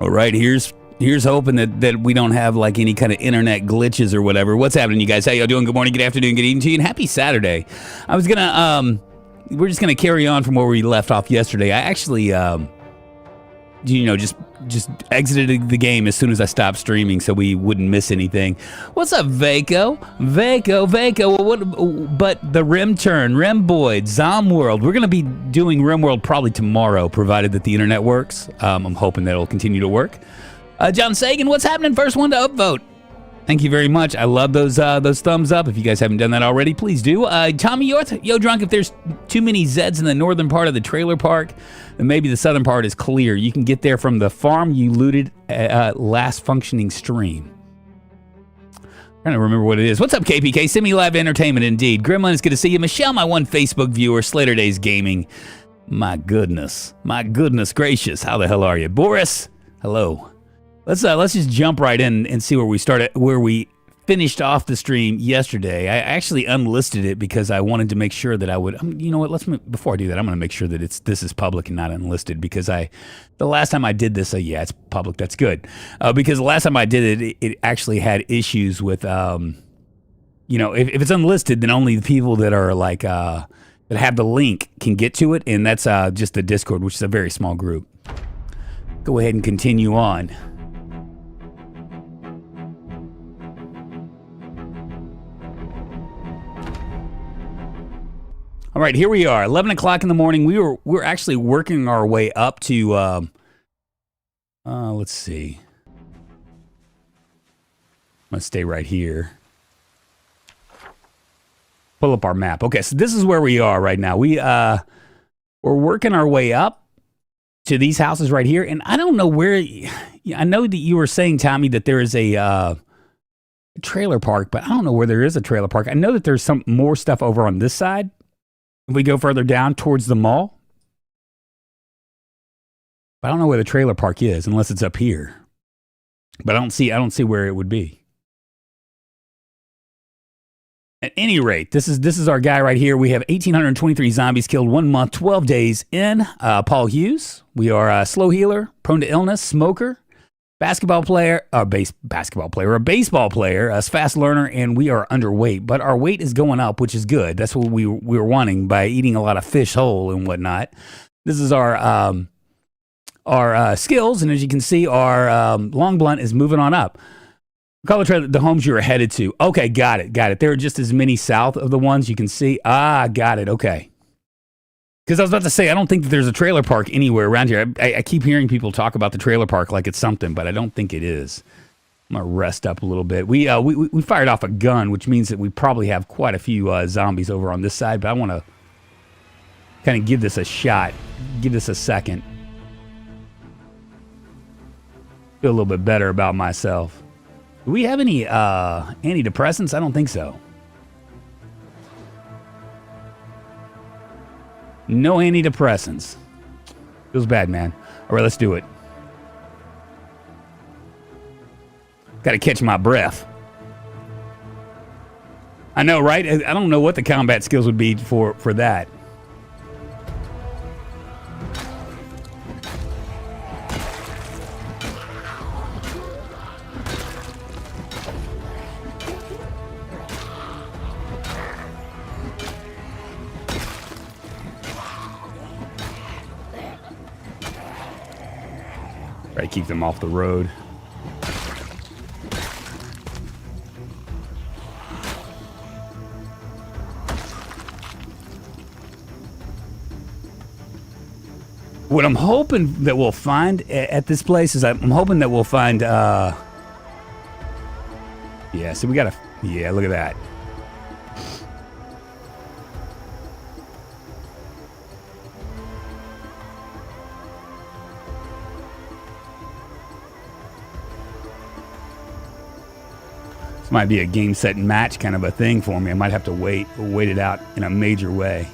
All right, here's hoping that we don't have like any kind of internet glitches or whatever. What's happening, you guys? How y'all doing? Good morning, good afternoon, good evening to you, and happy Saturday. I was gonna we're just gonna carry on from where we left off yesterday. I actually just exited the game as soon as I stopped streaming so we wouldn't miss anything. What's up, Vaco? But the Rimboid, Zomworld. We're going to be doing Rimworld probably tomorrow, provided that the internet works. I'm hoping that it'll continue to work. John Sagan, what's happening? First one to upvote. Thank you very much. I love those thumbs up. If you guys haven't done that already, please do. Tommy Yorth, yo, Drunk, if there's too many Zeds in the northern part of the trailer park, then maybe the southern part is clear. You can get there from the farm you looted last functioning stream. I'm trying to remember what it is. What's up, KPK? Semi-Live Entertainment, indeed. Gremlin, it's good to see you. Michelle, my one Facebook viewer. Slater Days Gaming. My goodness gracious. How the hell are you? Boris, hello. Let's just jump right in and see where we started, where we finished off the stream yesterday. I actually unlisted it because I wanted to make sure that I would. You know what? Before I do that, I'm going to make sure that this is public and not unlisted because the last time I did this, yeah, it's public. That's good because the last time I did it, it actually had issues with if it's unlisted, then only the people that are like that have the link can get to it, and that's just the Discord, which is a very small group. Go ahead and continue on. All right, here we are, 11 o'clock in the morning. We're actually working our way up to, let's see. I'm going to stay right here. Pull up our map. Okay, so this is where we are right now. We're working our way up to these houses right here, and I don't know where. I know that you were saying, Tommy, that there is a trailer park, but I don't know where there is a trailer park. I know that there's some more stuff over on this side. If we go further down towards the mall, but I don't know where the trailer park is unless it's up here. But I don't see where it would be. At any rate, this is our guy right here. We have 1,823 zombies killed 1 month, 12 days in. Paul Hewes. We are a slow healer, prone to illness, smoker, baseball player, a baseball player, a fast learner, and we are underweight. But our weight is going up, which is good. That's what we were wanting by eating a lot of fish whole and whatnot. This is our skills, and as you can see, our long blunt is moving on up. Color trailer, the homes you are headed to. Okay, got it. There are just as many south of the ones you can see. Got it. Okay. Because I was about to say, I don't think that there's a trailer park anywhere around here. I keep hearing people talk about the trailer park like it's something, but I don't think it is. I'm going to rest up a little bit. We fired off a gun, which means that we probably have quite a few zombies over on this side, but I want to kind of give this a shot. Give this a second. Feel a little bit better about myself. Do we have any antidepressants? I don't think so. No antidepressants. Feels bad, man. All right, let's do it. Got to catch my breath. I know, right? I don't know what the combat skills would be for that. Try to keep them off the road. What I'm hoping that we'll find at this place is I'm hoping that we'll find, yeah, so we got yeah, look at that. This might be a game, set, and match kind of a thing for me. I might have to wait it out in a major way.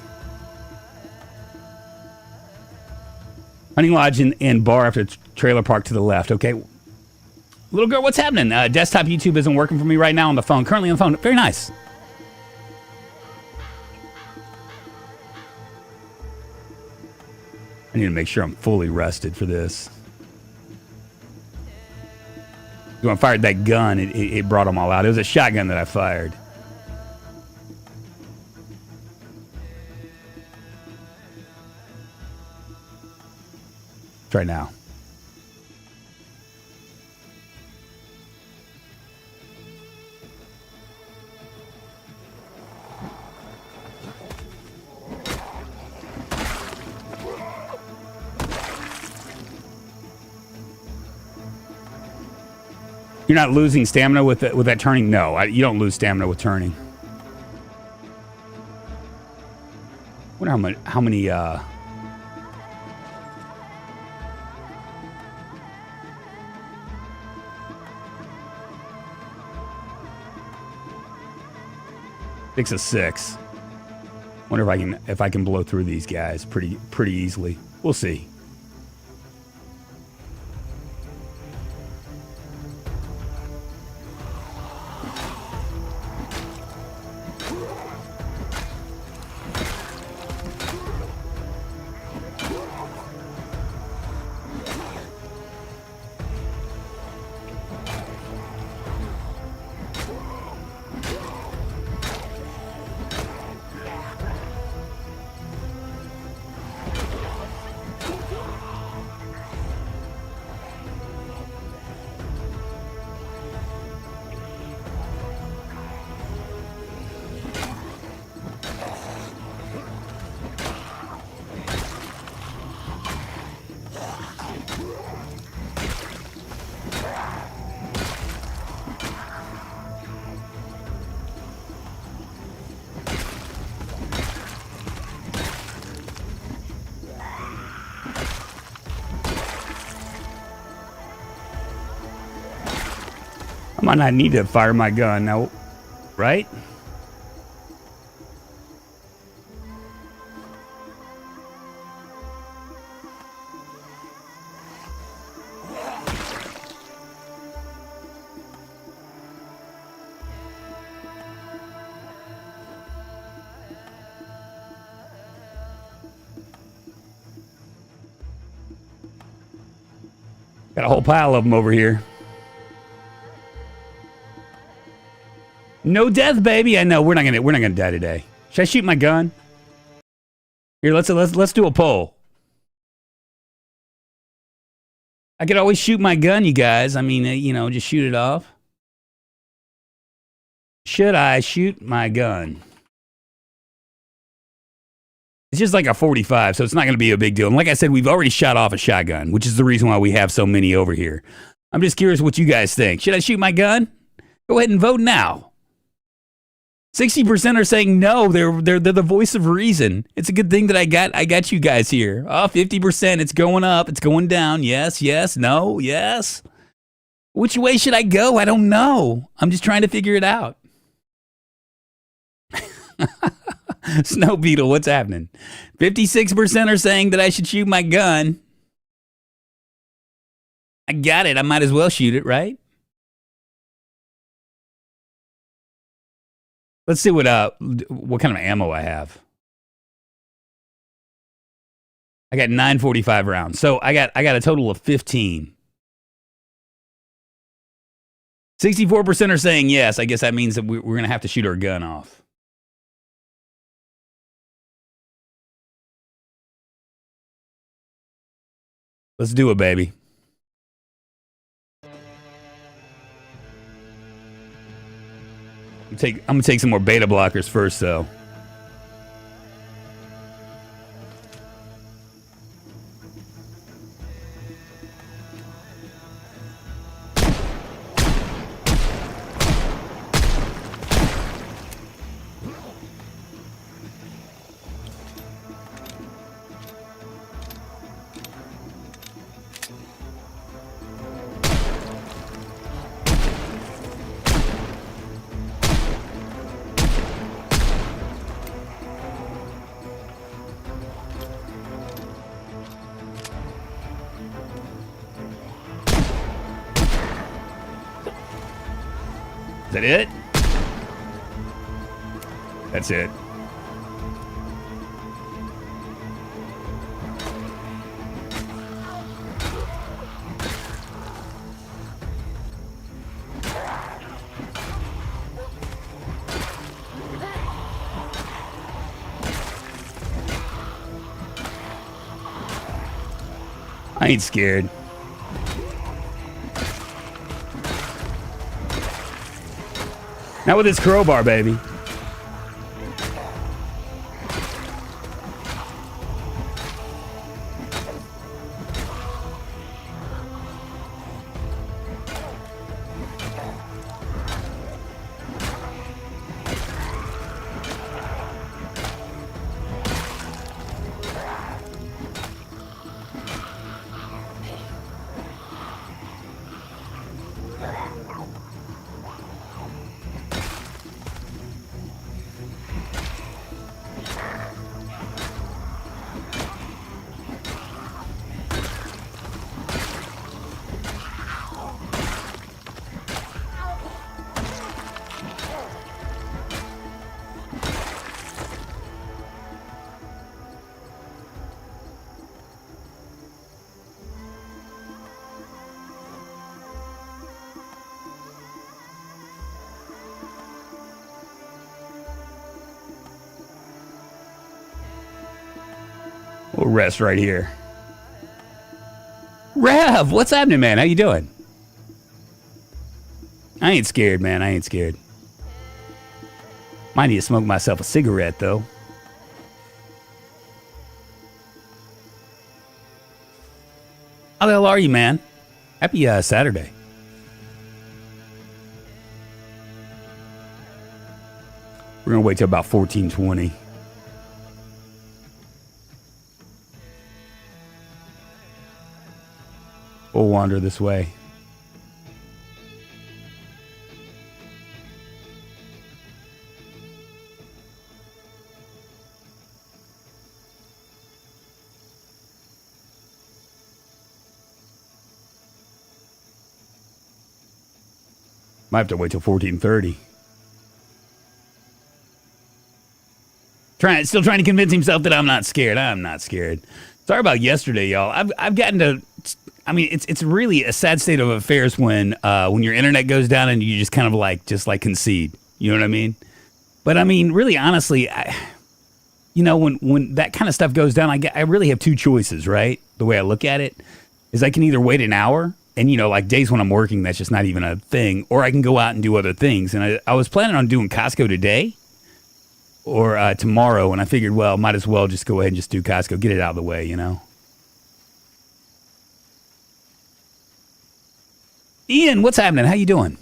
Hunting lodge and bar after trailer park to the left. Okay. Little girl, what's happening? Desktop YouTube isn't working for me right now on the phone. Currently on the phone. Very nice. I need to make sure I'm fully rested for this. When I fired that gun, it brought them all out. It was a shotgun that I fired. Try now. You're not losing stamina with that turning? No, you don't lose stamina with turning. Wonder how many 6 of 6. Wonder if I can blow through these guys pretty easily. We'll see. I might not need to fire my gun now, right? Got a whole pile of them over here. No death, baby. I know we're not gonna die today. Should I shoot my gun? Here, let's do a poll. I could always shoot my gun, you guys. I mean, you know, just shoot it off. Should I shoot my gun? It's just like a 45, so it's not going to be a big deal. And like I said, we've already shot off a shotgun, which is the reason why we have so many over here. I'm just curious what you guys think. Should I shoot my gun? Go ahead and vote now. 60% are saying no. They're the voice of reason. It's a good thing that I got you guys here. Oh, 50%. It's going up. It's going down. Yes, yes, no, yes. Which way should I go? I don't know. I'm just trying to figure it out. Snow Beetle, what's happening? 56% are saying that I should shoot my gun. I got it. I might as well shoot it, right? Let's see what kind of ammo I have. I got 945 rounds. So I got a total of 15. 64% are saying yes. I guess that means that we're going to have to shoot our gun off. Let's do it, baby. I'm gonna take some more beta blockers first, though. Is that it? That's it. I ain't scared. Not with this crowbar, baby. We'll rest right here. Rev, what's happening, man? How you doing? I ain't scared, man. I ain't scared. Might need to smoke myself a cigarette, though. How the hell are you, man? Happy Saturday. We're going to wait till about 14:20. We'll wander this way. Might have to wait till 14:30. Still trying to convince himself that I'm not scared. I'm not scared. Sorry about yesterday, y'all. I've gotten to. I mean, it's really a sad state of affairs when your internet goes down and you just kind of like concede. You know what I mean? But I mean, really, honestly, when that kind of stuff goes down, I really have two choices, right? The way I look at it is I can either wait an hour and, like days when I'm working, that's just not even a thing, or I can go out and do other things. And I was planning on doing Costco today or tomorrow, and I figured, well, might as well just go ahead and just do Costco, get it out of the way, Ian, what's happening? How you doing?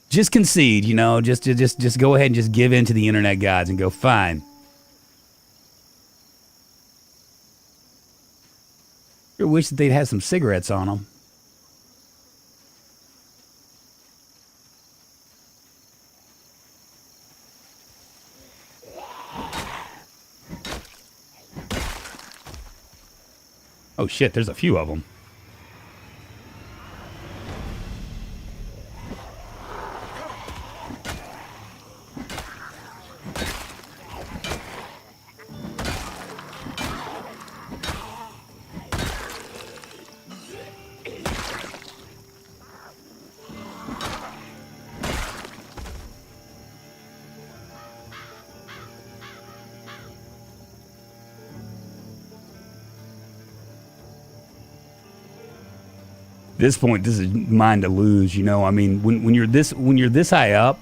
Just concede, just go ahead and just give in to the internet gods and go, fine. I wish that they'd had some cigarettes on them. Oh shit, there's a few of them. At this point, this is mine to lose. I mean, when you're this high up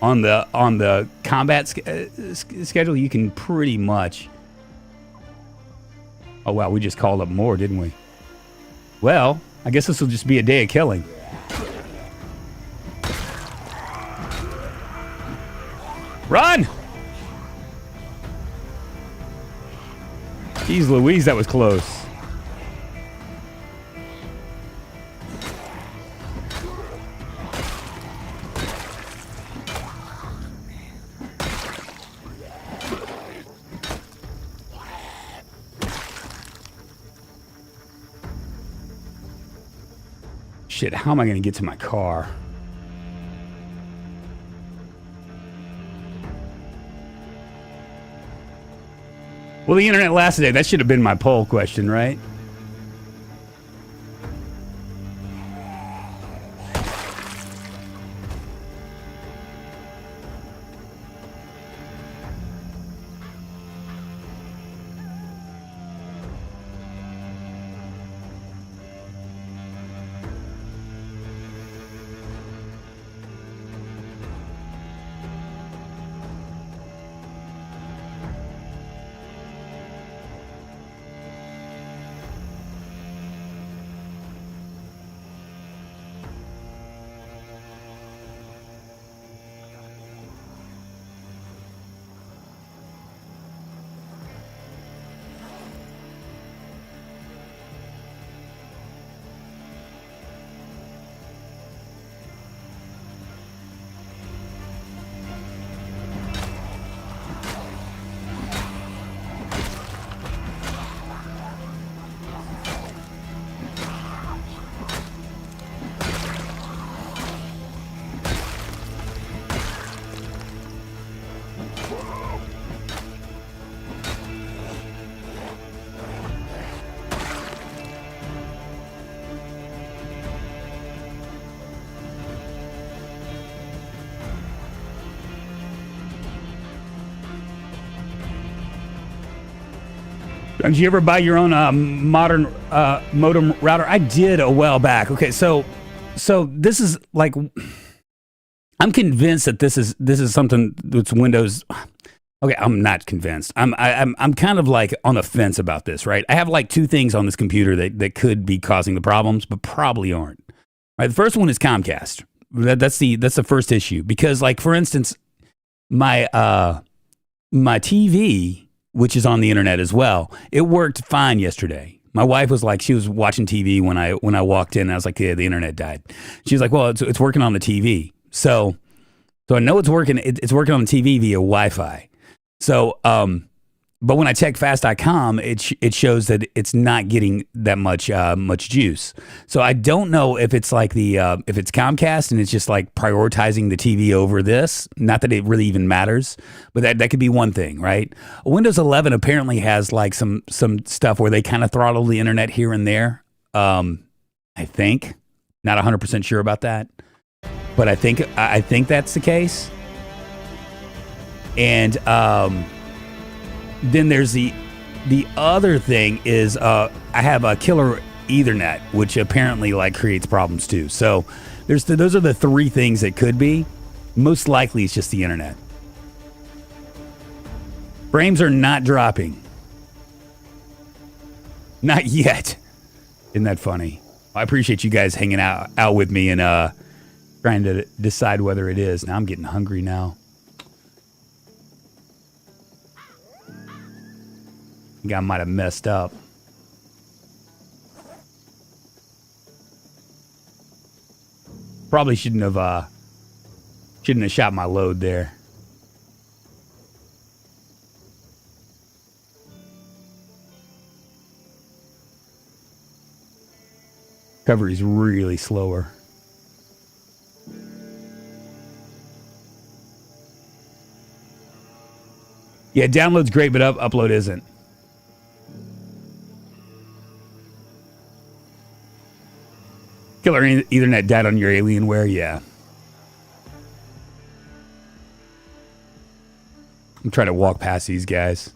on the combat schedule, you can pretty much. Oh wow, we just called up more, didn't we? Well, I guess this will just be a day of killing. Run! Jeez Louise, that was close. Shit, how am I going to get to my car? Will the internet last today? That should have been my poll question, right? Did you ever buy your own modern modem router? I did a while back. Okay, so this is like, I'm convinced that this is something that's Windows. Okay, I'm not convinced. I'm kind of like on the fence about this, right? I have like two things on this computer that could be causing the problems, but probably aren't. Right, the first one is Comcast. That's the first issue, because like, for instance, my TV, which is on the internet as well, it worked fine yesterday. My wife was like, she was watching TV when I walked in, and I was like, yeah, the internet died. She's like, well, it's working on the TV. So I know it's working. It's working on the TV via Wi-Fi. So, but when I check fast.com, it shows that it's not getting that much juice. So I don't know if it's like if it's Comcast and it's just like prioritizing the TV over this. Not that it really even matters, but that could be one thing, right? Windows 11 apparently has like some stuff where they kind of throttle the internet here and there. I think, not 100% sure about that, but I think that's the case. And then there's the other thing is I have a killer Ethernet, which apparently like creates problems too. So those are the three things that could be. Most likely it's just the internet. Frames are not dropping. Not yet. Isn't that funny? I appreciate you guys hanging out with me and trying to decide whether it is. Now I'm getting hungry now. I think I might have messed up. Probably shouldn't have shot my load there. Recovery's really slower. Yeah, download's great, but upload isn't. Killer Ethernet died on your Alienware, yeah. I'm trying to walk past these guys.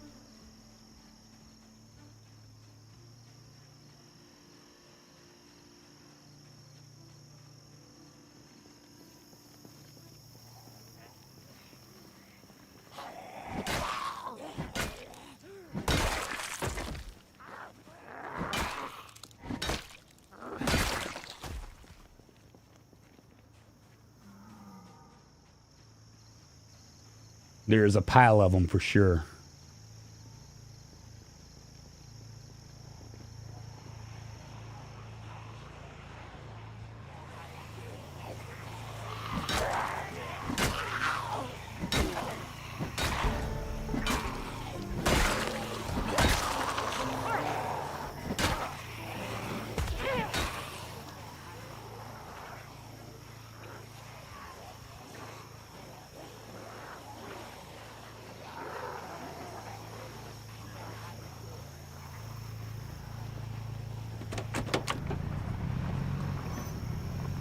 There's a pile of them for sure.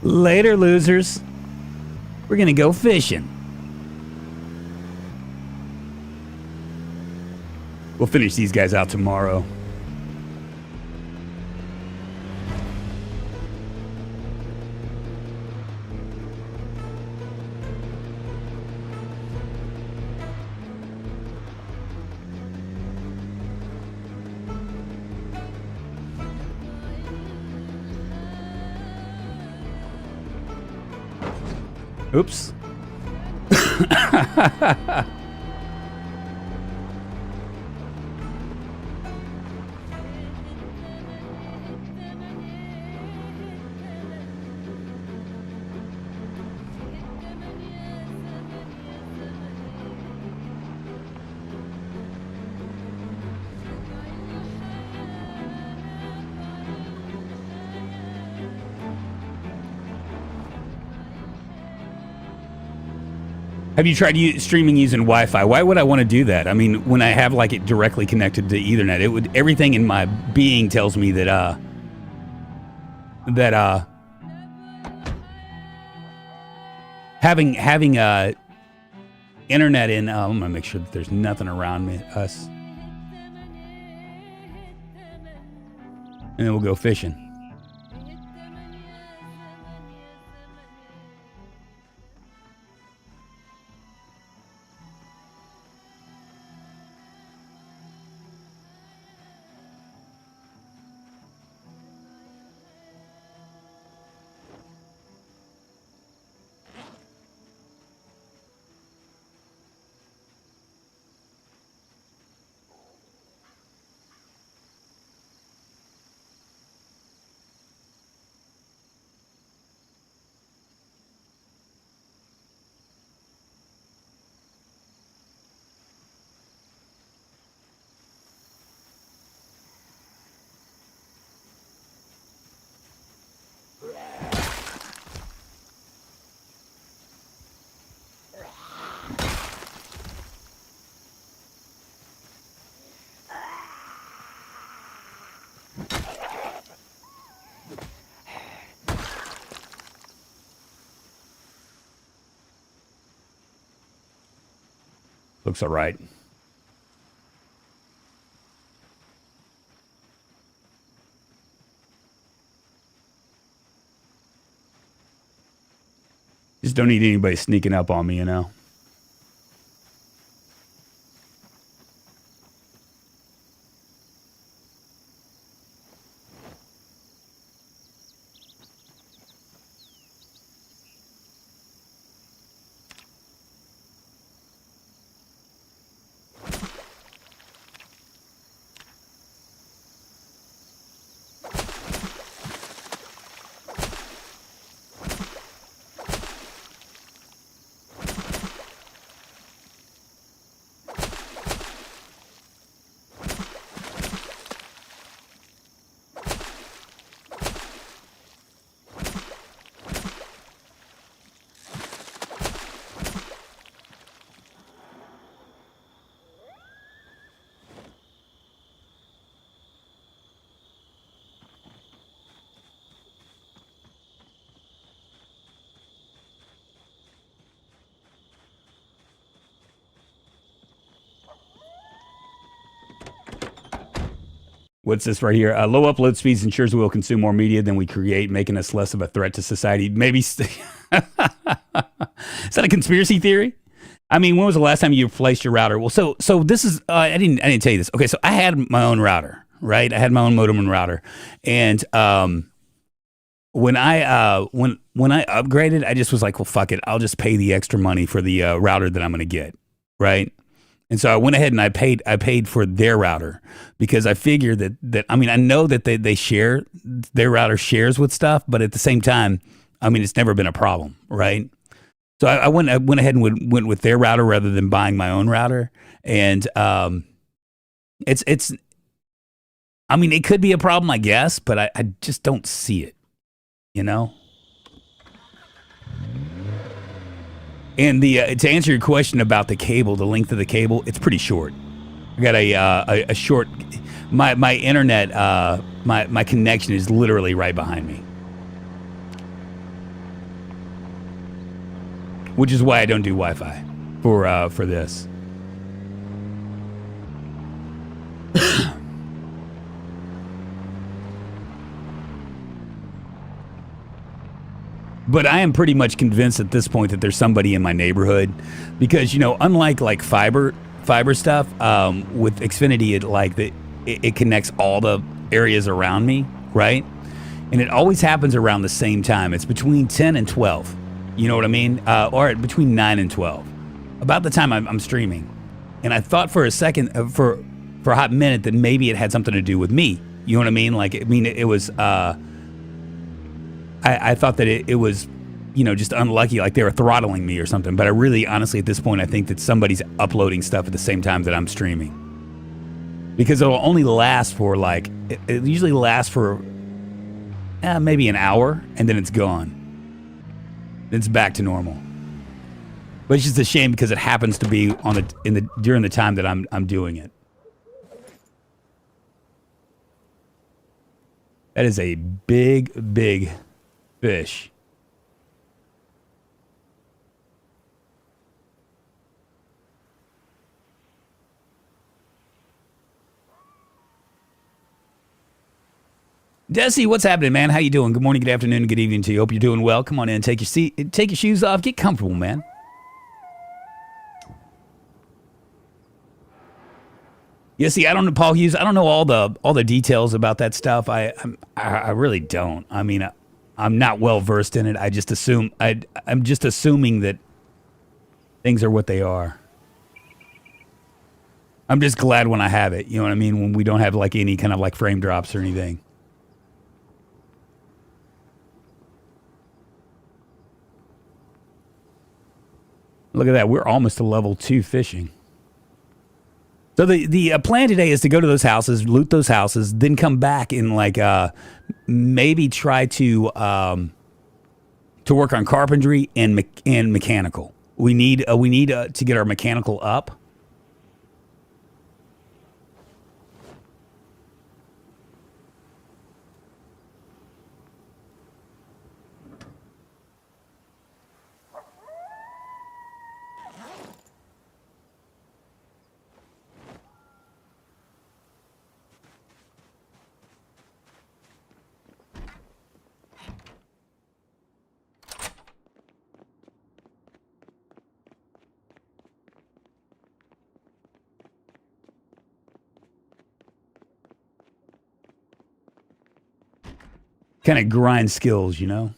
Later, losers. We're gonna go fishing. We'll finish these guys out tomorrow. Oops. Have you tried streaming using Wi-Fi? Why would I want to do that? I mean, when I have like it directly connected to Ethernet, it would, everything in my being tells me that having internet in. I'm gonna make sure that there's nothing around me. Us. and then we'll go fishing. Looks all right. Just don't need anybody sneaking up on me, you know? What's this right here? Low upload speeds ensures we will consume more media than we create, making us less of a threat to society. Maybe. Is that a conspiracy theory? I mean, when was the last time you replaced your router? Well, so this is I didn't tell you this. Okay, so I had my own router, right? I had my own modem and router, and when I upgraded, I just was like, well, fuck it, I'll just pay the extra money for the router that I'm going to get, right? And so I went ahead and I paid for their router because I figured that I mean, I know that they share, their router shares with stuff, but at the same time, I mean, it's never been a problem, right? So I went ahead and went with their router rather than buying my own router. And it's I mean, it could be a problem, I guess, but I just don't see it, you know? And to answer your question about the cable, the length of the cable, it's pretty short. I got a short. My internet, my connection is literally right behind me, which is why I don't do Wi-Fi for this. But I am pretty much convinced at this point that there's somebody in my neighborhood because, you know, unlike like fiber stuff, with Xfinity, it connects all the areas around me, right? And it always happens around the same time. It's between 10 and 12. You know what I mean? Or between 9 and 12. About the time I'm streaming. And I thought for a second, for a hot minute, that maybe it had something to do with me. You know what I mean? Like, I mean, it was... I thought that it was, you know, just unlucky, like they were throttling me or something. But I really, honestly, at this point, I think that somebody's uploading stuff at the same time that I'm streaming. Because it'll only last for like, it usually lasts for maybe an hour, and then it's gone. It's back to normal. But it's just a shame because it happens to be during the time that I'm doing it. That is a big fish. Desi, what's happening, man? How you doing? Good morning, good afternoon, good evening to you. Hope you're doing well. Come on in, take your seat, take your shoes off, get comfortable, man. Yeah, see, I don't know, Paul Hewes. I don't know all the details about that stuff. I really don't. I mean, I'm not well versed in it. I just assume I'm just assuming that things are what they are. I'm just glad when I have it. You know what I mean? When we don't have like any kind of like frame drops or anything. Look at that. We're almost to level 2 fishing. So the plan today is to go to those houses, loot those houses, then come back and like maybe try to work on carpentry and mechanical. We need to get our mechanical up. Kind of grind skills, you know?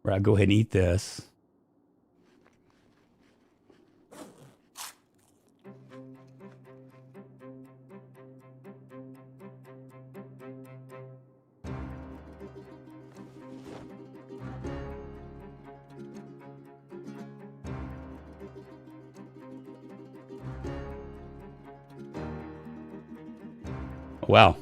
Where I go ahead and eat this. Wow.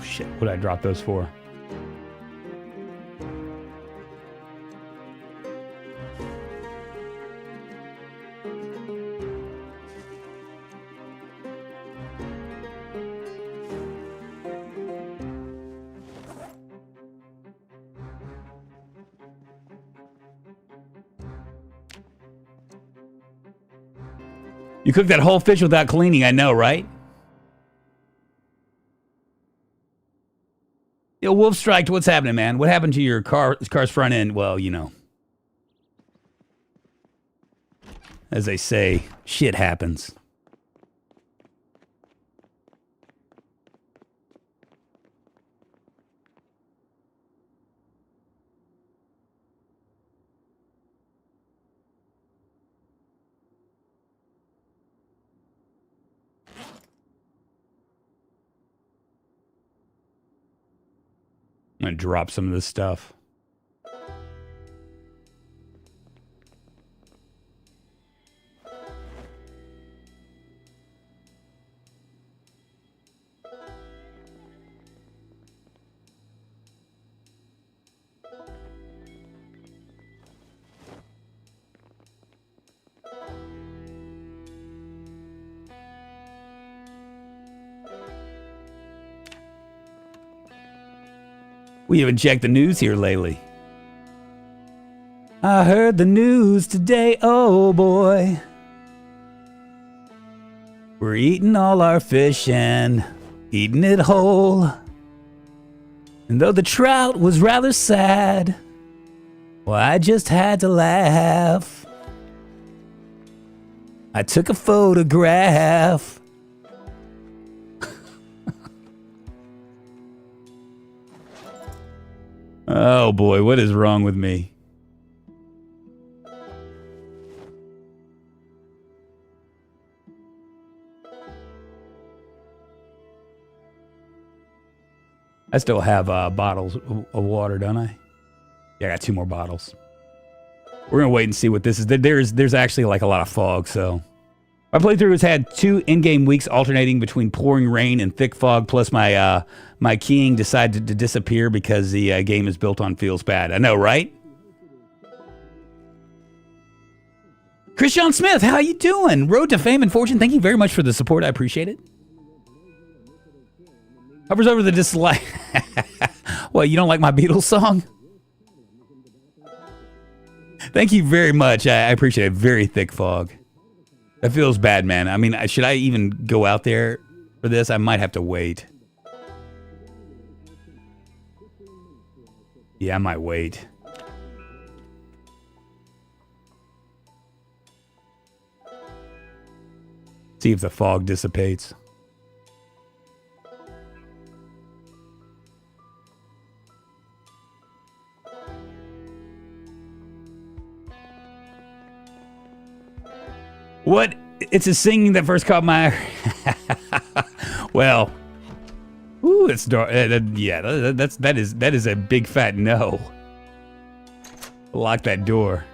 Shit, what did I drop those for? You cooked that whole fish without cleaning, I know, right? Yo, Wolf Striked, what's happening, man? What happened to your car's front end? Well, you know. As they say, shit happens. I'm going to drop some of this stuff. We haven't checked the news here lately. I heard the news today, oh boy. We're eating all our fish and eating it whole. And though the trout was rather sad, well, I just had to laugh. I took a photograph. Oh boy, what is wrong with me? I still have bottles of water, don't I? Yeah, I got 2 more bottles. We're gonna wait and see what this is. There's actually like a lot of fog, so my playthrough has had 2 in-game weeks alternating between pouring rain and thick fog, plus my my keying decided to disappear because the game is built on feels bad. I know, right? Christian Smith, how you doing? Road to Fame and Fortune, thank you very much for the support. I appreciate it. Hovers over the dislike. Well, you don't like my Beatles song? Thank you very much. I appreciate it. Very thick fog. That feels bad, man. I mean, should I even go out there for this? I might have to wait. Yeah, I might wait. See if the fog dissipates. What? It's a singing that first caught my eye. Well, ooh, it's dark. Yeah, that is a big fat no. Lock that door.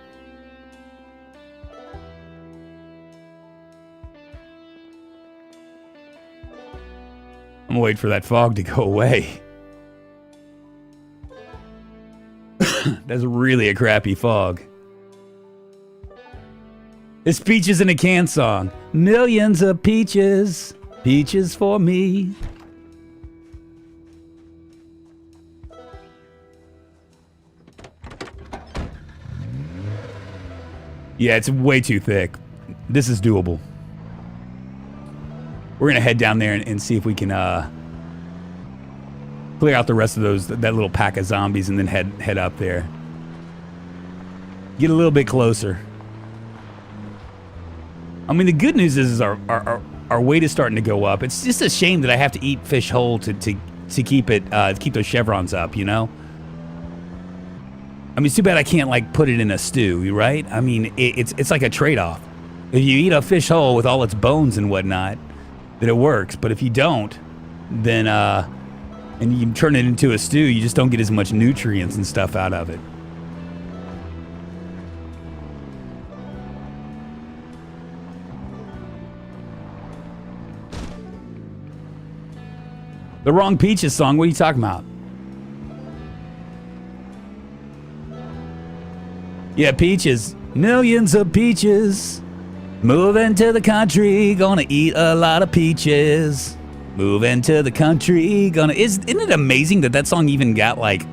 I'm gonna wait for that fog to go away. That's really a crappy fog. It's Peaches in a Can song. Millions of peaches, peaches for me. Yeah, it's way too thick. This is doable. We're gonna head down there and see if we can clear out the rest of that little pack of zombies and then head up there. Get a little bit closer. I mean, the good news is our weight is starting to go up. It's just a shame that I have to eat fish whole to keep those chevrons up, you know? I mean, it's too bad I can't like put it in a stew, right? I mean, it's like a trade-off. If you eat a fish whole with all its bones and whatnot, then it works. But if you don't, then and you turn it into a stew, you just don't get as much nutrients and stuff out of it. The wrong Peaches song. What are you talking about? Yeah, peaches. Millions of peaches. Moving to the country. Gonna eat a lot of peaches. Moving to the country. Isn't it amazing that song even got like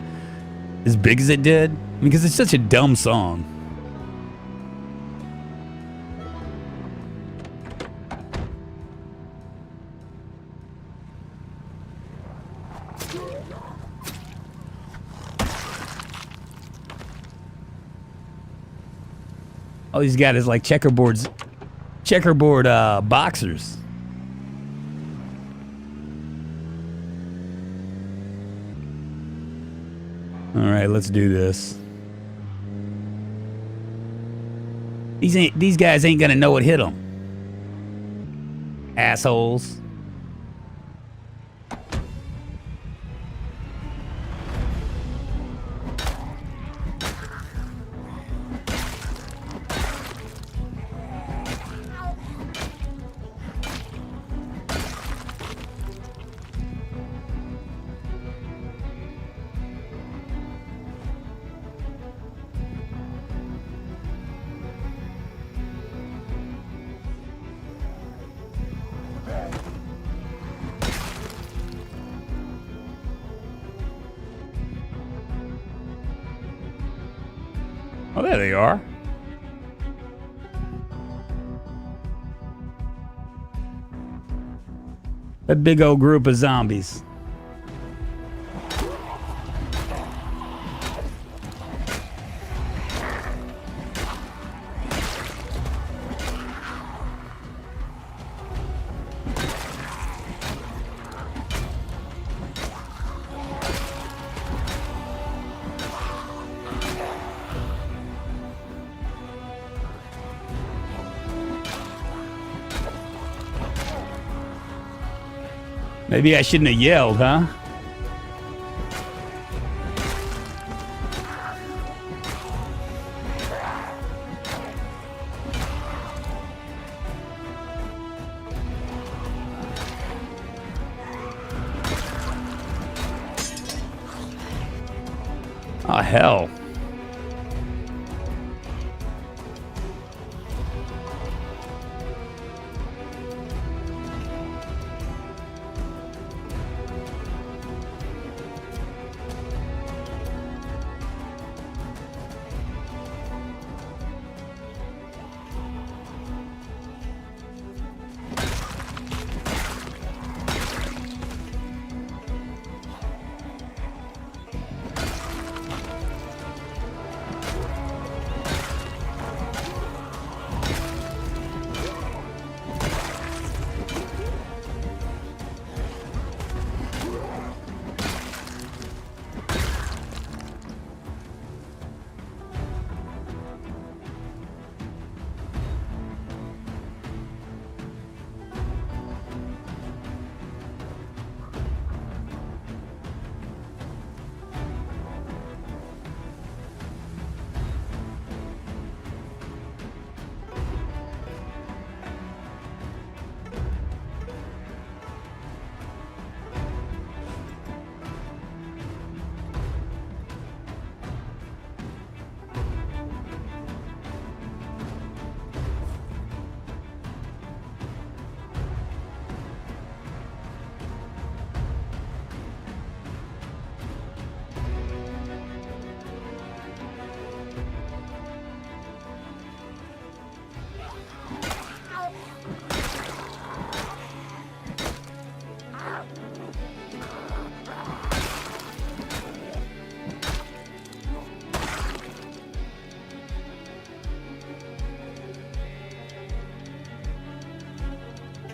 as big as it did? Because it's such a dumb song. All he's got is like checkerboard boxers. All right, let's do this. These guys ain't gonna know what hit them. Assholes. Oh, there they are. That big old group of zombies. Maybe I shouldn't have yelled, huh? Oh, hell.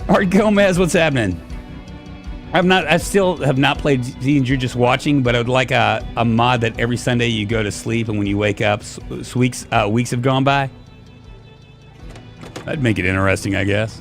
Art Gomez, what's happening? I still have not played Z, you're just watching, but I would like a mod that every Sunday you go to sleep and when you wake up, weeks have gone by. That'd make it interesting, I guess.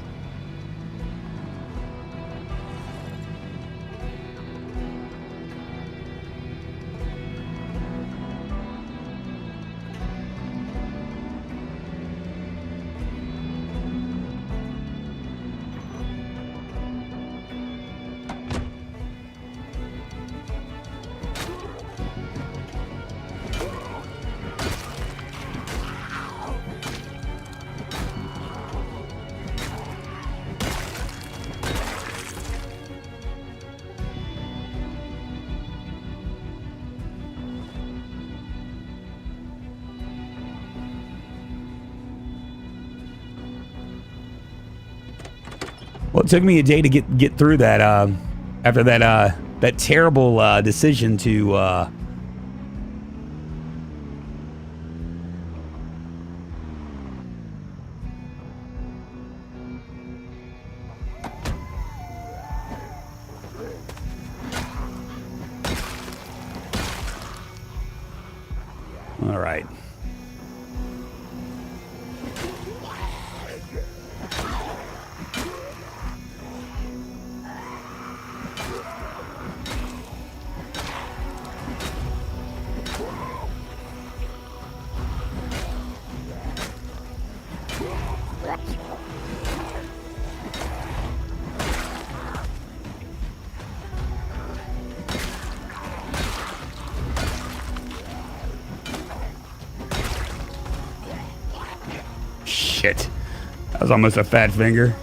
Well, it took me a day to get through that after that terrible decision to all right. Shit. That was almost a fat finger.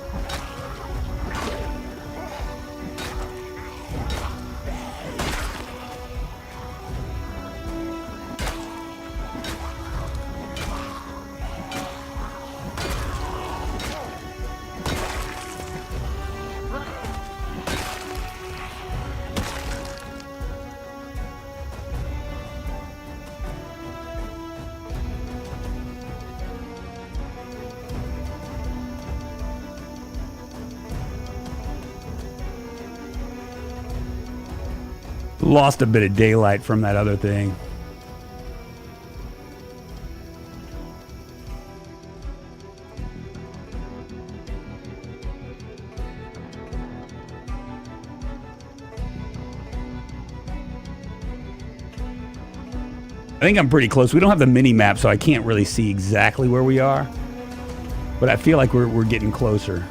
Lost a bit of daylight from that other thing. I think I'm pretty close. We don't have the mini map, so I can't really see exactly where we are. But I feel like we're getting closer.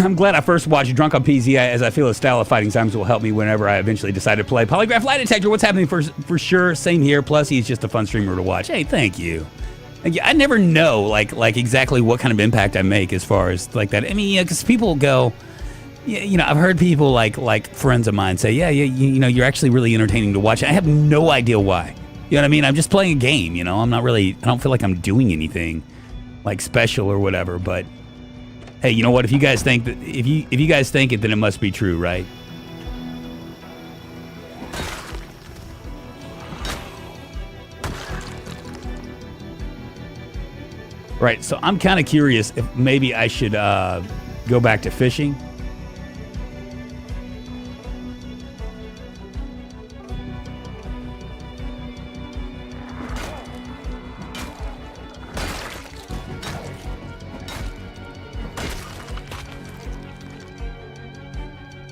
I'm glad I first watched Drunk on PZ, as I feel a style of fighting sometimes will help me whenever I eventually decide to play. Polygraph Lie Detector, what's happening for sure? Same here. Plus, he's just a fun streamer to watch. Hey, thank you. I never know like exactly what kind of impact I make as far as like that. I mean, because people go, I've heard people like friends of mine say, you're actually really entertaining to watch. I have no idea why. You know what I mean? I'm just playing a game. I don't feel like I'm doing anything like special or whatever, but. Hey, you know what? If you guys think that, if you guys think it, then it must be true, right? Right. So I'm kind of curious if maybe I should go back to fishing.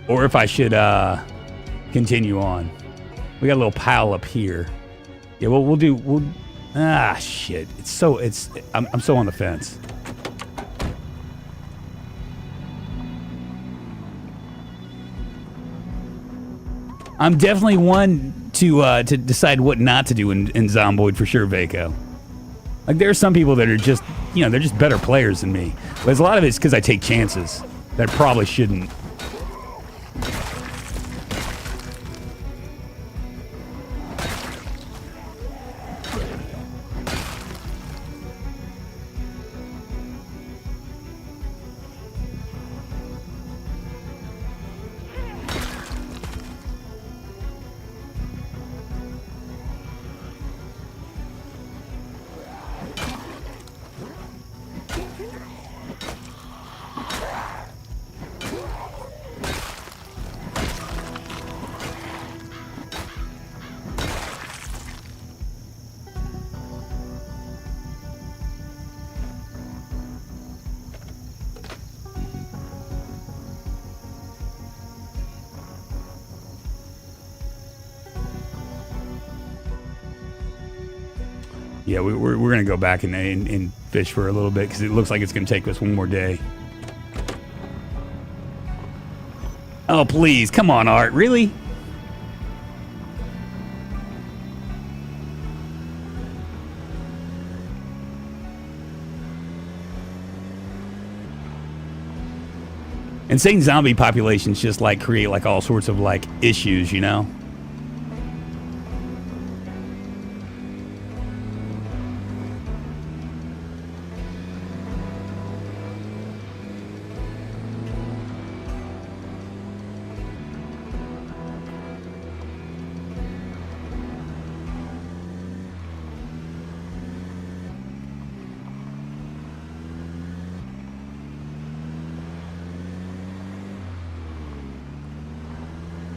or if I should continue on. We got a little pile up here. Yeah, we'll shit. I'm so on the fence. I'm definitely one to decide what not to do in Zomboid for sure, Vaco. Like, there are some people that are just, they're just better players than me. But a lot of it's because I take chances that I probably shouldn't. Yeah, we're going to go back and fish for a little bit because it looks like it's going to take us one more day. Oh, please. Come on, Art. Really? Insane zombie populations just create all sorts of issues,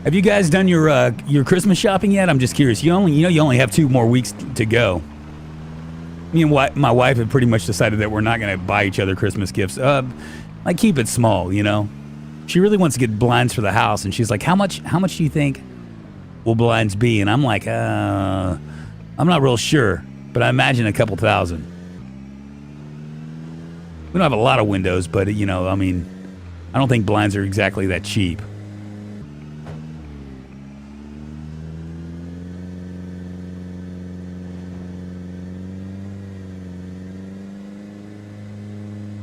Have you guys done your Christmas shopping yet? I'm just curious. You only have 2 more weeks to go. Me and my wife have pretty much decided that we're not going to buy each other Christmas gifts. Keep it small, She really wants to get blinds for the house, and she's like, "How much do you think will blinds be?" And I'm like, I'm not real sure, but I imagine a couple thousand. We don't have a lot of windows, but I don't think blinds are exactly that cheap.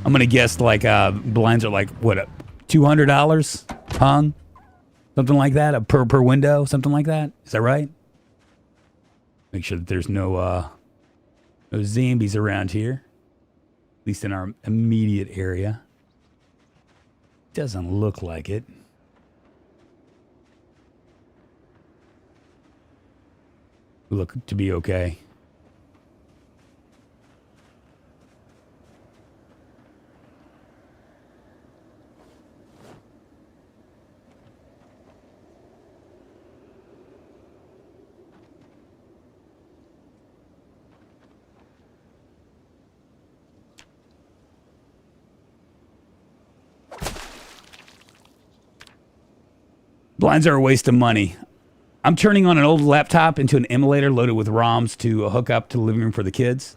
I'm going to guess blinds are what, $200 hung? Something like that, per window, something like that. Is that right? Make sure that there's no zombies around here. At least in our immediate area. Doesn't look like it. We look to be okay. Blinds are a waste of money. I'm turning on an old laptop into an emulator loaded with ROMs to hook up to the living room for the kids.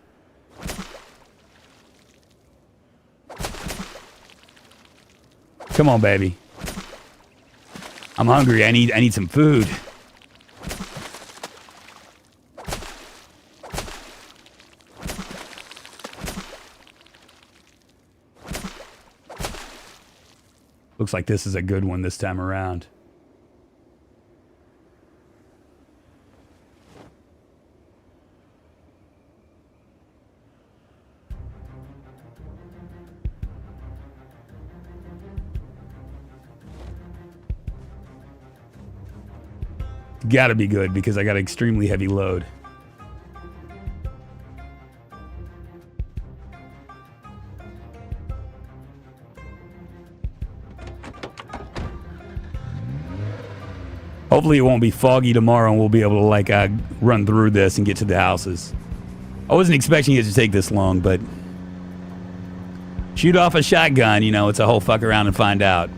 Come on, baby. I'm hungry. I need some food. Looks like this is a good one this time around. Gotta be good because I got an extremely heavy load. Hopefully it won't be foggy tomorrow and we'll be able to run through this and get to the houses. I wasn't expecting it to take this long, but shoot off a shotgun, it's a whole fuck around and find out.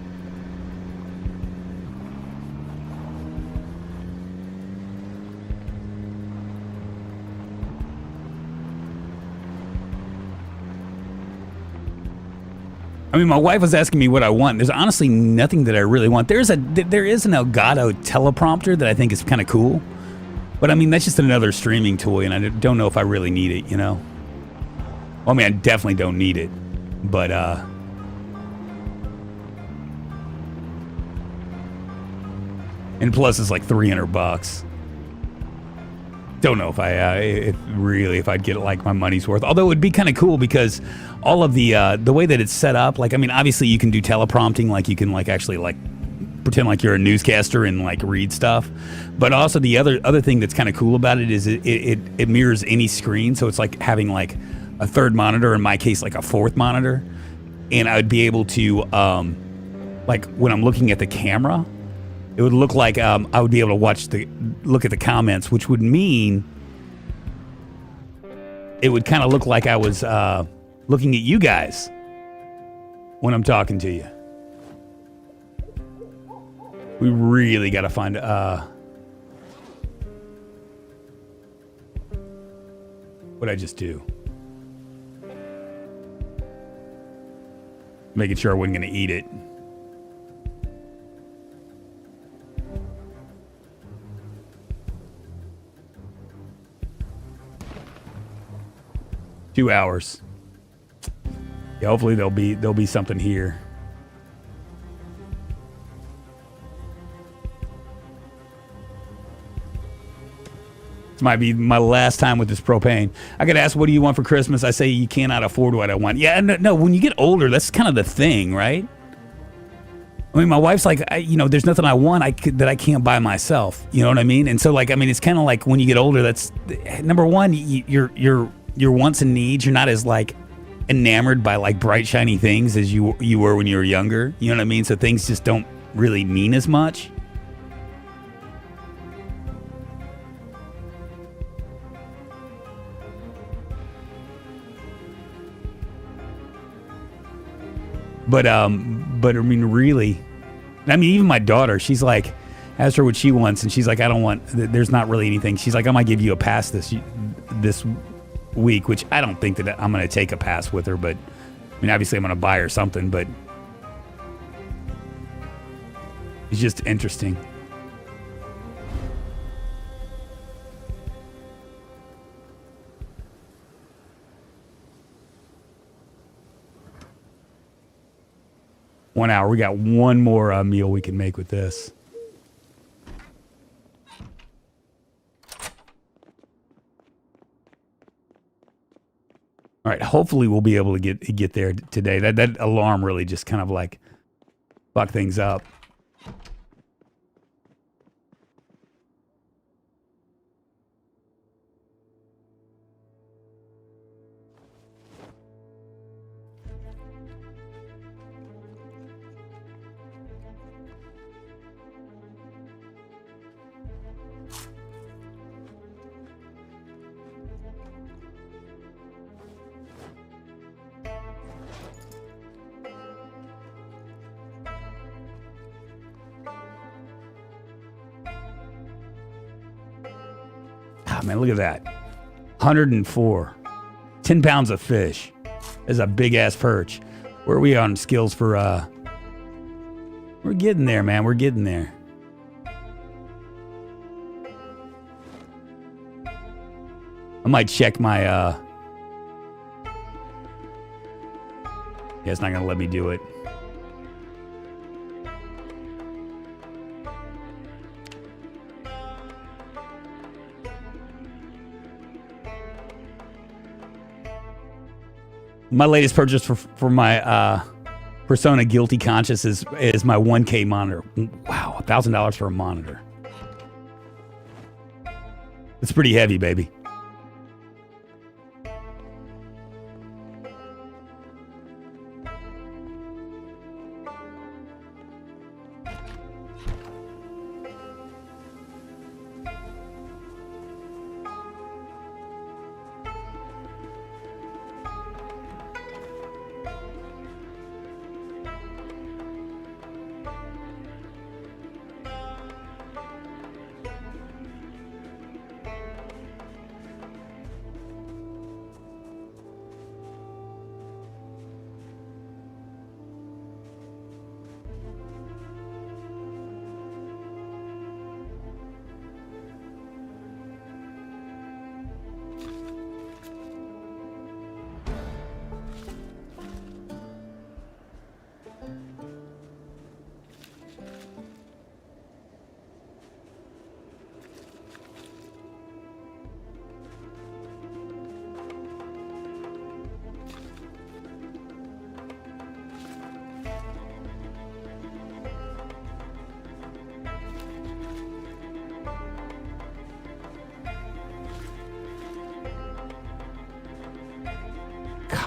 I mean, my wife was asking me what I want. There's honestly nothing that I really want. There is an Elgato teleprompter that I think is kind of cool. But I mean, that's just another streaming toy, and I don't know if I really need it, you know? Well, I mean, I definitely don't need it. But, and plus it's like $300. Don't know if if I'd get like my money's worth. Although it would be kind of cool because all of the way that it's set up, like, I mean, obviously you can do teleprompting, like you can like actually like pretend like you're a newscaster and like read stuff. But also the other thing that's kind of cool about it is it mirrors any screen, so it's like having like a third monitor, in my case like a fourth monitor, and I would be able to like when I'm looking at the camera, it would look like I would be able to look at the comments, which would mean it would kind of look like I was looking at you guys when I'm talking to you. We really got to find what'd I just do? Making sure I wasn't going to eat it. Two hours. Yeah, hopefully there'll be something here. This might be my last time with this propane. I get asked, what do you want for Christmas? I say, you cannot afford what I want. Yeah, no, when you get older, that's kind of the thing, right? I mean, my wife's like, there's nothing I want that I can't buy myself. You know what I mean? And so, like, I mean, it's kind of like when you get older, that's number one, your wants and needs, you're not as like enamored by like bright shiny things as you were when you were younger. You know what I mean? So things just don't really mean as much. But I mean, really, I mean, even my daughter, she's like, asked her what she wants, and she's like, I don't want. There's not really anything. She's like, I might give you a pass this week, which I don't think that I'm going to take a pass with her, but I mean, obviously I'm going to buy her something, but it's just interesting. One hour. We got one more meal we can make with this. All right, hopefully we'll be able to get there today. That alarm really just kind of like fucked things up. Man, look at that. 104. 10 pounds of fish. That's a big ass perch. Where are we on skills for we're getting there, man. We're getting there. I might check my yeah, it's not gonna let me do it. My latest purchase for my Persona Guilty Conscious is my 1K monitor. Wow, $1,000 for a monitor. It's pretty heavy, baby.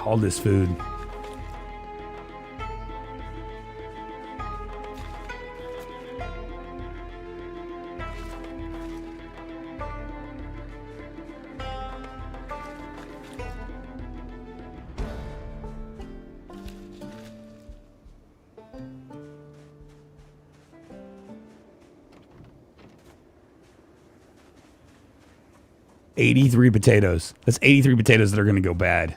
all this food. $83 potatoes. That's 83 potatoes that are going to go bad.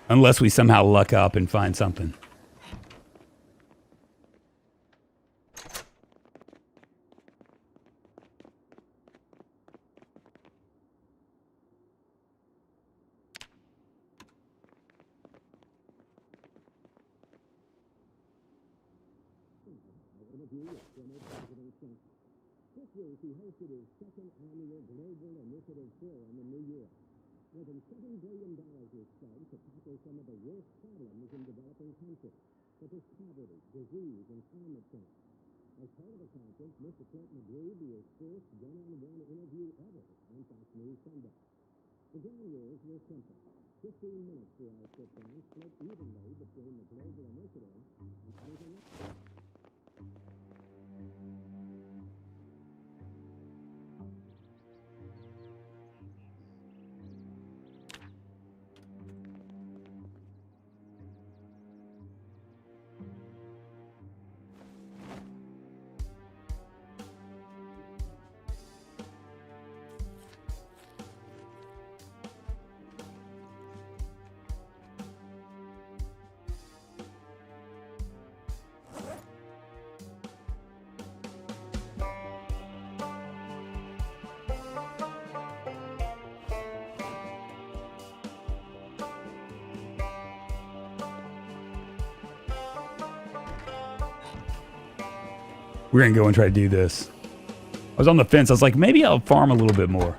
Unless we somehow luck up and find something. He hosted his second annual Global Initiative Forum in New York. More than $7 billion was spent to tackle some of the worst problems in developing countries, such as poverty, disease, and climate change. As part of the conference, Mr. Clinton agreed to his first one-on-one interview ever on Fox News Sunday. The ground rules were simple. 15 minutes for our sit-down, split evenly between the Global Initiative and anything else. We're going to go and try to do this. I was on the fence. I was like, maybe I'll farm a little bit more.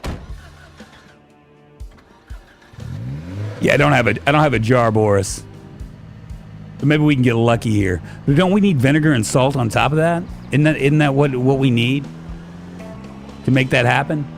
Yeah, I don't have a jar, Boris. But maybe we can get lucky here. But don't we need vinegar and salt on top of that? Isn't that what we need to make that happen?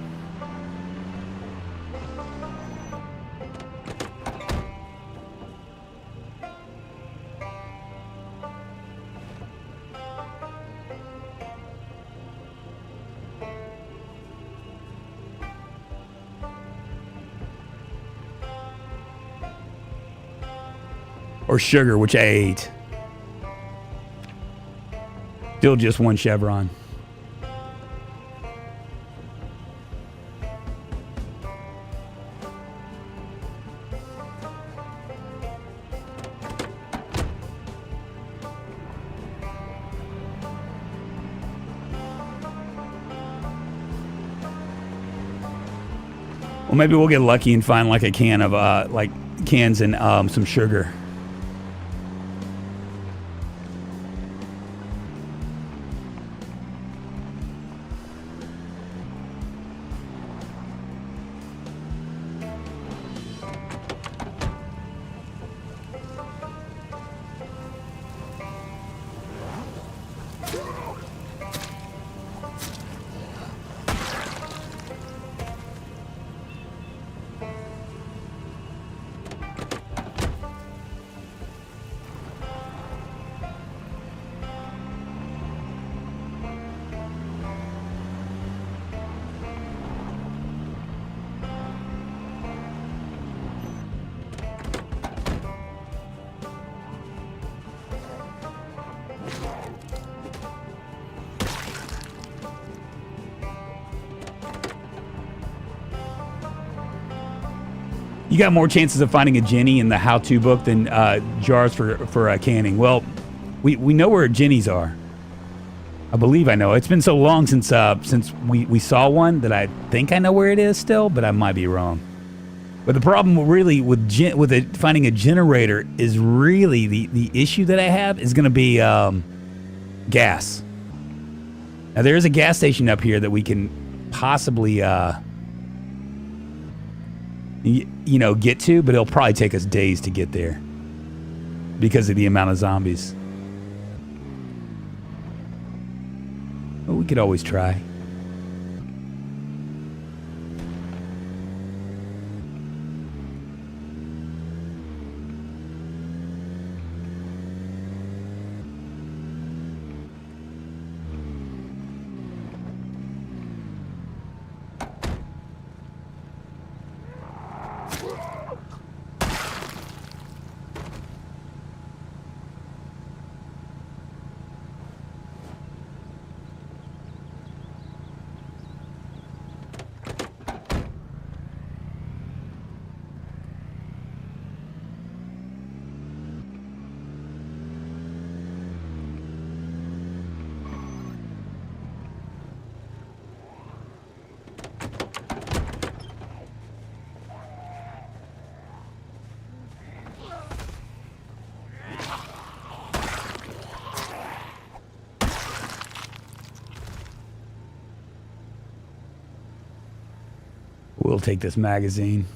Or sugar, which I ate. Still just one chevron. Well, maybe we'll get lucky and find like a can of like cans and some sugar. You got more chances of finding a Jenny in the how-to book than jars for canning. Well, we know where Jennies are. I believe I know. It's been so long since we saw one that I think I know where it is still, but I might be wrong. But the problem really with finding a generator is really the issue that I have is going to be gas. Now there is a gas station up here that we can possibly get to, but it'll probably take us days to get there because of the amount of zombies. But we could always try. will take this magazine.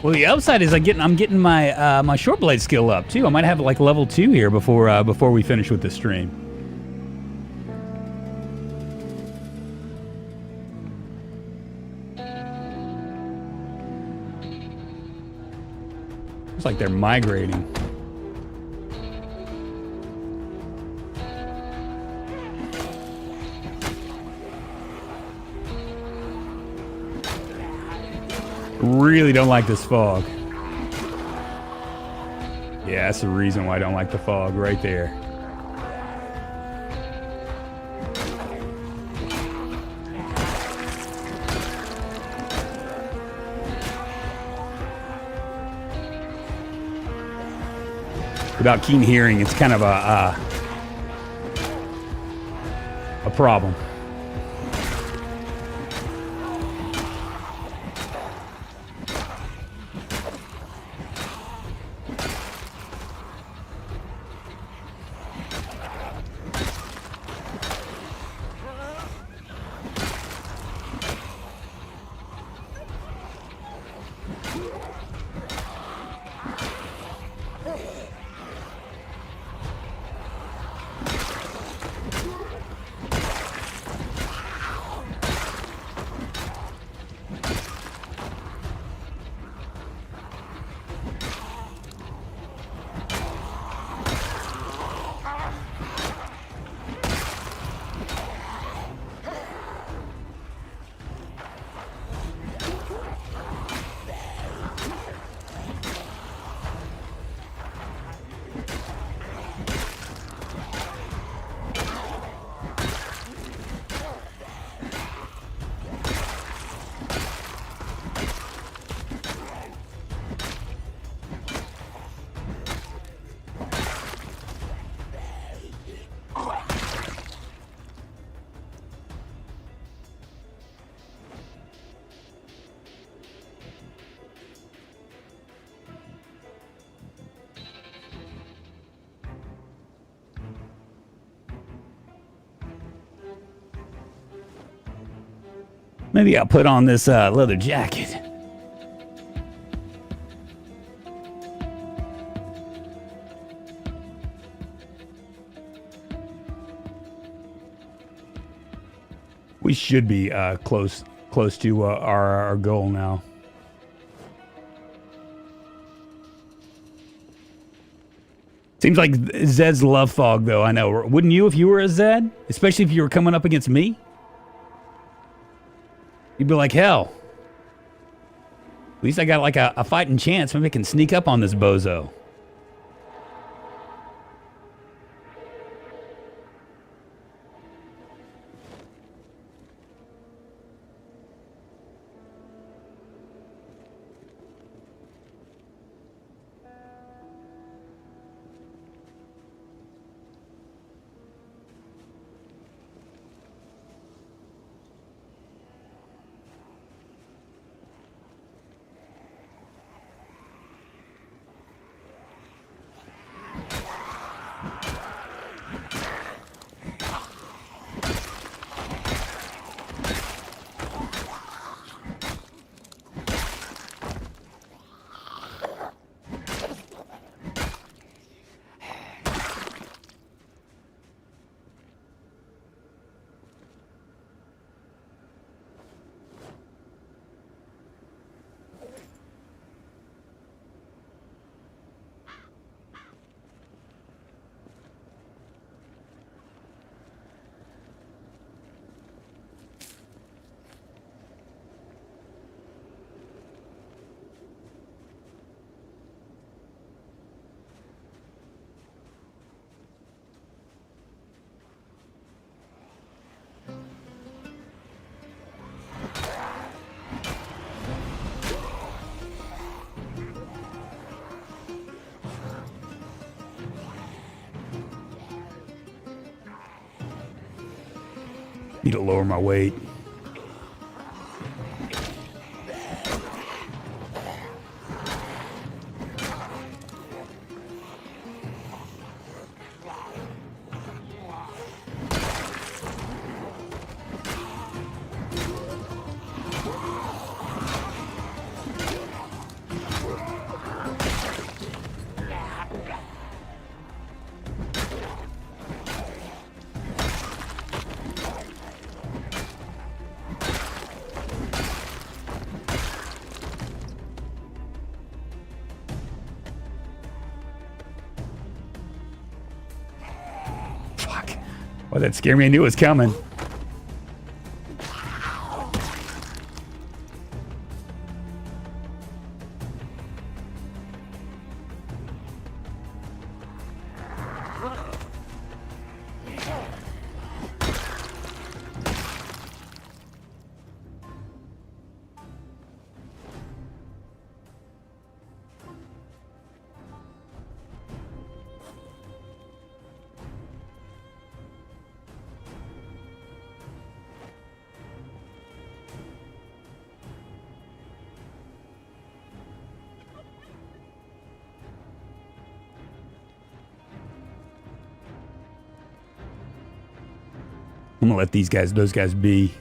Well, the upside is I'm getting my my short blade skill up too. I might have like level 2 here before we finish with the stream. It's like they're migrating. Really don't like this fog. Yeah, that's the reason why I don't like the fog right there. Without keen hearing, it's kind of a problem. Maybe I'll put on this leather jacket. We should be close to our goal now. Seems like Zed's love fog, though. I know. Wouldn't you if you were a Zed? Especially if you were coming up against me? You'd be like, hell. At least I got like a fighting chance. Maybe I can sneak up on this bozo. Need to lower my weight. Well, that scared me. I knew it was coming. I'm gonna let those guys be.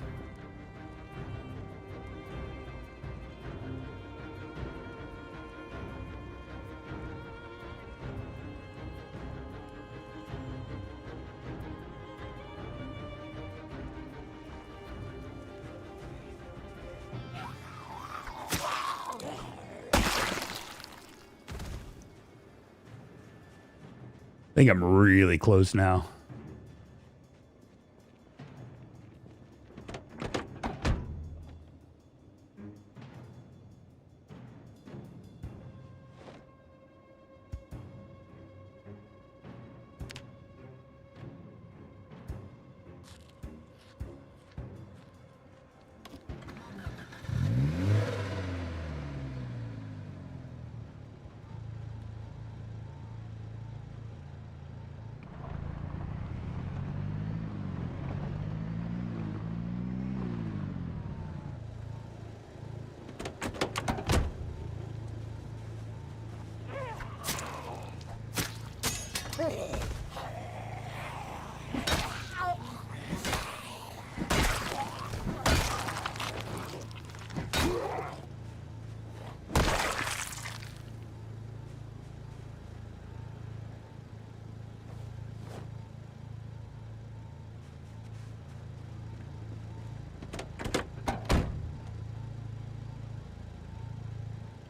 I think I'm really close now.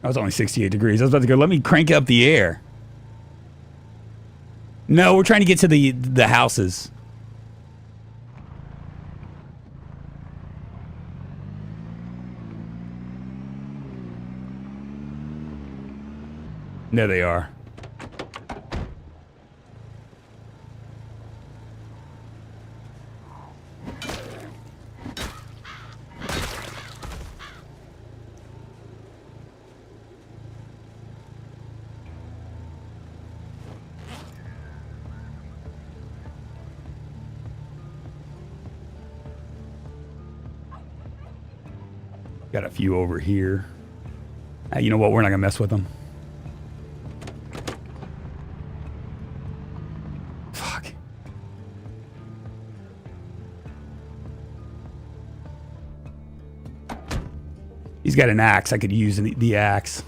I was only 68 degrees. I was about to go, let me crank up the air. No, we're trying to get to the houses. There they are. Got a few over here. You know what? We're not going to mess with them. Fuck. He's got an axe. I could use the axe.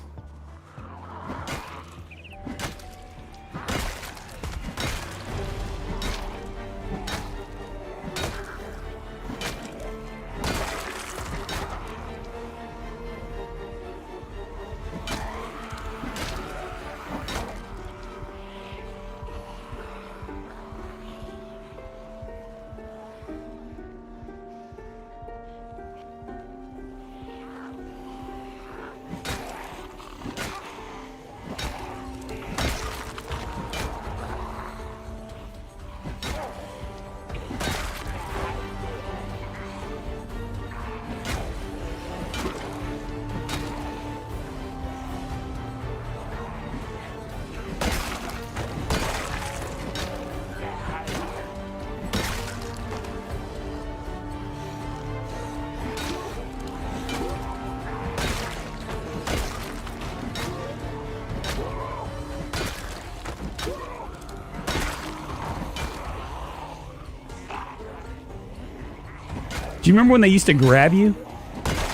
Do you remember when they used to grab you?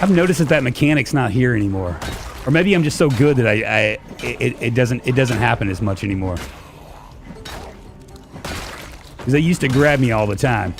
I've noticed that mechanic's not here anymore. Or maybe I'm just so good that it doesn't happen as much anymore. Because they used to grab me all the time.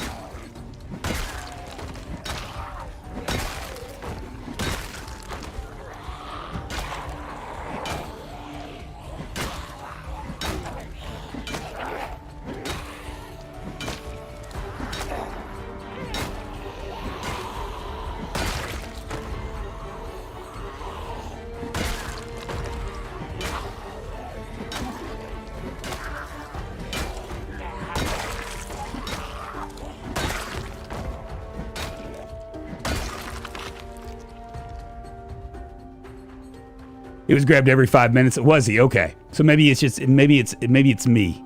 He was grabbed every 5 minutes. Was he? Okay. So maybe it's just maybe it's me.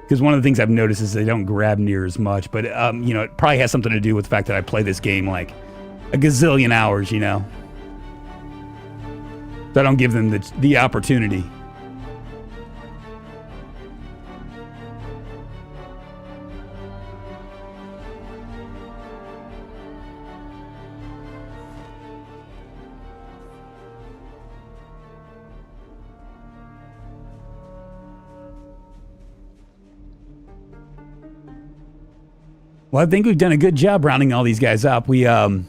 Because one of the things I've noticed is they don't grab near as much. But you know, it probably has something to do with the fact that I play this game like a gazillion hours. You know, so I don't give them the opportunity. Well, I think we've done a good job rounding all these guys up. We, the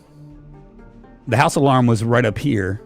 house alarm was right up here.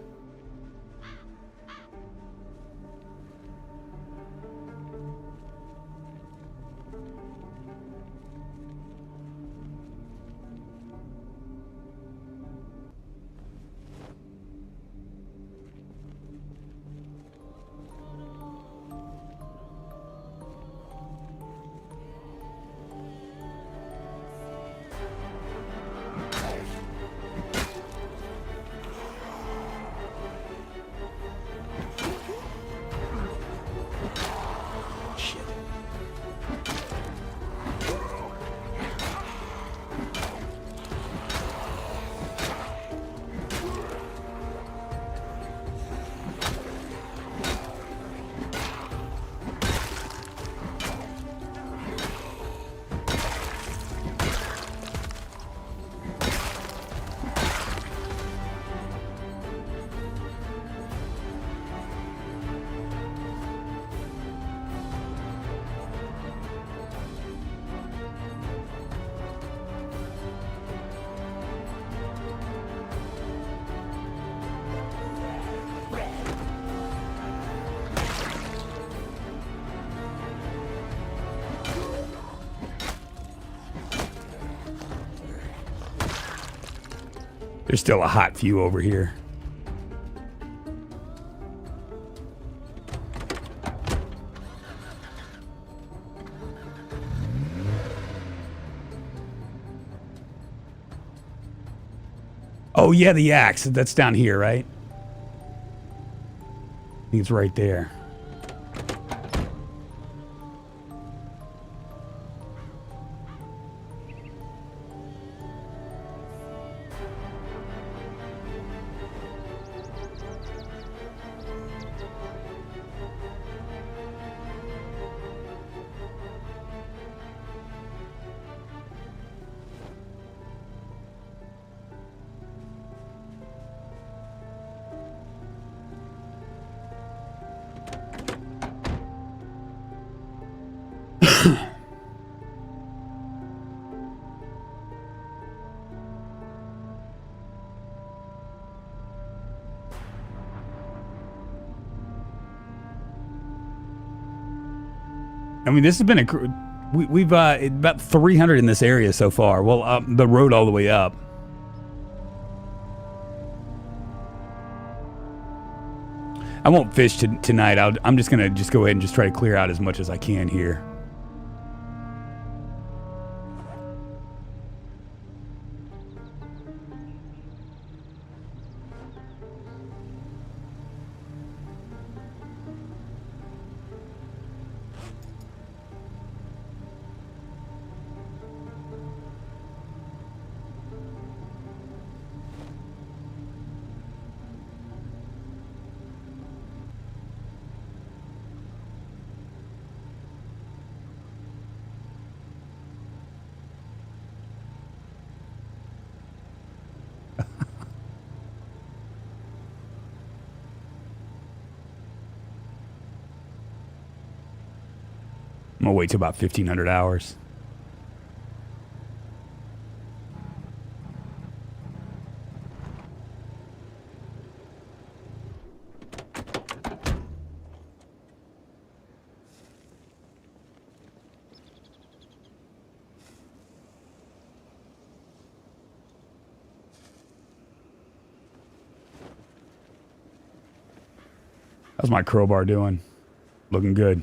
There's still a hot few over here. Oh yeah, the axe. That's down here, right? I think it's right there. I mean, this has been we've about 300 in this area so far. Well, the road all the way up. I won't fish tonight. I'm just gonna go ahead and just try to clear out as much as I can here. I'm gonna wait till about 1,500 hours. How's my crowbar doing? Looking good.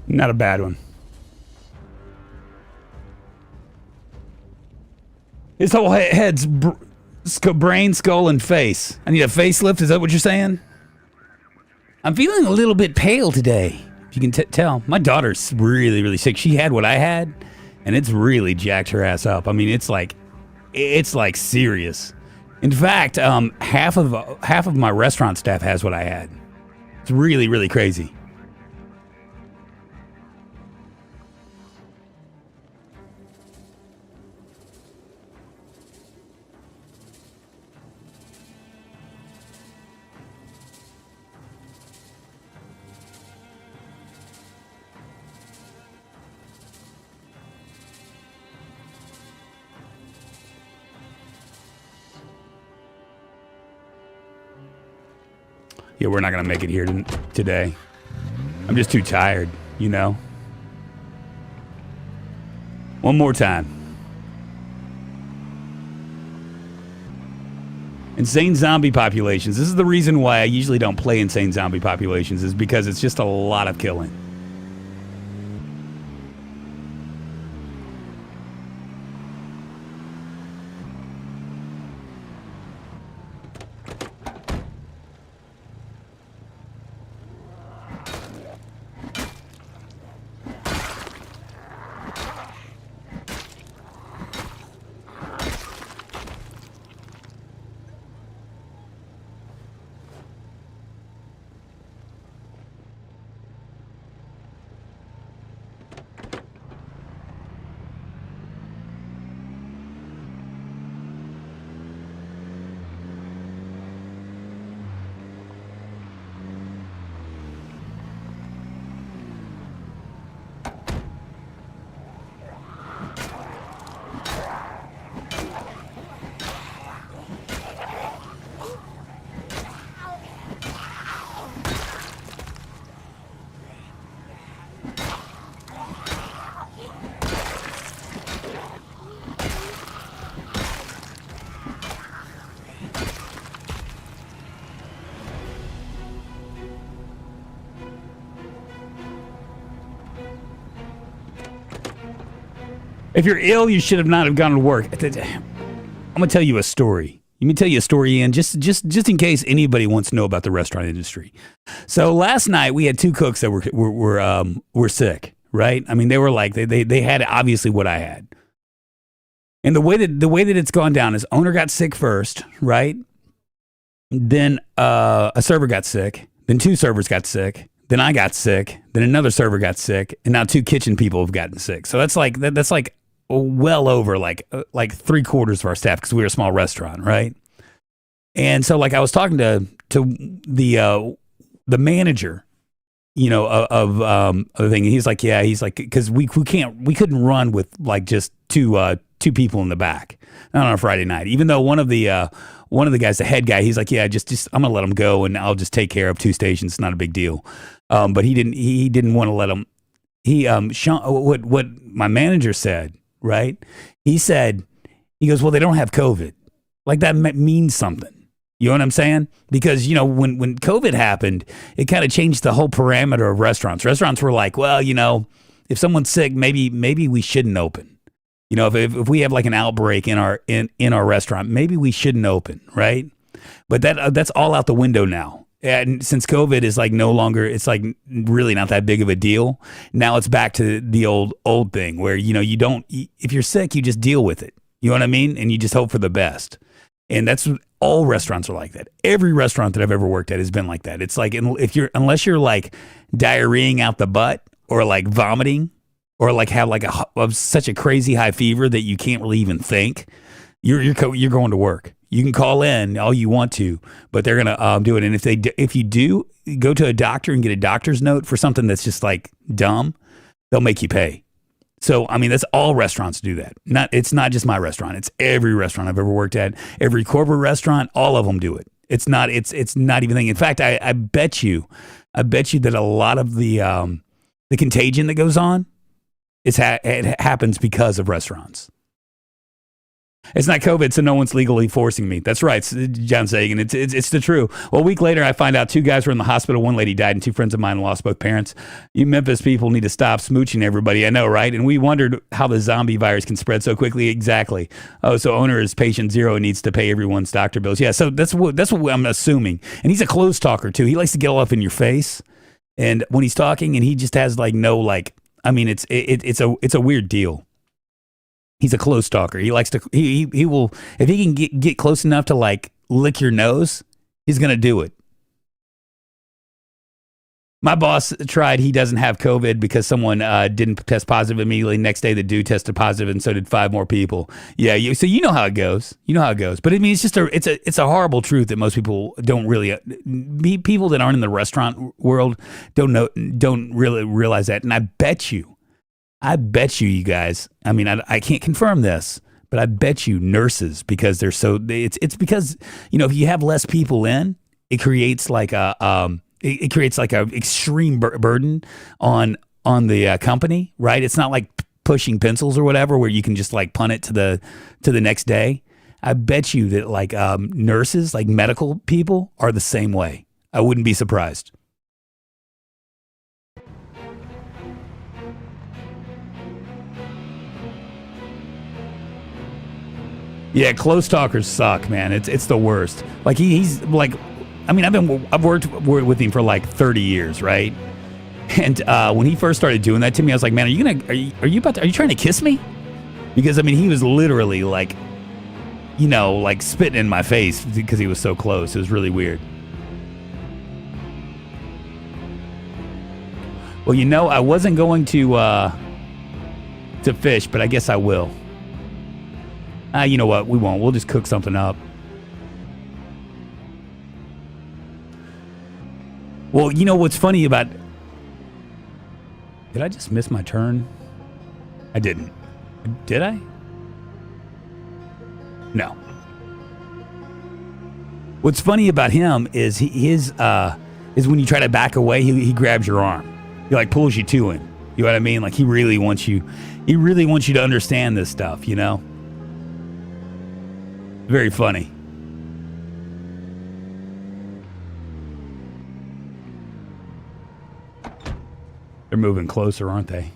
Not a bad one. His whole head's brain, skull, and face. I need a facelift. Is that what you're saying? I'm feeling a little bit pale today. If you can tell. My daughter's really, really sick. She had what I had, and it's really jacked her ass up. I mean, it's like serious. In fact, half of my restaurant staff has what I had. It's really, really crazy. Yeah, we're not going to make it here today. I'm just too tired, you know? One more time. Insane zombie populations. This is the reason why I usually don't play insane zombie populations, is because it's just a lot of killing. If you're ill, you should have not have gone to work. I'm gonna tell you a story. Let me tell you a story, Ian, just in case anybody wants to know about the restaurant industry. So last night we had two cooks that were sick, right? I mean, they were like they had obviously what I had. And the way that it's gone down is owner got sick first, right? Then a server got sick. Then two servers got sick. Then I got sick. Then another server got sick. And now two kitchen people have gotten sick. So that's like well over like 3/4 of our staff because we're a small restaurant, right? And so like I was talking to the manager, you know, of the thing. And he's like, yeah, he's like, because we couldn't run with like just two people in the back, not on a Friday night. Even though one of the guys, the head guy, he's like, yeah, just I'm gonna let him go and I'll just take care of two stations. It's not a big deal. But he didn't want to let him. What my manager said, right? He goes, well, they don't have COVID. Like that means something. You know what I'm saying? Because, you know, when COVID happened, it kind of changed the whole parameter of restaurants. Restaurants were like, well, you know, if someone's sick, maybe we shouldn't open. You know, if we have like an outbreak in our restaurant, maybe we shouldn't open, right? But that's all out the window now. And since COVID is like no longer, it's like really not that big of a deal. Now it's back to the old thing where, you know, if you're sick, you just deal with it. You know what I mean? And you just hope for the best. And that's all restaurants are like that. Every restaurant that I've ever worked at has been like that. It's like unless you're like diarrheaing out the butt or like vomiting or like have like such a crazy high fever that you can't really even think, you're going to work. You can call in all you want to, but they're gonna do it. And if you do go to a doctor and get a doctor's note for something that's just like dumb, they'll make you pay. So I mean, that's all restaurants do that. It's not just my restaurant. It's every restaurant I've ever worked at. Every corporate restaurant, all of them do it. It's not even thing. In fact, I bet you that a lot of the contagion that goes on it happens because of restaurants. It's not COVID, so no one's legally forcing me. That's right, John Sagan. It's the true. Well, a week later, I find out two guys were in the hospital. One lady died, and two friends of mine lost both parents. You Memphis people need to stop smooching everybody. I know, right? And we wondered how the zombie virus can spread so quickly. Exactly. Oh, so owner is patient zero and needs to pay everyone's doctor bills. Yeah, so that's what I'm assuming. And he's a close talker too. He likes to get all up in your face, and when he's talking, and he just has like no like. I mean, it's a weird deal. He's a close talker. He likes to, he will, if he can get close enough to like lick your nose, he's going to do it. My boss tried, he doesn't have COVID because someone didn't test positive immediately. Next day, the dude tested positive and so did 5 more people. Yeah. So you know how it goes. But I mean, it's just it's a horrible truth that most people don't really, people that aren't in the restaurant world don't really realize that. And I bet you guys, I mean, I can't confirm this, but I bet you nurses, because they're so, it's because, you know, if you have less people in, it creates like a extreme burden on the company, right? It's not like pushing pencils or whatever, where you can just like punt it to the next day. I bet you that like nurses, like medical people are the same way. I wouldn't be surprised. Yeah, close talkers suck, man. It's the worst. Like he's like, I mean, I've worked with him for like 30 years, right? And when he first started doing that to me, I was like, man, are you trying to kiss me? Because I mean, he was literally like, you know, like spitting in my face because he was so close. It was really weird. Well, you know, I wasn't going to fish, but I guess I will. You know what? We won't. We'll just cook something up. Well, you know what's funny about... Did I just miss my turn? I didn't. Did I? No. What's funny about him is is when you try to back away, he grabs your arm. He like pulls you to him. You know what I mean? Like he really wants you to understand this stuff, you know? Very funny. They're moving closer, aren't they?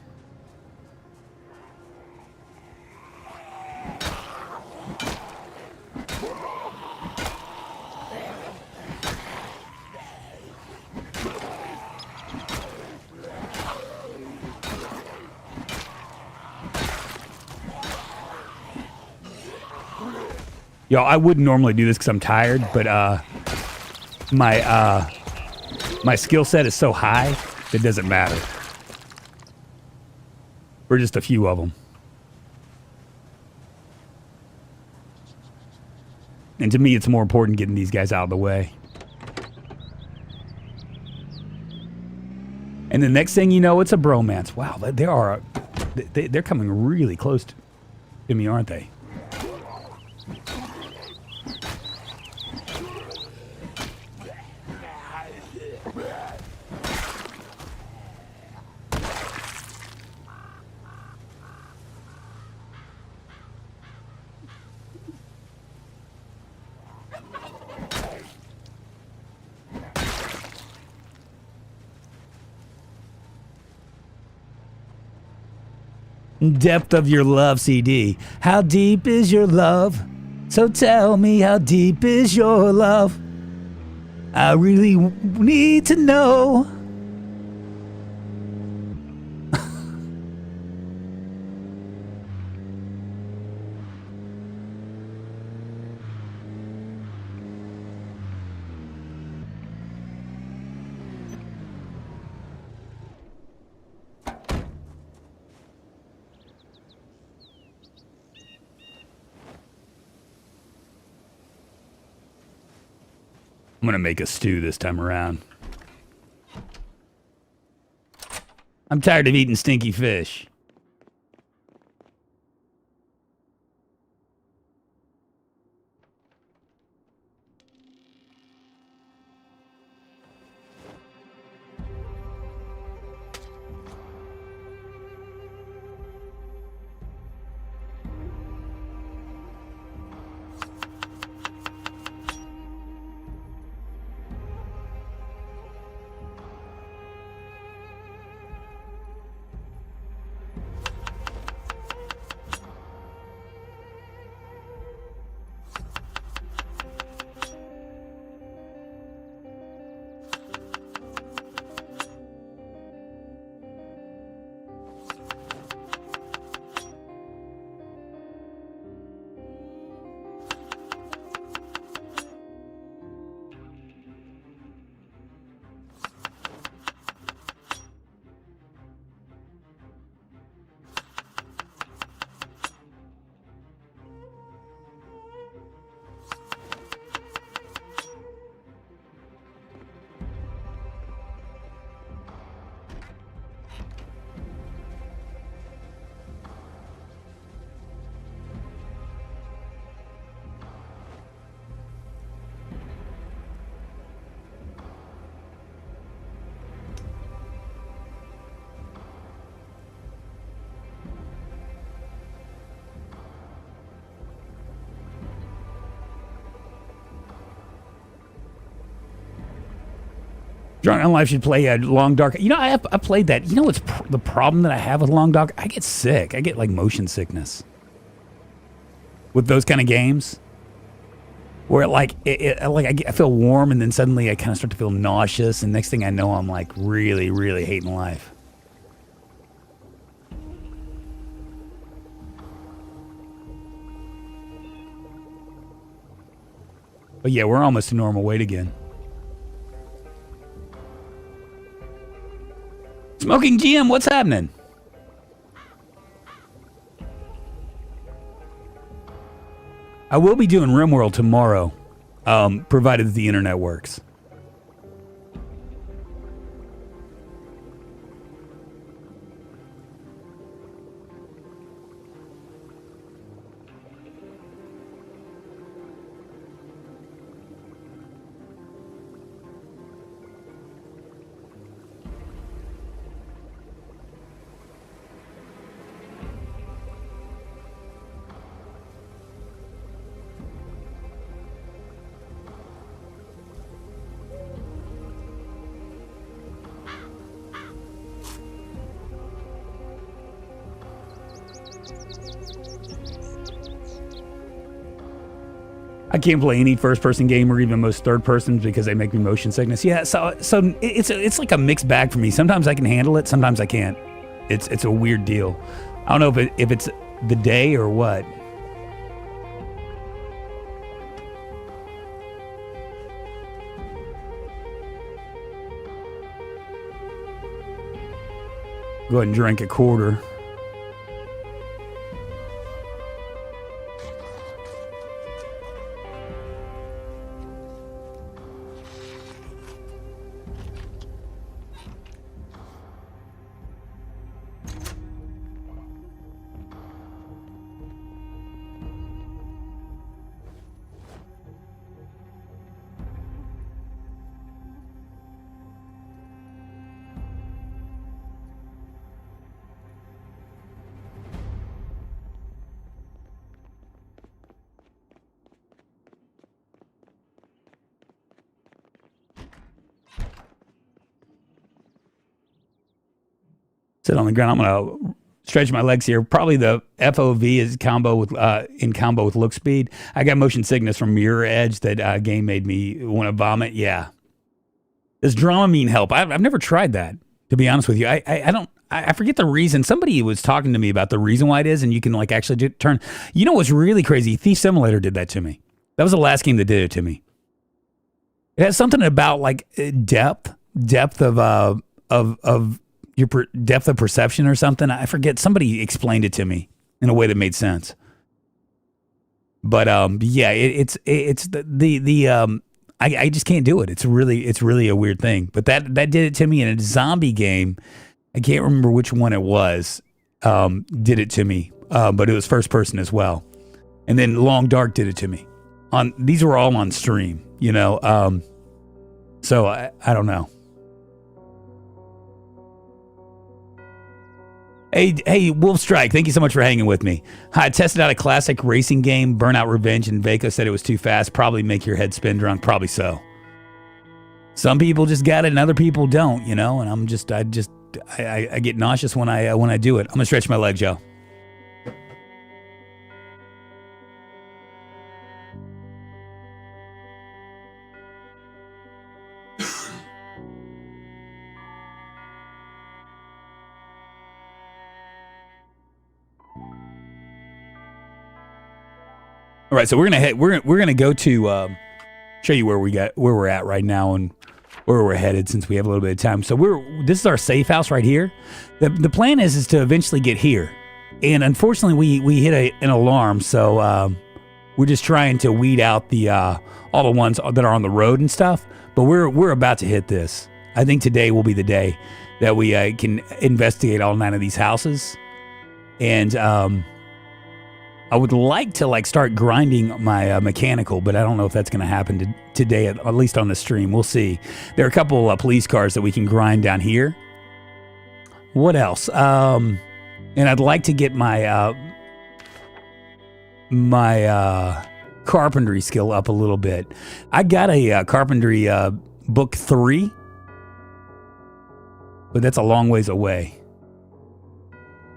Yo, I wouldn't normally do this because I'm tired, but my skill set is so high, it doesn't matter. We're just a few of them. And to me, it's more important getting these guys out of the way. And the next thing you know, it's a bromance. Wow, they're coming really close to me, aren't they? Depth of Your Love CD. How deep is your love? So tell me, how deep is your love? I really need to know. I'm gonna make a stew this time around. I'm tired of eating stinky fish. Drunkonlife should play a Long Dark. You know, I played that. You know what's the problem that I have with Long Dark? I get sick. I get like motion sickness with those kind of games, where like I feel warm and then suddenly I kind of start to feel nauseous, and next thing I know, I'm like really, really hating life. But yeah, we're almost to normal weight again. Smoking GM, what's happening? I will be doing RimWorld tomorrow, provided the internet works. I can't play any first-person game or even most third-persons because they make me motion sickness. Yeah, so it's like a mixed bag for me. Sometimes I can handle it, sometimes I can't. It's a weird deal. I don't know if it's the day or what. Go ahead and drink a quarter. Sit on the ground. I'm gonna stretch my legs here. Probably the FOV is combo with in combo with look speed. I got motion sickness from Mirror Edge. That game made me want to vomit. Yeah. Does Dramamine help? I've never tried that, to be honest with you. I forget the reason. Somebody was talking to me about the reason why it is, and you can like actually turn. You know what's really crazy? Thief Simulator did that to me. That was the last game that did it to me. It has something about like depth of your depth of perception or something. I forget. Somebody explained it to me in a way that made sense. But yeah, it's the I just can't do it. It's really a weird thing. But that did it to me in a zombie game. I can't remember which one it was. Did it to me, but it was first person as well. And then Long Dark did it to me. These were all on stream, you know. So I don't know. Hey, Wolf Strike, thank you so much for hanging with me. I tested out a classic racing game, Burnout Revenge, and Vaco said it was too fast. Probably make your head spin drunk. Probably so. Some people just got it and other people don't, you know, and I get nauseous when I do it. I'm going to stretch my legs, yo. All right, so we're gonna go to show you where we're at right now and where we're headed since we have a little bit of time. So this is our safe house right here. The plan is to eventually get here, and unfortunately we hit an alarm, so we're just trying to weed out the all the ones that are on the road and stuff. But we're about to hit this. I think today will be the day that we can investigate all 9 of these houses, and I would like to start grinding my mechanical, but I don't know if that's going to happen today, at least on the stream. We'll see. There are a couple police cars that we can grind down here. What else? And I'd like to get my carpentry skill up a little bit. I got a carpentry book 3, but that's a long ways away.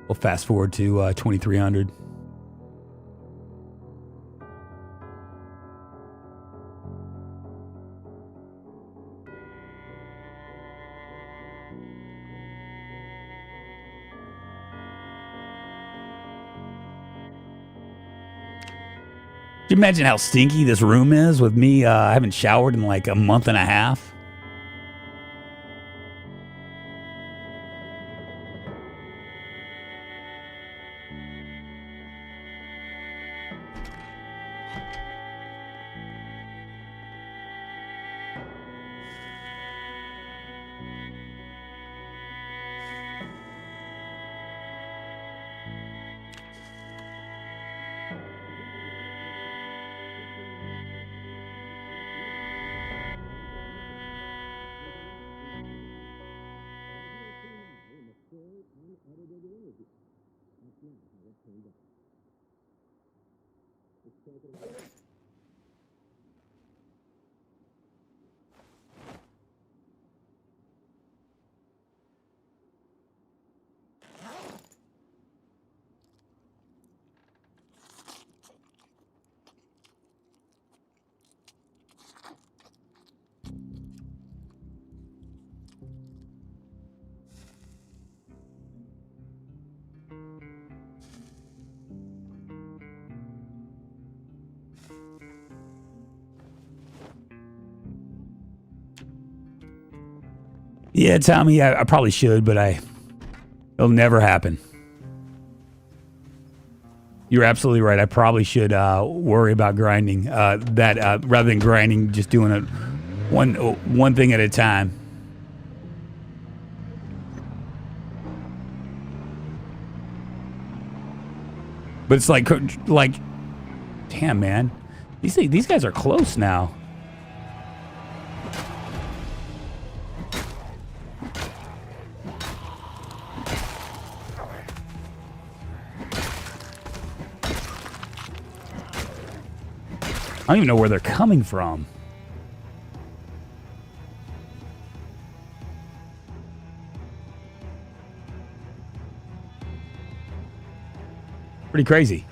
We'll fast forward to 2300. Can you imagine how stinky this room is with me? I haven't showered in like a month and a half. Yeah, Tommy, I probably should, but I It'll never happen. You're absolutely right. I probably should worry about grinding that rather than grinding, just doing it one thing at a time. But it's like, damn, man, these guys are close now. I don't even know where they're coming from. Pretty crazy.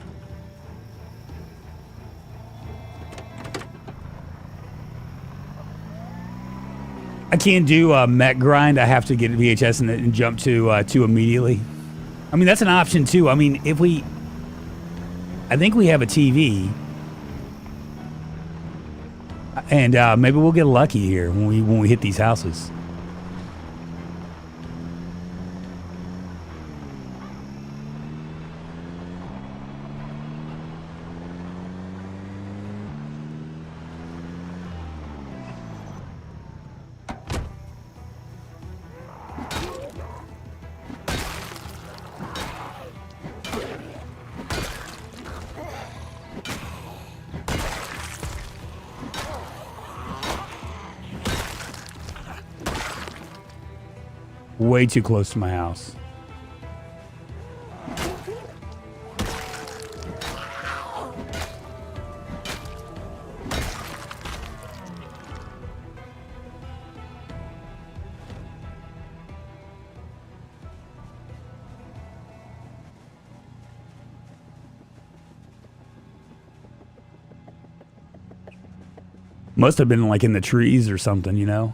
I can't do a mech grind. I have to get VHS and jump to 2 immediately. I mean, that's an option too. I mean, I think we have a TV. And maybe we'll get lucky here when we hit these houses. Way too close to my house. Must have been like in the trees or something, you know?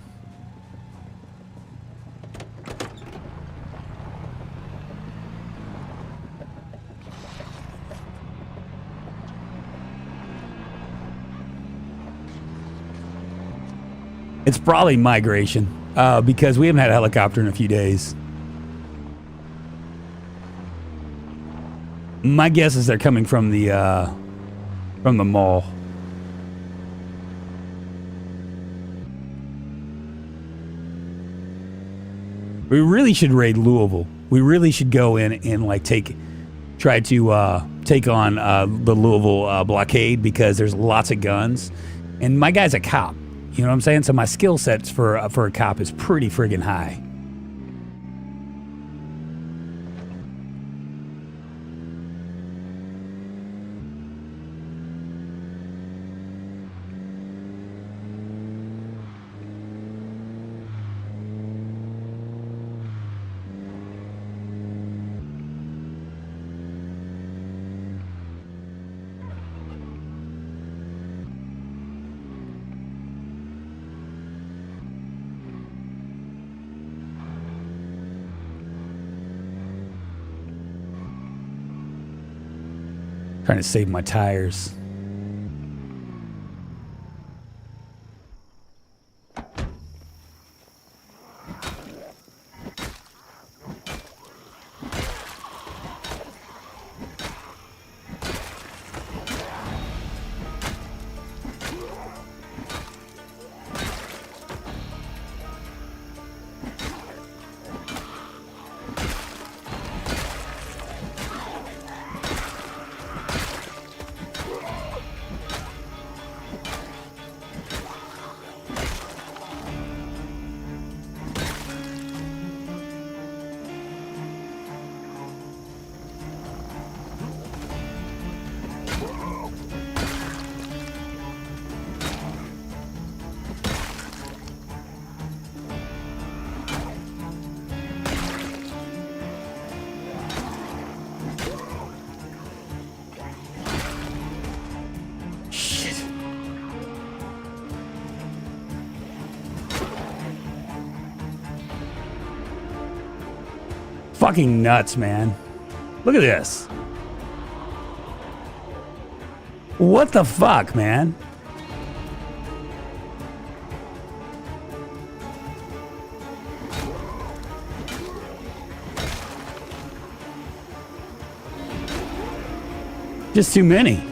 It's probably migration, because we haven't had a helicopter in a few days. My guess is they're coming from the mall. We really should raid Louisville. We really should go in and like try to take on the Louisville blockade, because there's lots of guns, and my guy's a cop. You know what I'm saying? So my skill sets for a cop is pretty friggin' high. Trying to save my tires. Fucking nuts, man. Look at this. What the fuck, man? Just too many.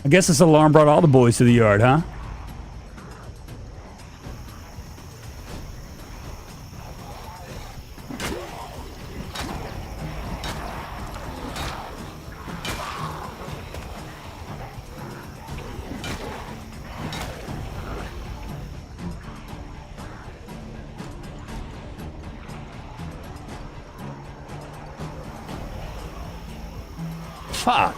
I guess this alarm brought all the boys to the yard, huh? Fuck.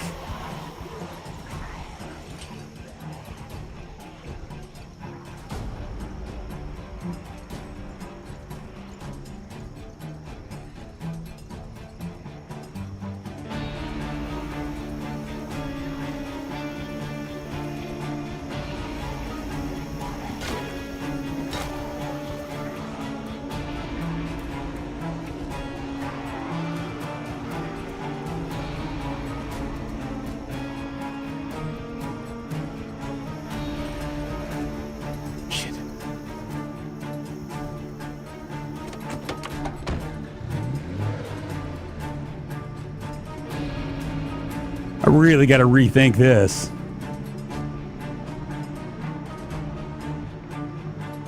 I really got to rethink this.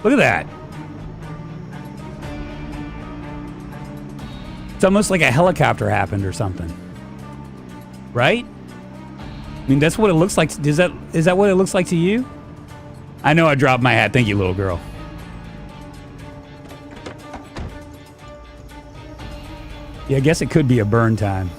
Look at that. It's almost like a helicopter happened or something. Right? I mean, that's what it looks like. Is that what it looks like to you? I know I dropped my hat. Thank you, little girl. Yeah, I guess it could be a burn time.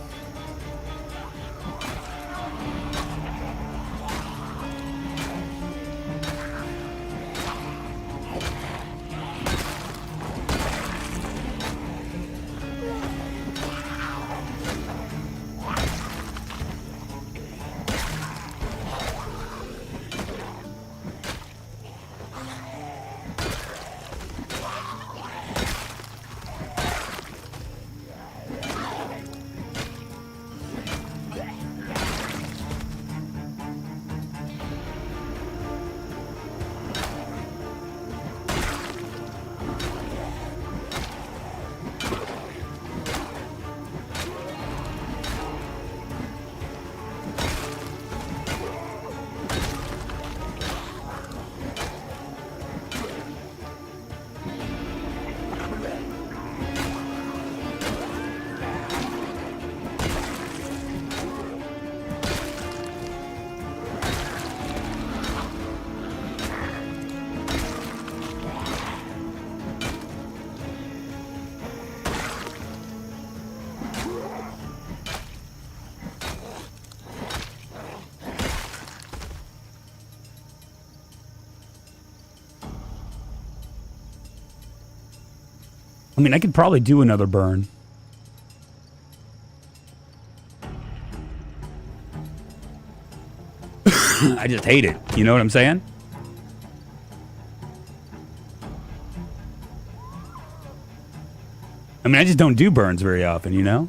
I mean, I could probably do another burn. I just hate it. You know what I'm saying? I mean, I just don't do burns very often, you know?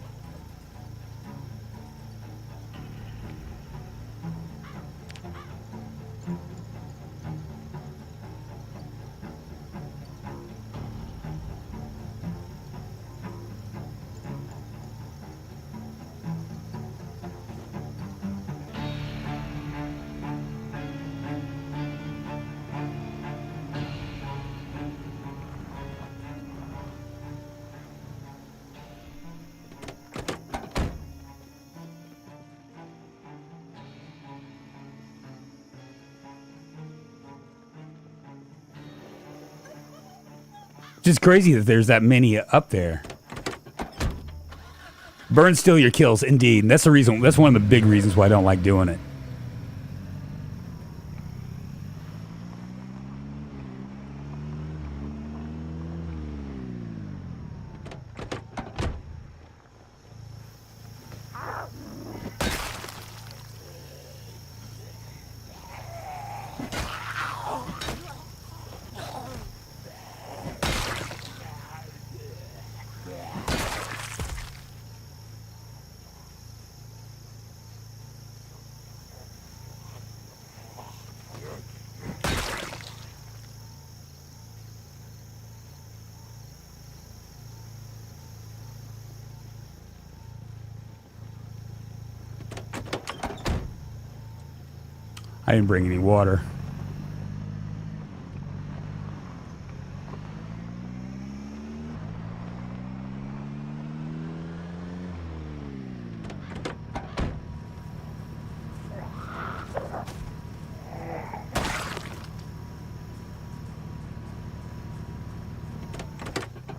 Just crazy that there's that many up there. Burn steal your kills, indeed. That's the reason. That's one of the big reasons why I don't like doing it. I didn't bring any water.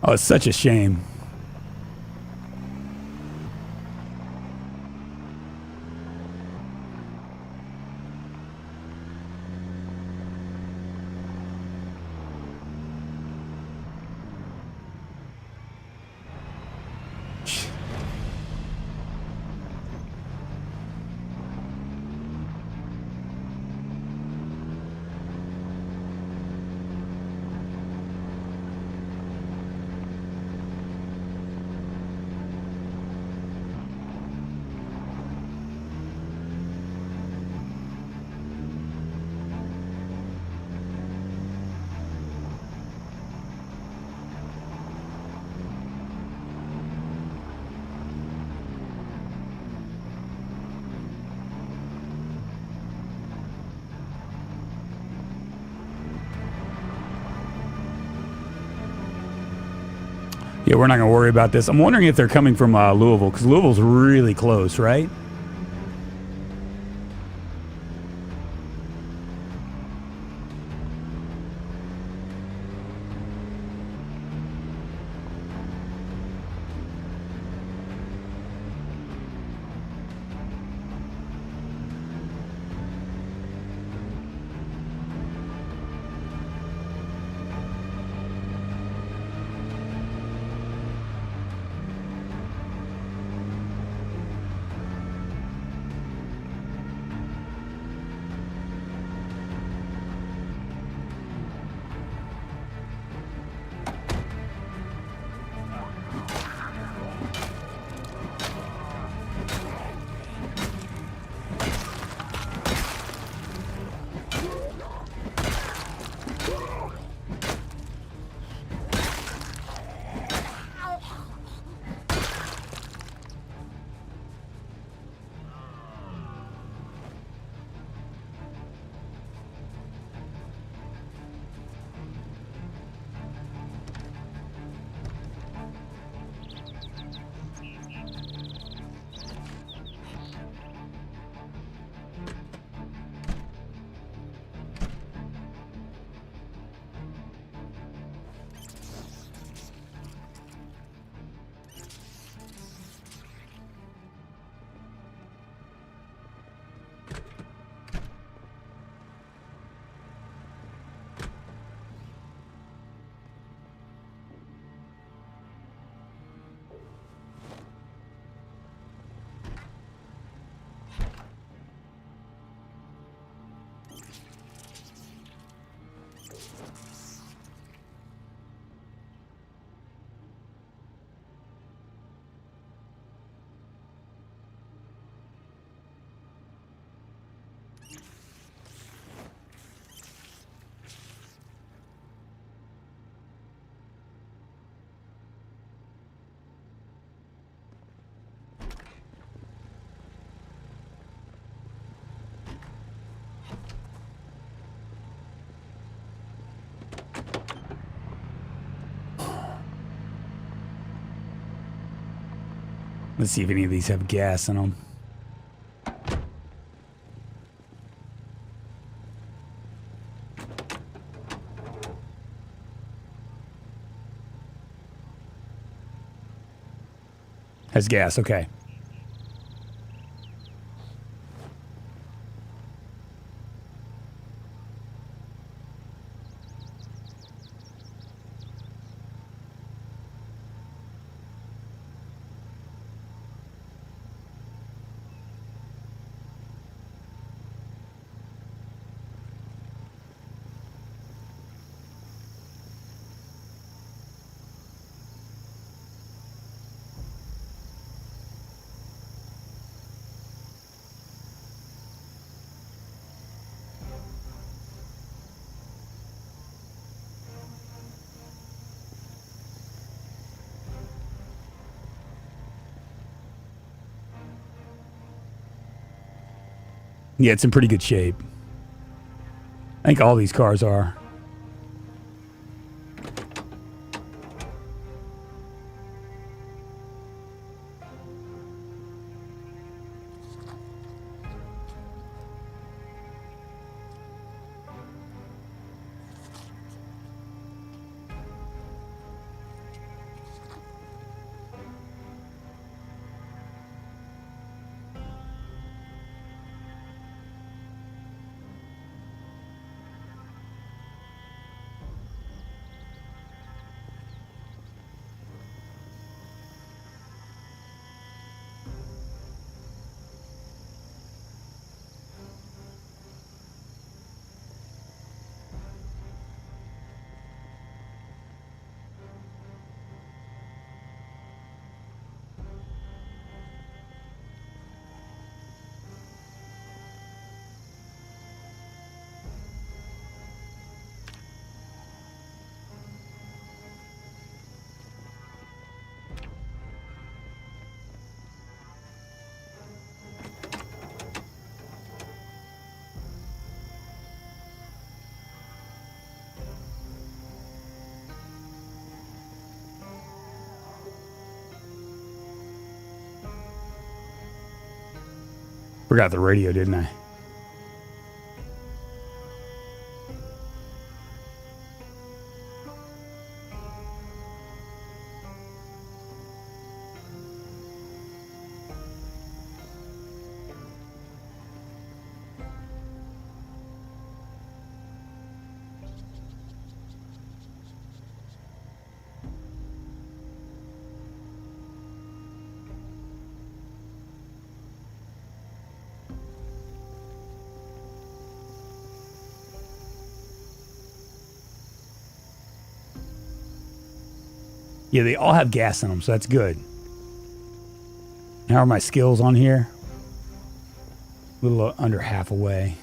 Oh, it's such a shame. Yeah, we're not going to worry about this. I'm wondering if they're coming from Louisville, because Louisville's really close, right? Let's see if any of these have gas in them. Has gas, okay. Yeah, it's in pretty good shape. I think all these cars are. Forgot the radio, didn't I? Yeah, they all have gas in them, so that's good. How are my skills on here? A little under half away.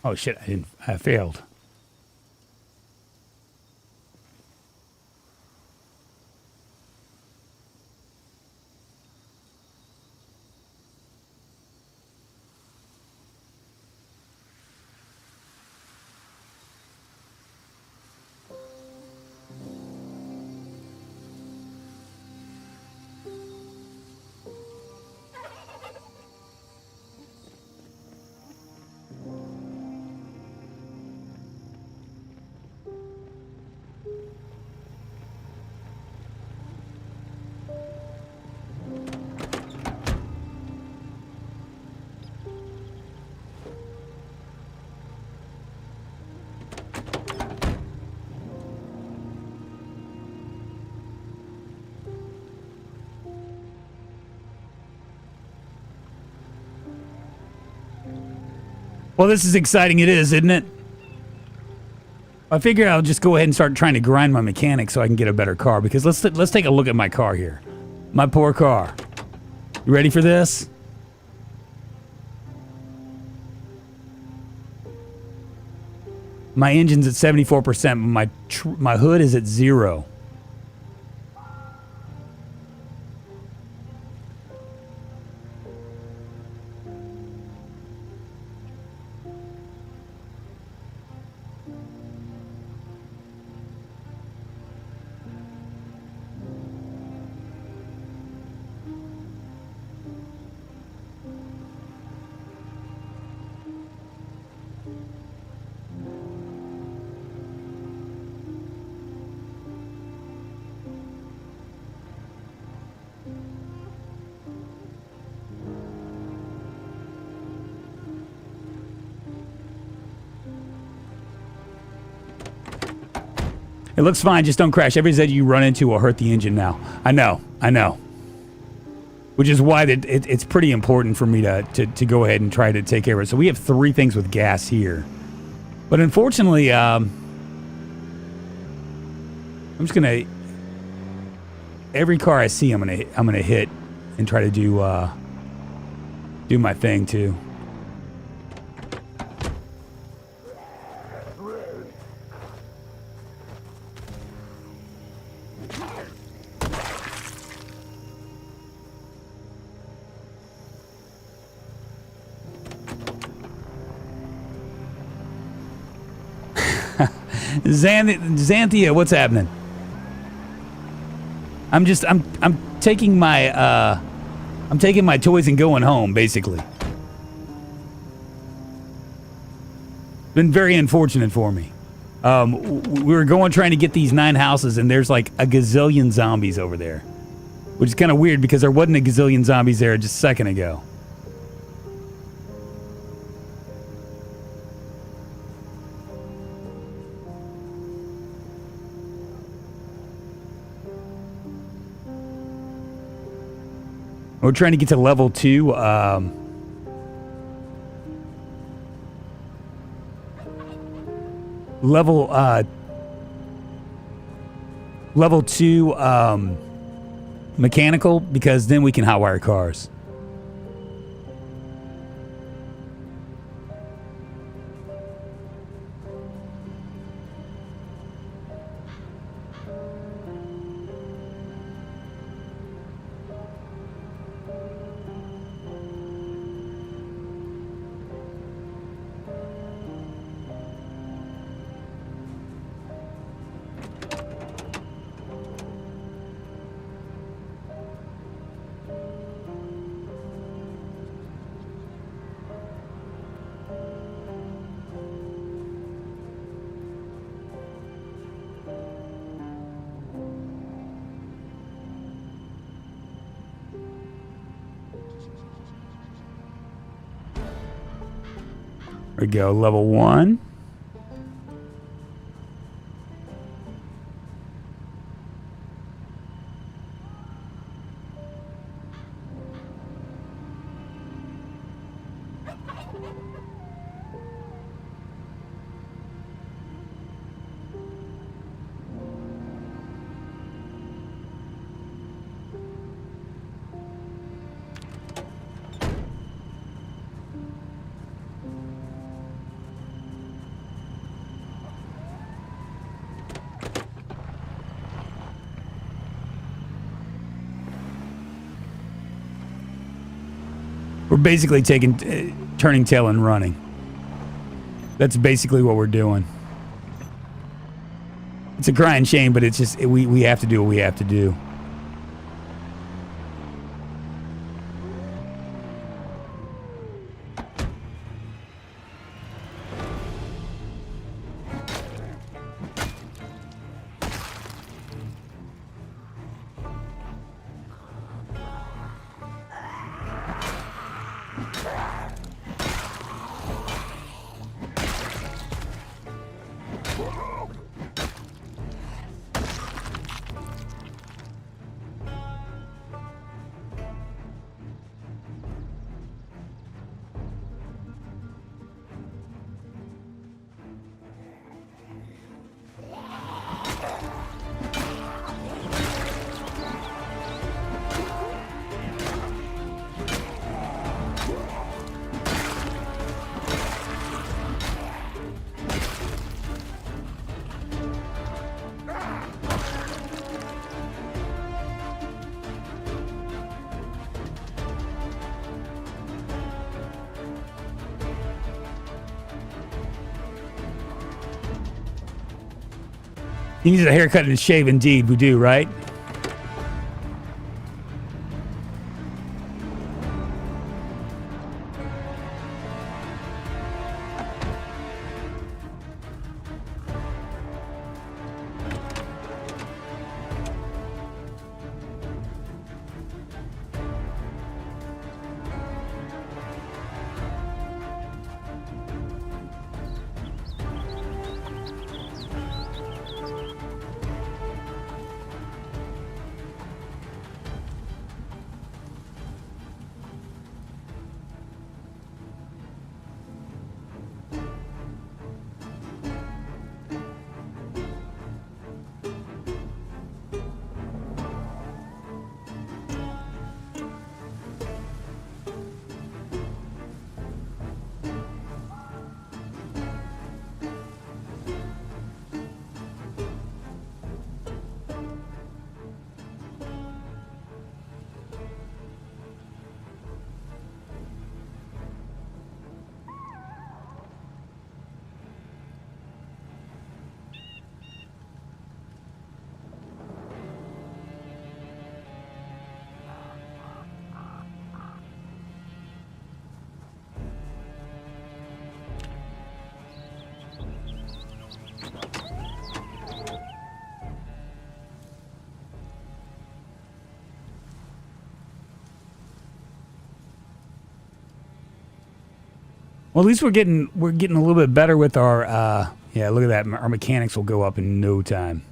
Oh shit, I failed. Well, this is exciting. It is, isn't it? I figure I'll just go ahead and start trying to grind my mechanics so I can get a better car. Because let's take a look at my car here. My poor car. You ready for this? My engine's at 74%. My hood is at 0. It looks fine, just don't crash. Every Zed you run into will hurt the engine now. I know. Which is why it's pretty important for me to go ahead and try to take care of it. So we have 3 things with gas here. But unfortunately, I'm just gonna... Every car I see, I'm gonna hit and try to do my thing too. Xanthia, what's happening? I'm taking my toys and going home, basically. Been very unfortunate for me. We were trying to get these 9 houses, and there's like a gazillion zombies over there, which is kind of weird because there wasn't a gazillion zombies there just a second ago. We're trying to get to level 2. Level 2 mechanical, because then we can hotwire cars. There we go, level 1. We're basically turning tail and running. That's basically what we're doing. It's a crying shame, but it's just, we have to do what we have to do. He needs a haircut and a shave. Indeed, we do, right? Well, at least we're getting a little bit better with our yeah, look at that. Our mechanics will go up in no time.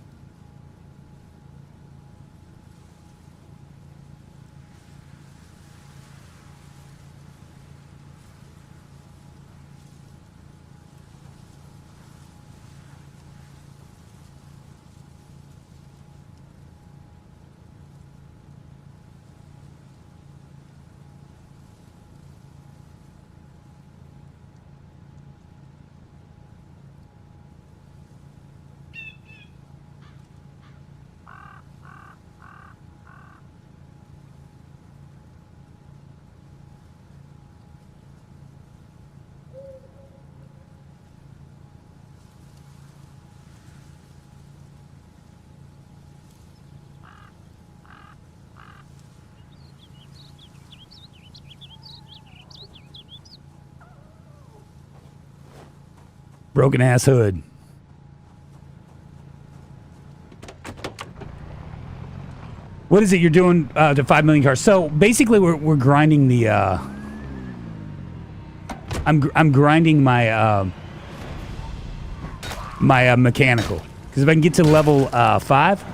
Broken ass hood. What is it you're doing to 5 million cars? So basically, we're grinding the. I'm grinding my mechanical, because if I can get to level 5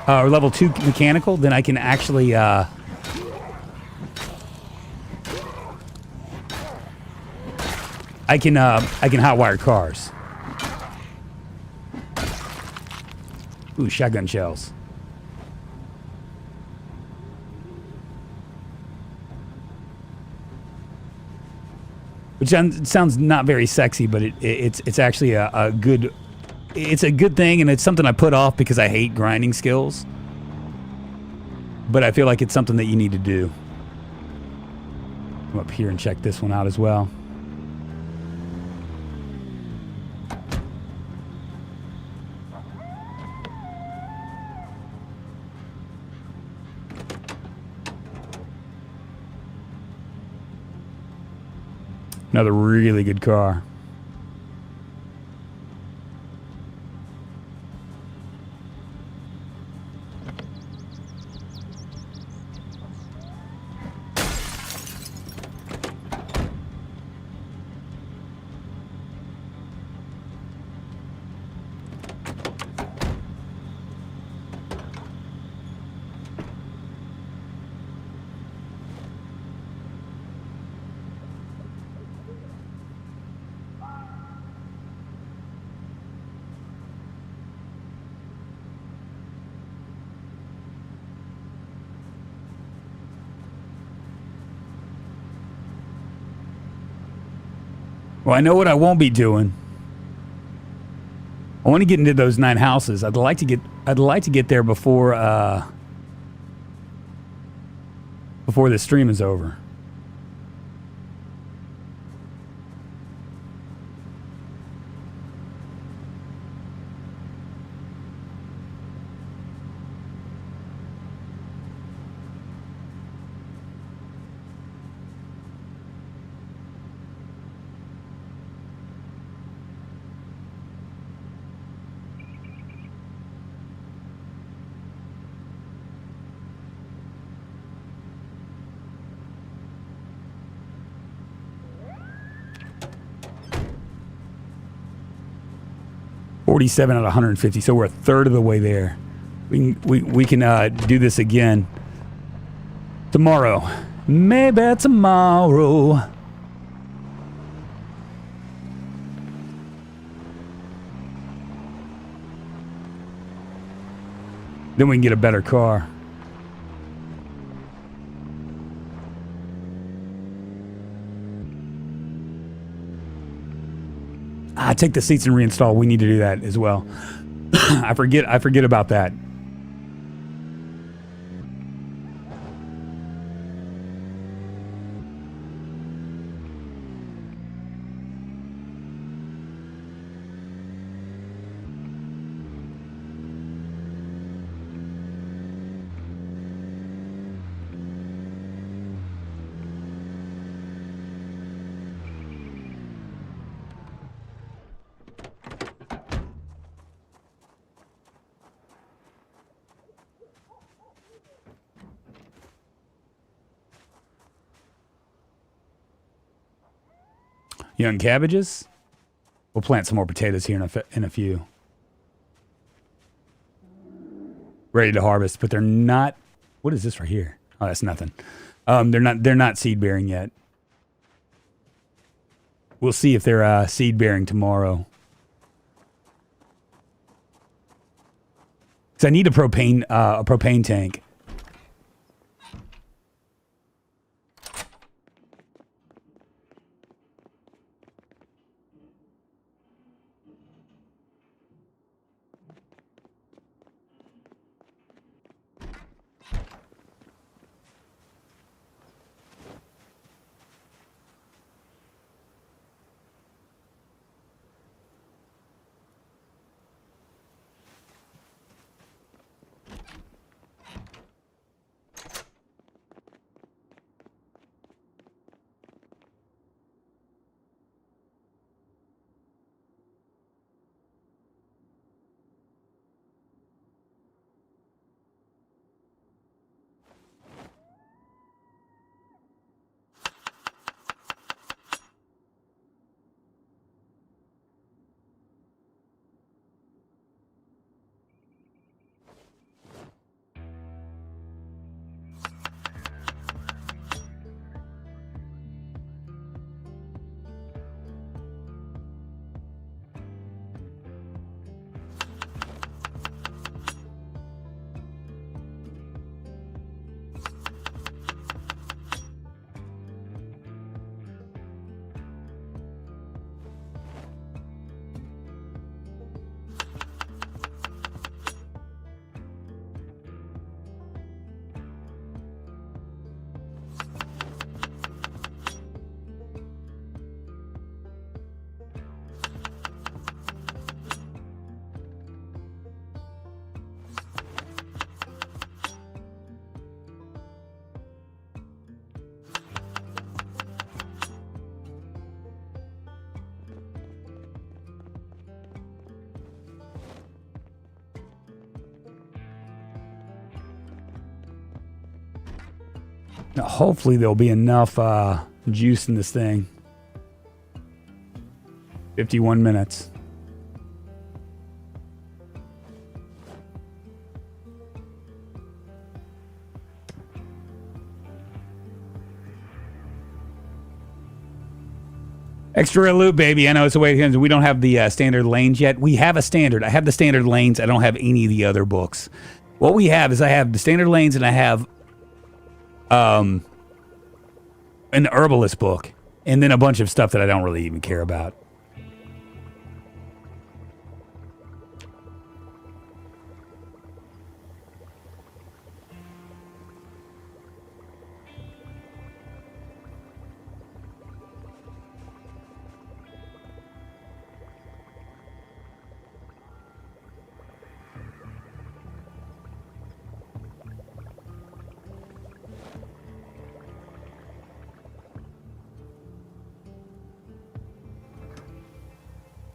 or level 2 mechanical, then I can actually. I can hotwire cars. Ooh, shotgun shells. Which sounds not very sexy, but it's actually a good. It's a good thing, and it's something I put off because I hate grinding skills. But I feel like it's something that you need to do. Come up here and check this one out as well. Another really good car. Well, I know what I won't be doing. I want to get into those 9 houses. I'd like to get there before the stream is over. 47 out of 150, so we're a third of the way there. We can do this again tomorrow. Maybe tomorrow. Then we can get a better car. Take the seats and reinstall. We need to do that as well. I forget about that. Young cabbages. We'll plant some more potatoes here in a few. Ready to harvest, but they're not. What is this right here? Oh, that's nothing. They're not seed bearing yet. We'll see if they're seed bearing tomorrow. So I need a propane tank. Now, hopefully there'll be enough juice in this thing. 51 minutes. Extra loop, baby. I know it's the way it is. We don't have the standard lanes yet. We have a standard. I have the standard lanes. I don't have any of the other books. What we have is I have the standard lanes and I have an herbalist book, and then a bunch of stuff that I don't really even care about.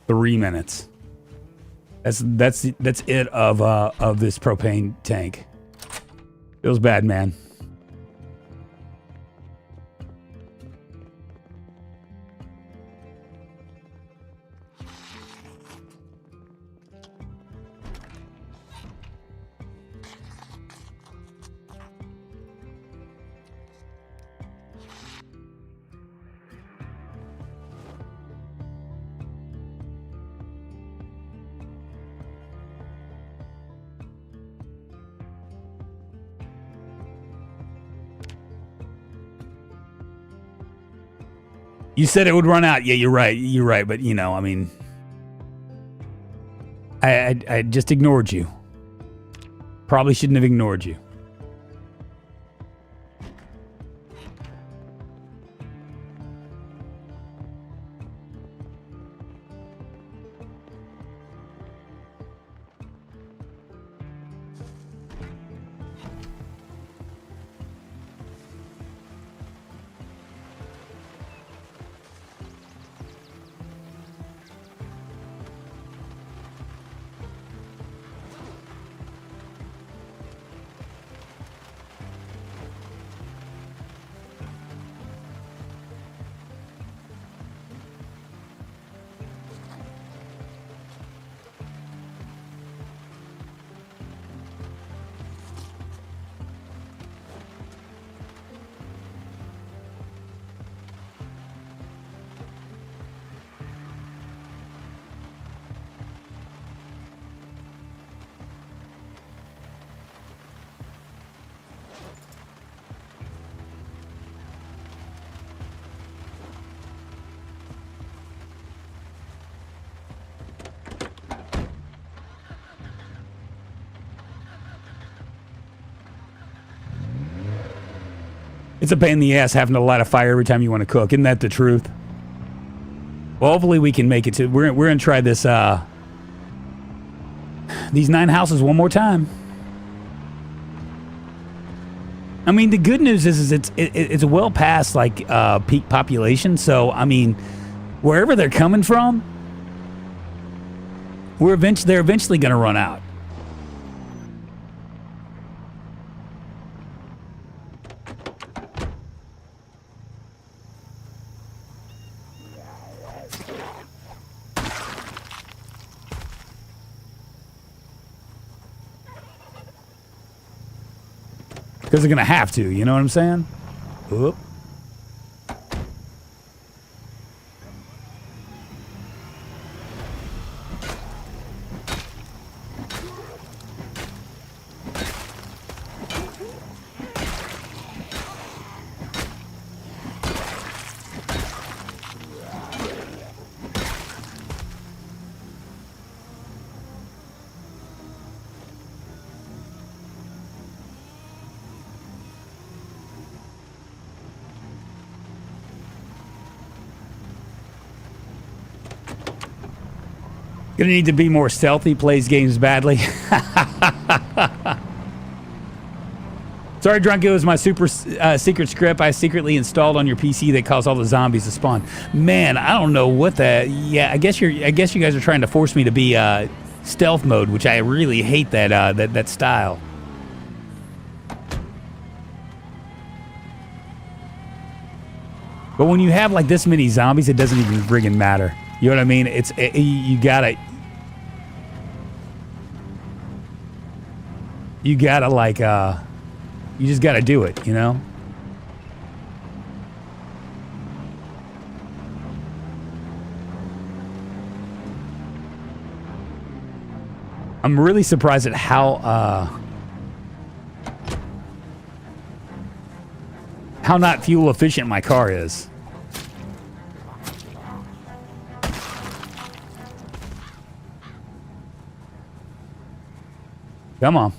Three minutes. That's it of this propane tank. Feels bad, man. You said it would run out. Yeah, you're right. You're right. But, you know, I mean, I just ignored you. Probably shouldn't have ignored you. It's a pain in the ass having to light a fire every time you want to cook. Isn't that the truth? Well, hopefully we can make it to... We're going to try this, these 9 houses one more time. I mean, the good news is it's well past, like, peak population. So, I mean, wherever they're coming from, they're eventually going to run out. Because they're going to have to, you know what I'm saying? Oop. Gonna need to be more stealthy, plays games badly. Sorry, Drunk, it was my super secret script I secretly installed on your PC that caused all the zombies to spawn. Man, I don't know what that... Yeah, I guess you guys are trying to force me to be stealth mode, which I really hate that style. But when you have like this many zombies, it doesn't even friggin' matter. You know what I mean? You gotta like, you just gotta do it, you know? I'm really surprised at how not fuel efficient my car is. Come on.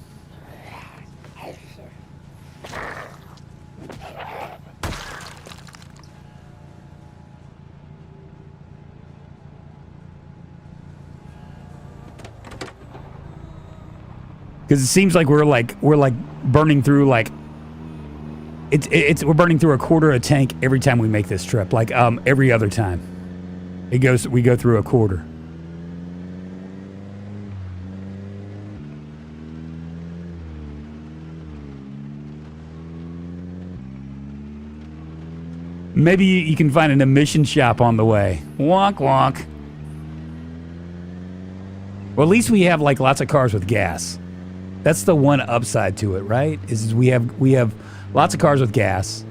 Because it seems like we're burning through like we're burning through a quarter of a tank every time we make this trip. Like every other time, we go through a quarter. Maybe you can find an emission shop on the way. Wonk wonk. Well, at least we have like lots of cars with gas. That's the one upside to it, right? Is we have lots of cars with gas.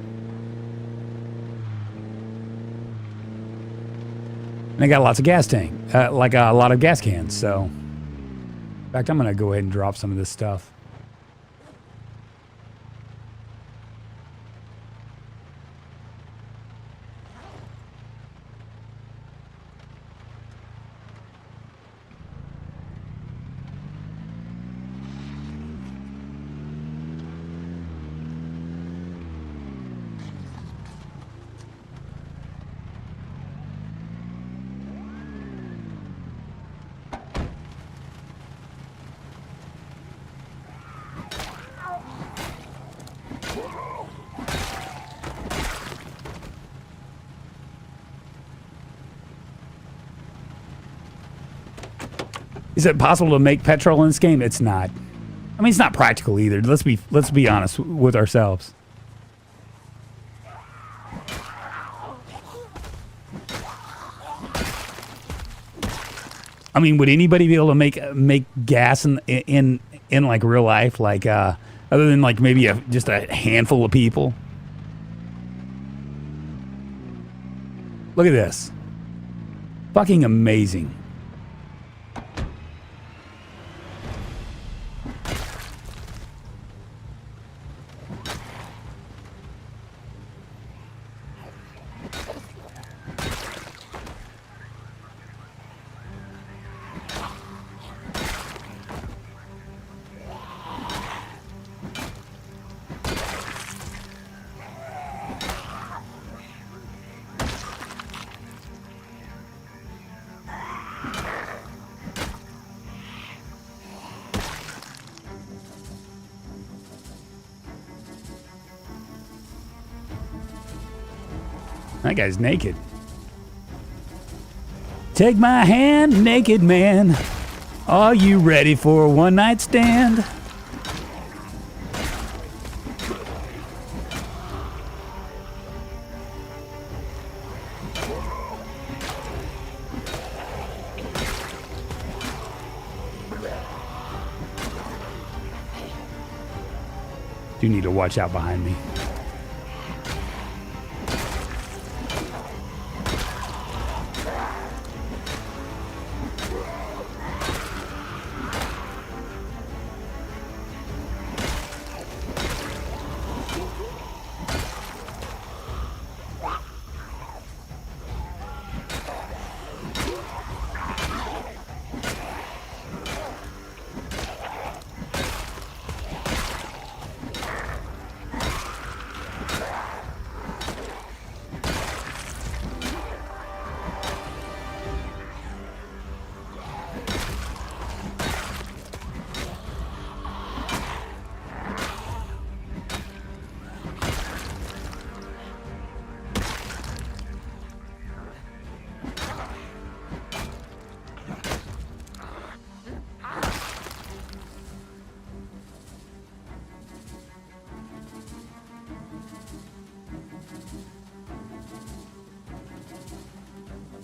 And I got lots of gas tank, like a lot of gas cans. So, in fact, I'm gonna go ahead and drop some of this stuff. Is it possible to make petrol in this game? It's not. I mean, it's not practical either. Let's be honest with ourselves. I mean, would anybody be able to make gas in like real life, like other than like maybe just a handful of people? Look at this. Fucking amazing. That guy's naked. Take my hand, naked man. Are you ready for a one-night stand? Do need to watch out behind me.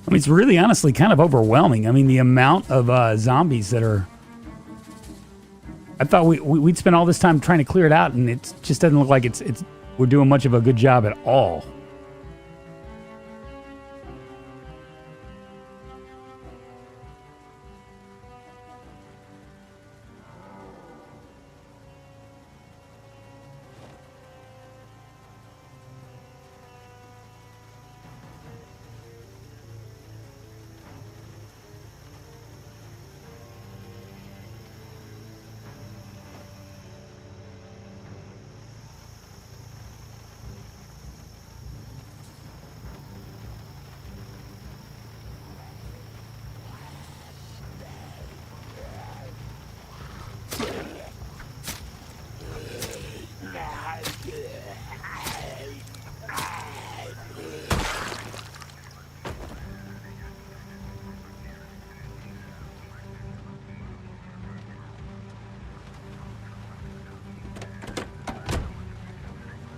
I mean, it's really honestly kind of overwhelming. I mean, the amount of zombies that are... I thought we'd spend all this time trying to clear it out, and it just doesn't look like we're doing much of a good job at all.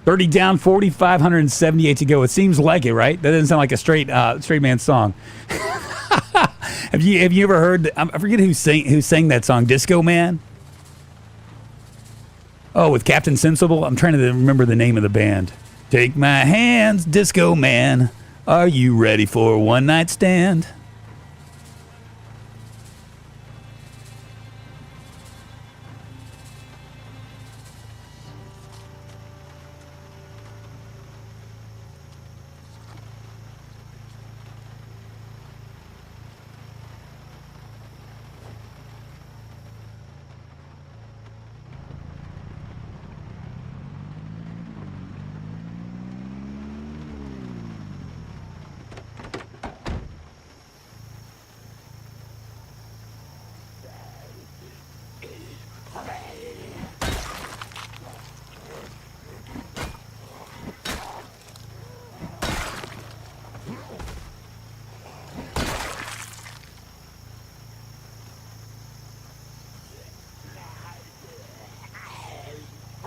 $30 down, 4,578 to go. It seems like it, right? That doesn't sound like a straight man song. Have you ever heard? I forget who sang that song. Disco Man. Oh, with Captain Sensible. I'm trying to remember the name of the band. Take my hands, Disco Man. Are you ready for a one night stand?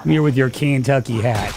Come here with your Kentucky hat.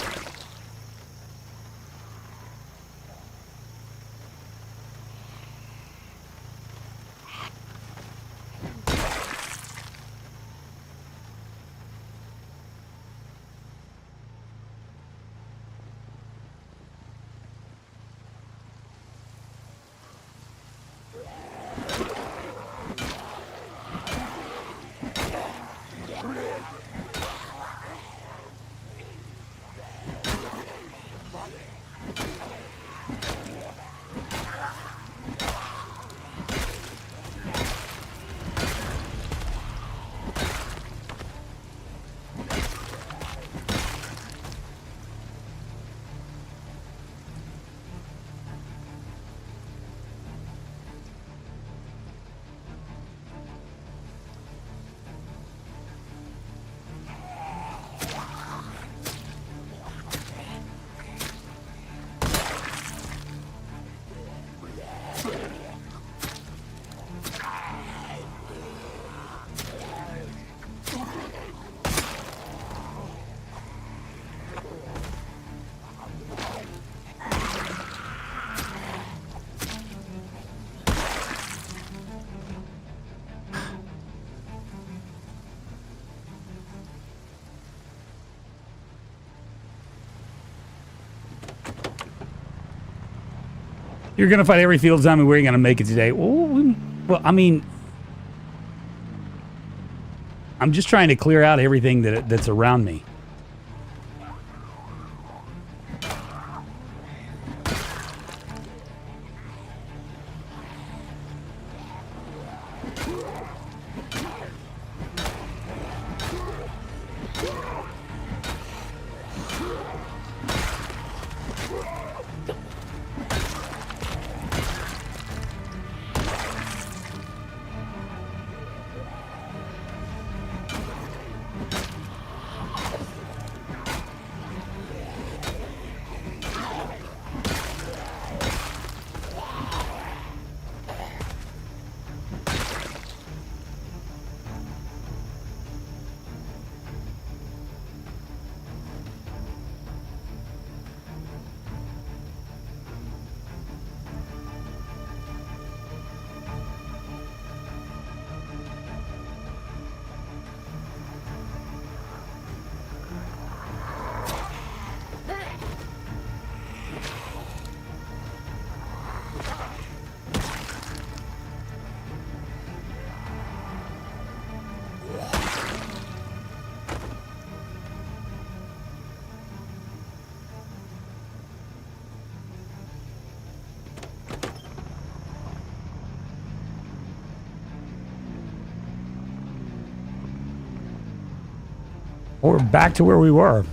You're going to fight every field zombie. We ain't going to make it today. Well, I mean, I'm just trying to clear out everything that's around me. Or back to where we were.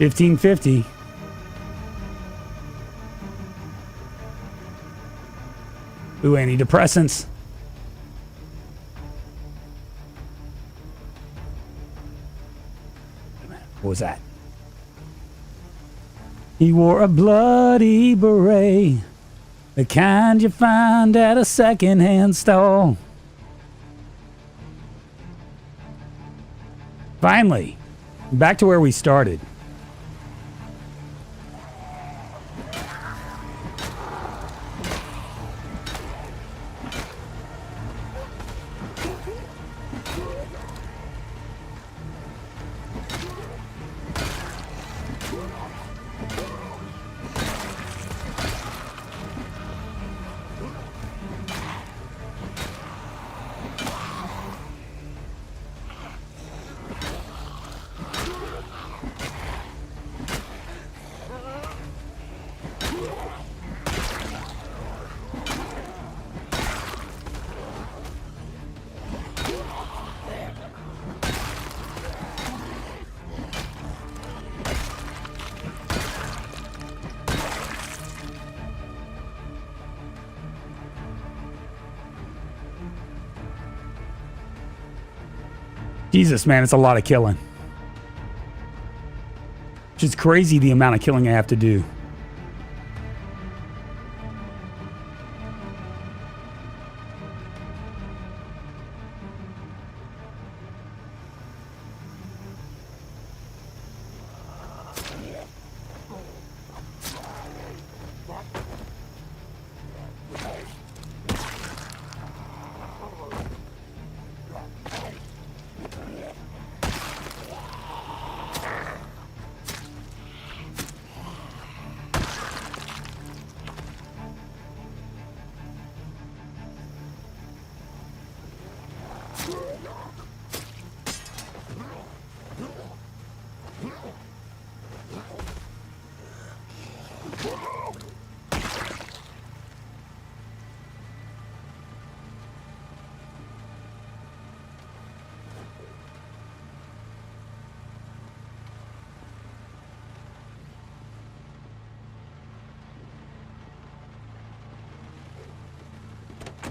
1550. Ooh, antidepressants. What was that? He wore a bloody beret, the kind you find at a secondhand stall. Finally, back to where we started. Jesus, man, it's a lot of killing. It's just crazy the amount of killing I have to do.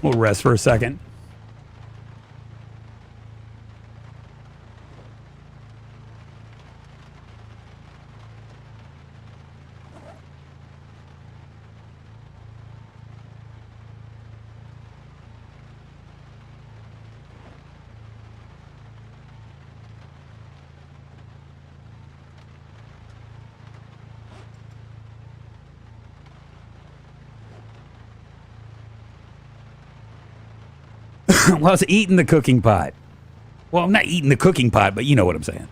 We'll rest for a second. Well, I was eating the cooking pot. Well, I'm not eating the cooking pot, but you know what I'm saying.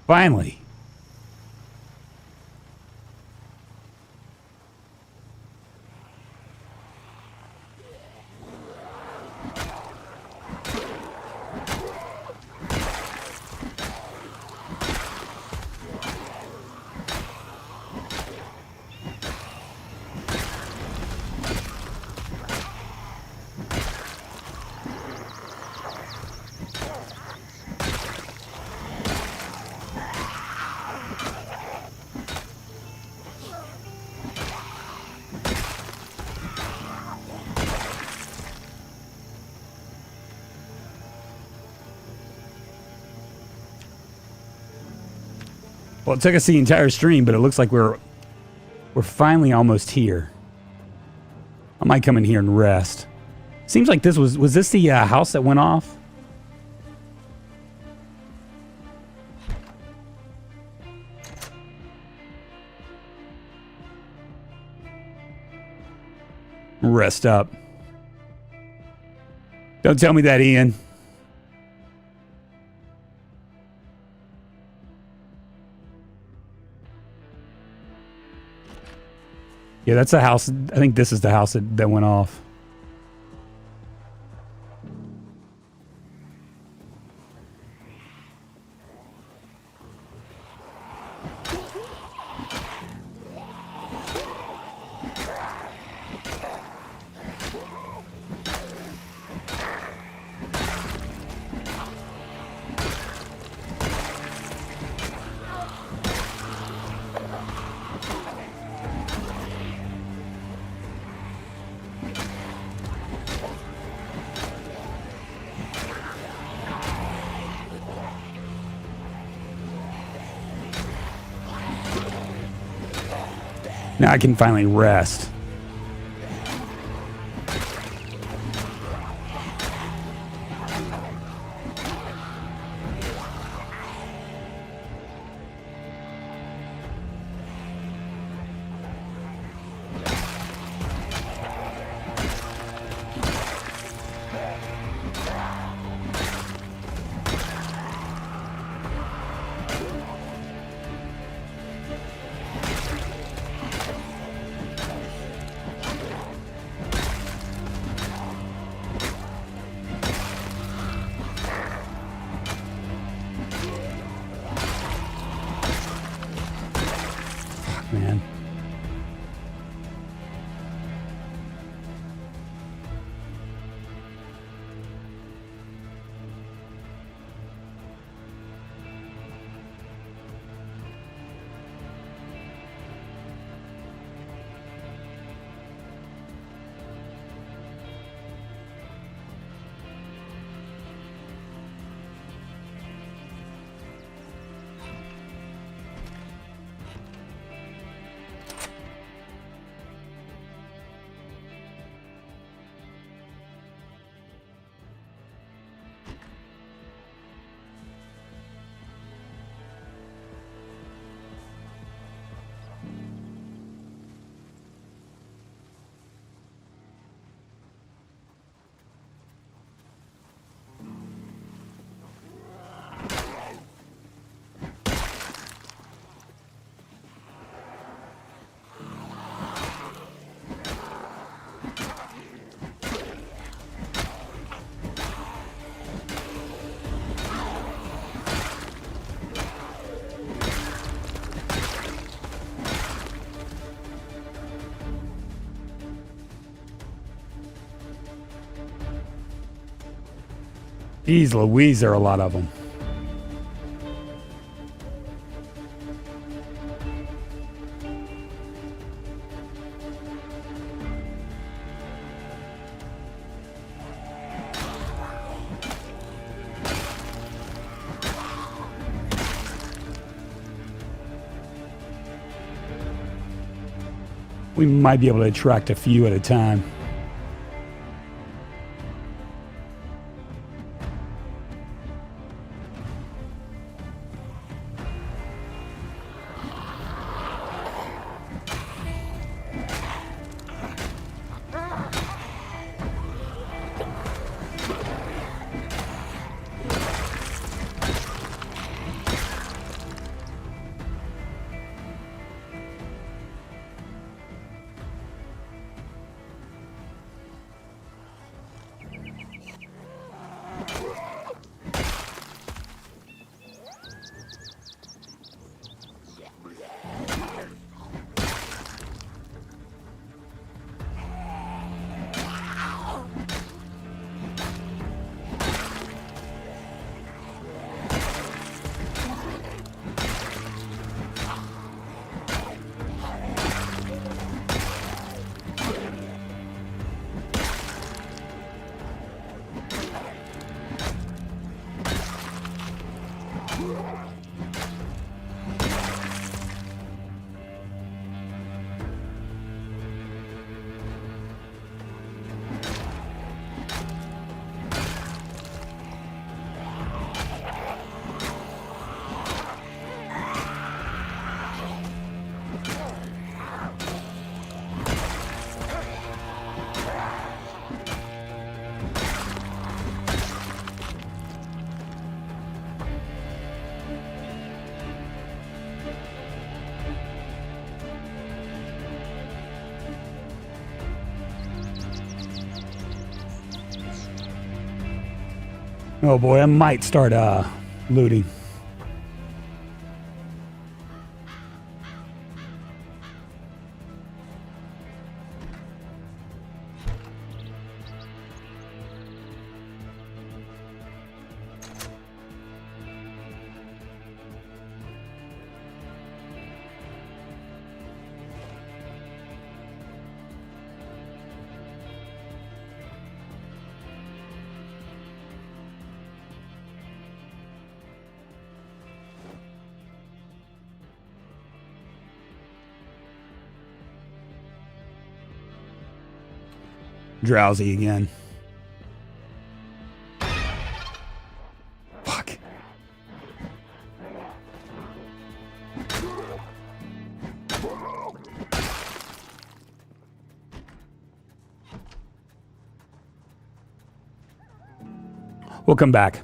Finally. Well, it took us the entire stream, but it looks like we're finally almost here. I might come in here and rest. Seems like this was this the house that went off? Rest up. Don't tell me that, Ian. Yeah, that's the house. I think this is the house that went off. Now I can finally rest. Man. Jeez Louise, there are a lot of them. We might be able to attract a few at a time. Oh boy, I might start looting. Drowsy again. Fuck. We'll come back.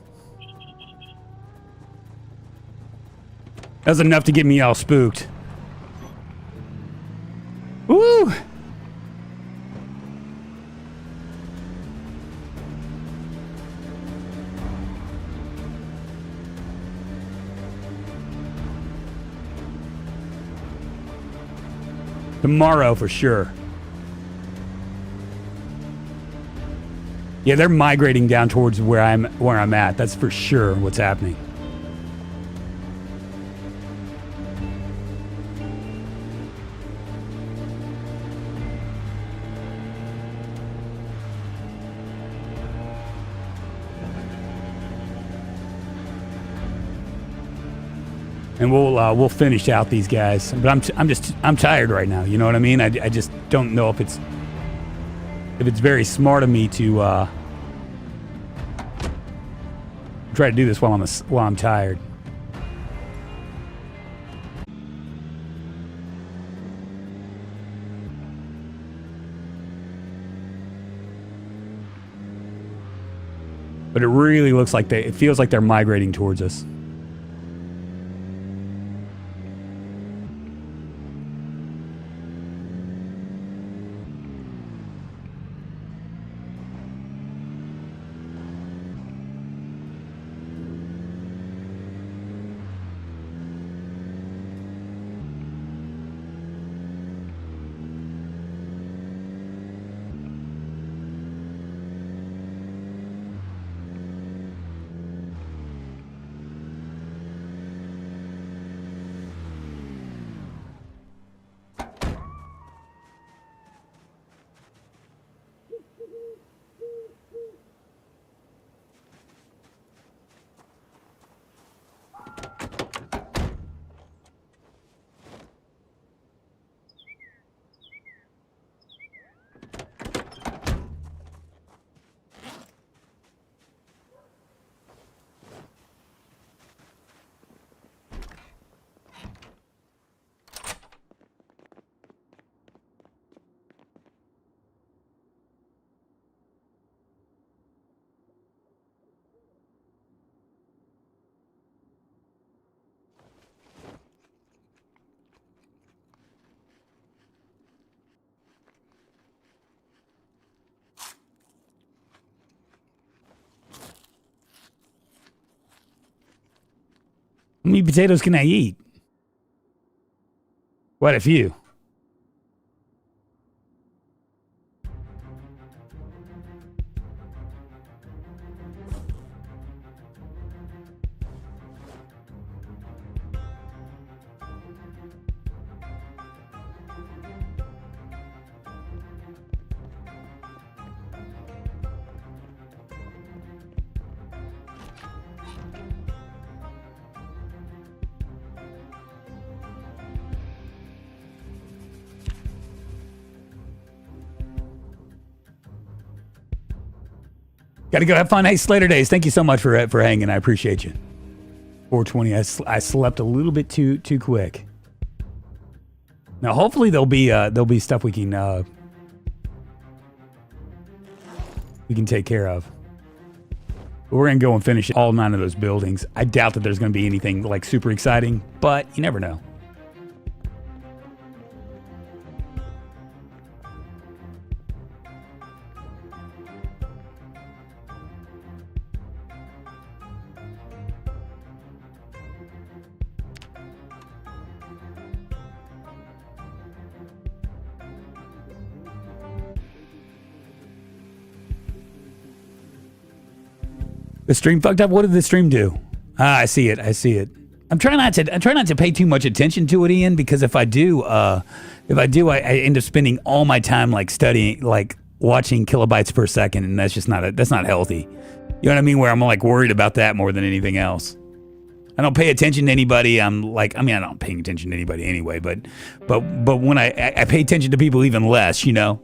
That's enough to get me all spooked. Woo! Tomorrow for sure. Yeah, they're migrating down towards where I'm at. That's for sure what's happening. And we'll finish out these guys. But I'm tired right now. You know what I mean? I just don't know if it's very smart of me to try to do this while I'm tired. But it really looks like it feels like they're migrating towards us. How many potatoes can I eat? Quite a few. Got to go have fun. Hey, Slater Days, thank you so much for hanging. I appreciate you. 4:20. I slept a little bit too quick. Now, hopefully there'll be stuff we can take care of. But we're gonna go and finish all 9 of those buildings. I doubt that there's gonna be anything like super exciting, but you never know. The stream fucked up. What did the stream do? Ah, I see it. I see it. I'm trying not to pay too much attention to it, Ian, because if I do, I end up spending all my time like studying, like watching kilobytes per second, and that's just that's not healthy. You know what I mean? Where I'm like worried about that more than anything else. I don't pay attention to anybody. I don't pay attention to anybody anyway, but when I pay attention to people even less, you know.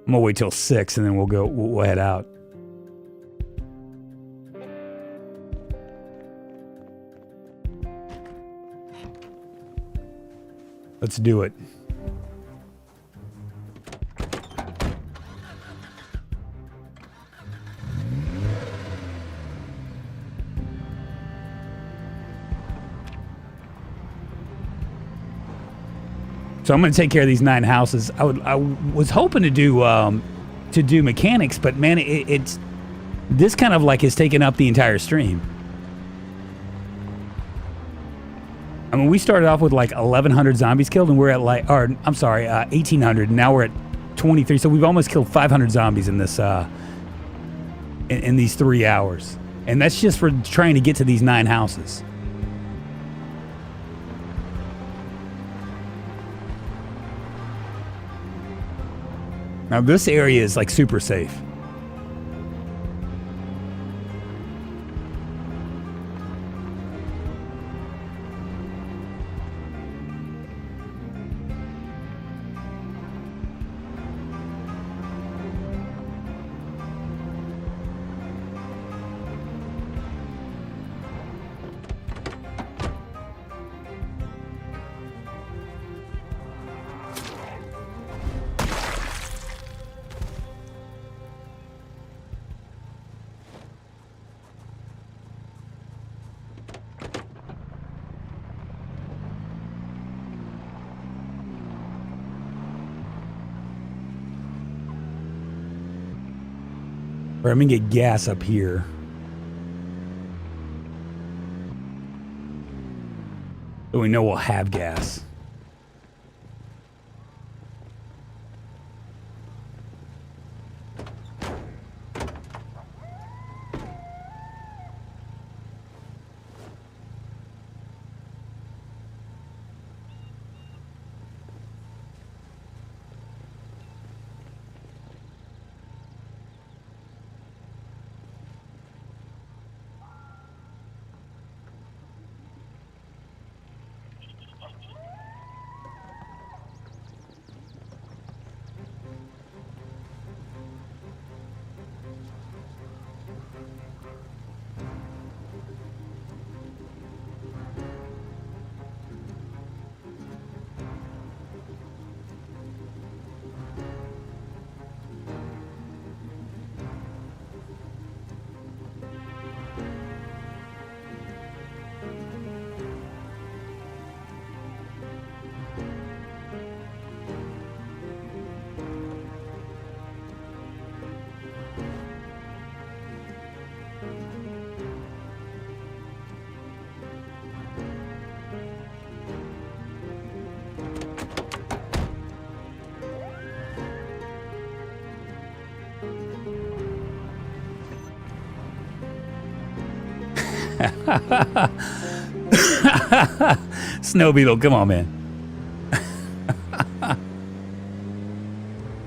I'm gonna wait till 6 and then we'll head out. Let's do it. So I'm going to take care of these 9 houses. I was hoping to do mechanics, but man, it's this kind of like has taken up the entire stream. I mean, we started off with like 1,100 zombies killed, and we're at 1,800. And now we're at 23. So we've almost killed 500 zombies in this in these 3 hours, and that's just for trying to get to these 9 houses. Now this area is like super safe. Or I'm gonna get gas up here. So we know we'll have gas. Snow Beetle, come on, man.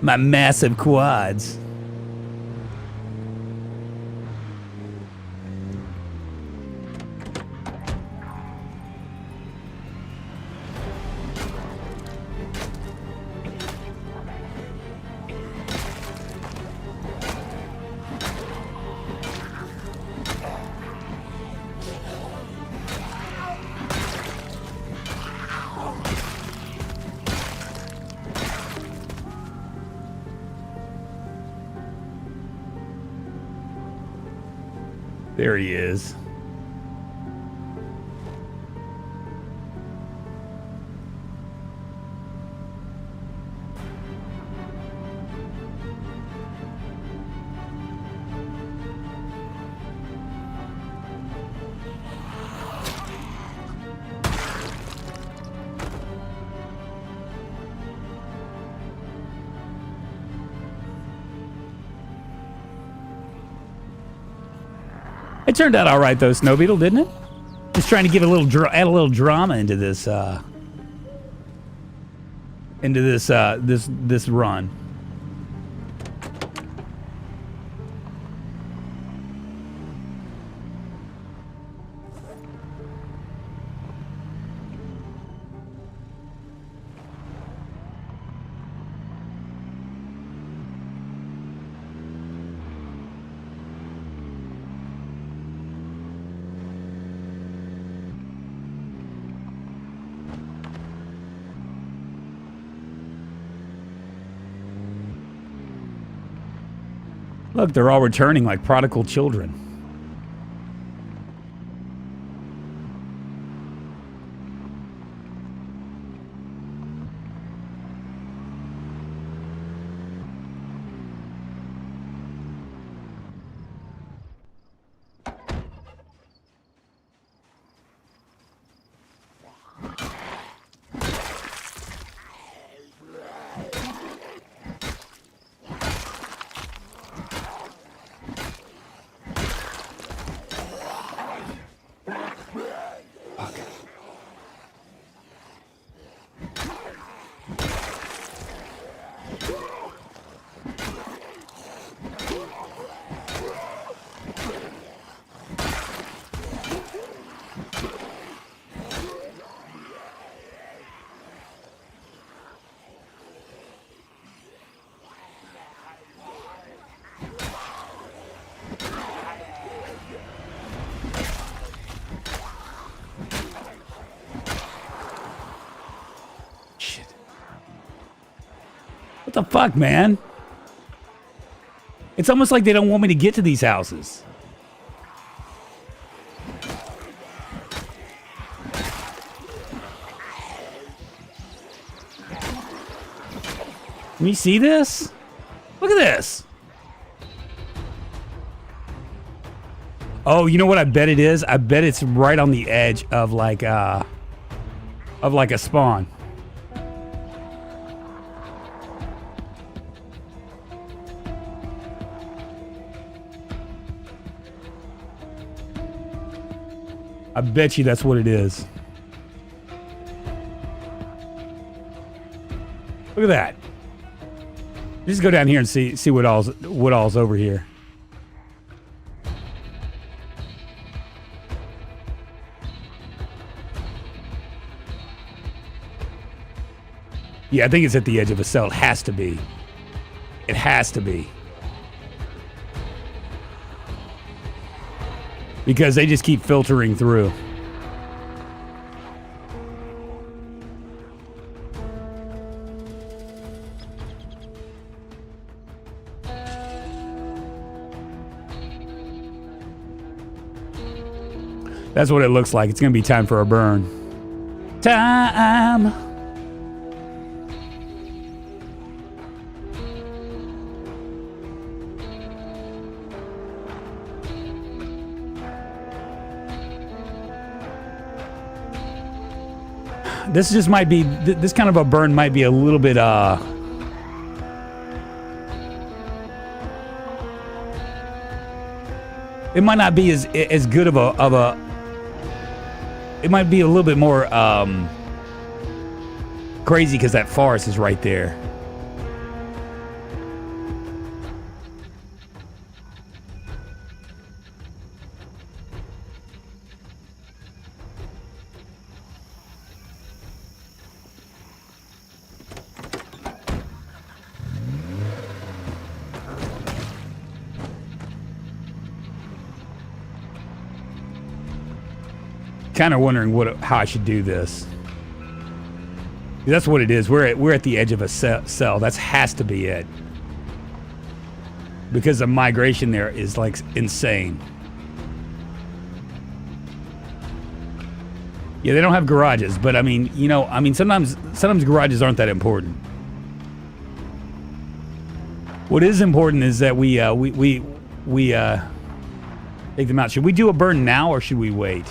My massive quads. There he is. It turned out all right though, Snow Beetle, didn't it? Just trying to give a little add a little drama into this this run. Look, they're all returning like prodigal children. What the fuck, man? It's almost like they don't want me to get to these houses. Can you see this? Look at this. Oh, you know what I bet it is? I bet it's right on the edge of like a spawn. I bet you that's what it is. Look at that. Just go down here and see what all's over here. Yeah, I think it's at the edge of a cell. It has to be. It has to be. Because they just keep filtering through. That's what it looks like. It's going to be time for a burn. Time! This just might be, this kind of a burn might be a little bit, it might not be as good of a, it might be a little bit more, crazy because that forest is right there. Kind of wondering how I should do this. That's what it is. We're at the edge of a cell. That has to be it. Because the migration there is like insane. Yeah, they don't have garages, but I mean, you know, sometimes garages aren't that important. What is important is that we take them out. Should we do a burn now or should we wait?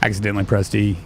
Accidentally pressed E.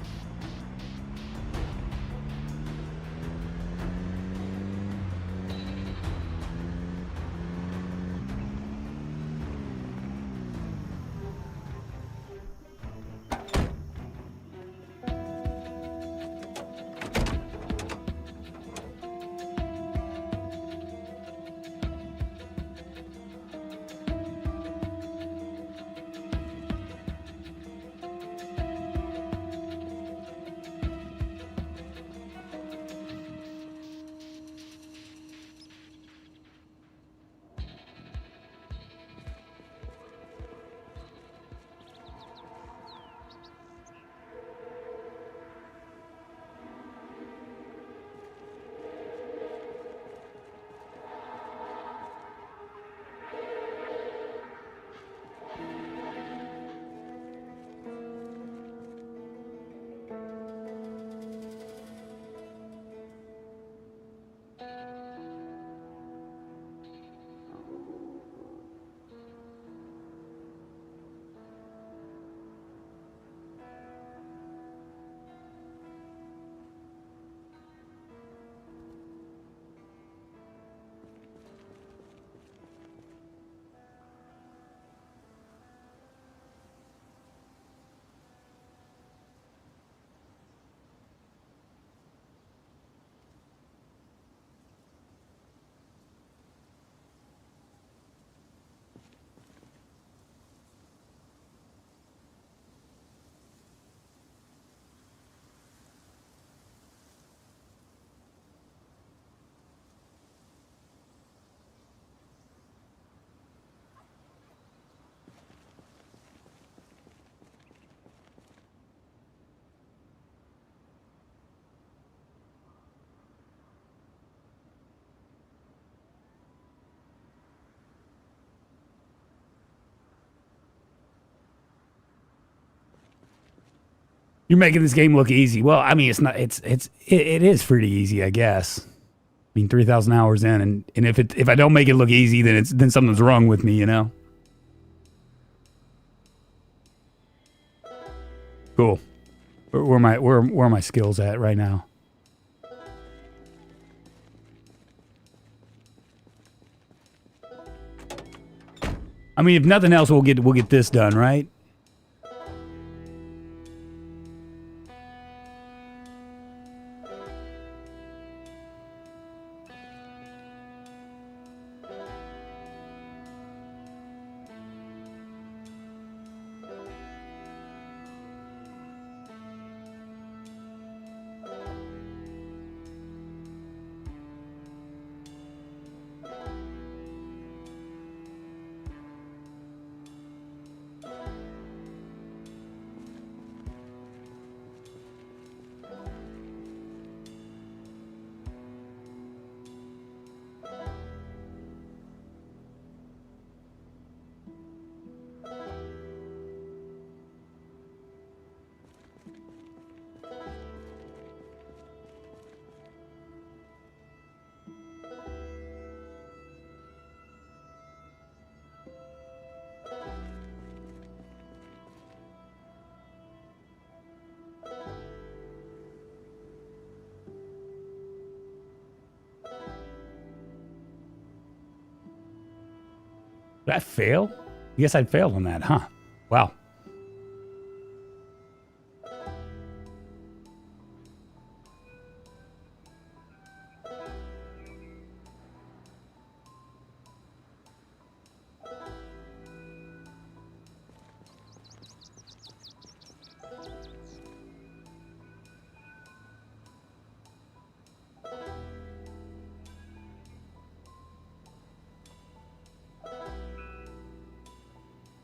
You're making this game look easy. Well, I mean, it's not. It is pretty easy, I guess. I mean, 3,000 hours in, and if I don't make it look easy, then something's wrong with me, you know. Cool. Where are my skills at right now? I mean, if nothing else, we'll get this done, right? Did I fail? I guess I failed on that, huh? Wow.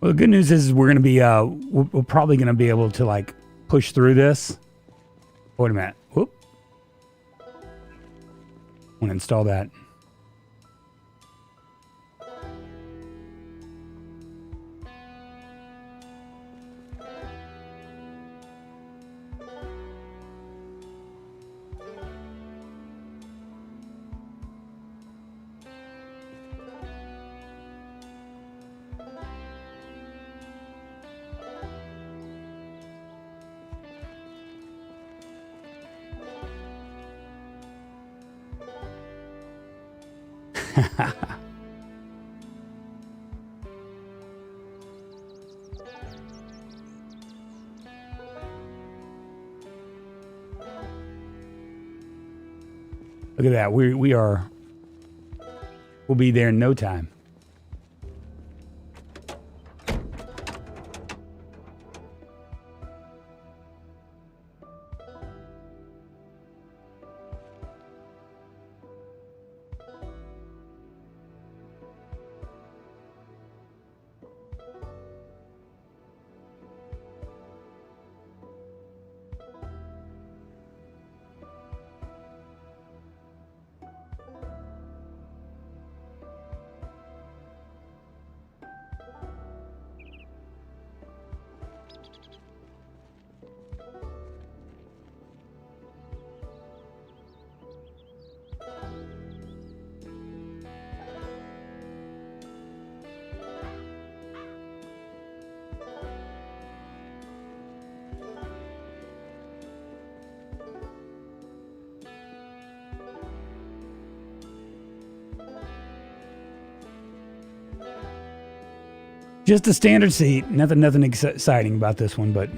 Well, the good news is we're gonna be we're probably gonna be able to like push through this. Wait a minute. Whoop. I want to install that. Look at that. We'll be there in no time. Just a standard seat. Nothing exciting about this one, but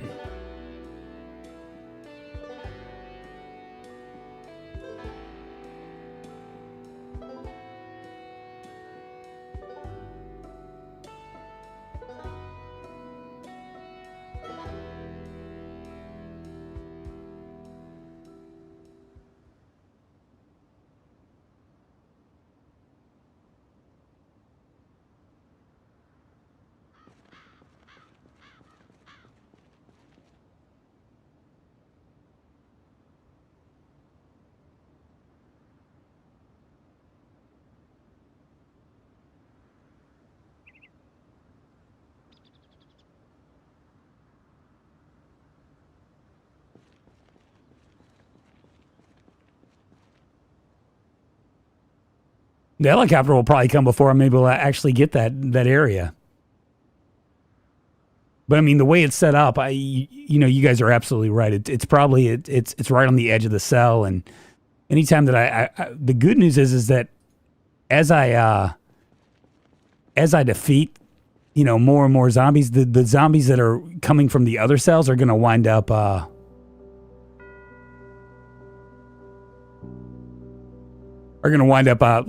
the helicopter will probably come before I'm able to actually get that area. But I mean, the way it's set up, you guys are absolutely right. It's probably it's right on the edge of the cell, and anytime that I the good news is that as I defeat more and more zombies, the zombies that are coming from the other cells are going to wind up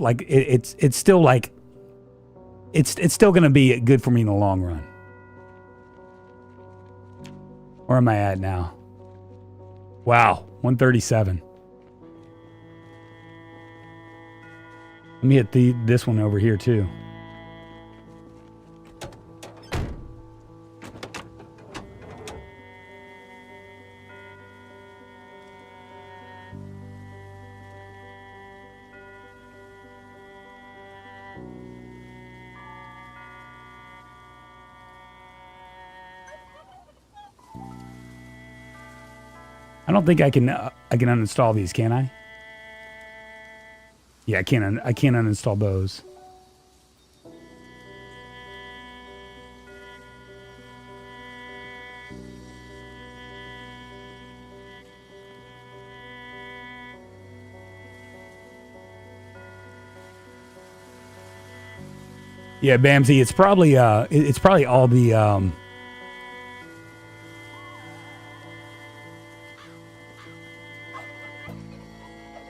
like it's still like it's still going to be good for me in the long run. Where am I at now? Wow, 137. Let me hit this one over here too. I don't think I can uninstall these, can I? Yeah, I can't uninstall those. Yeah, Bamsy, it's probably all the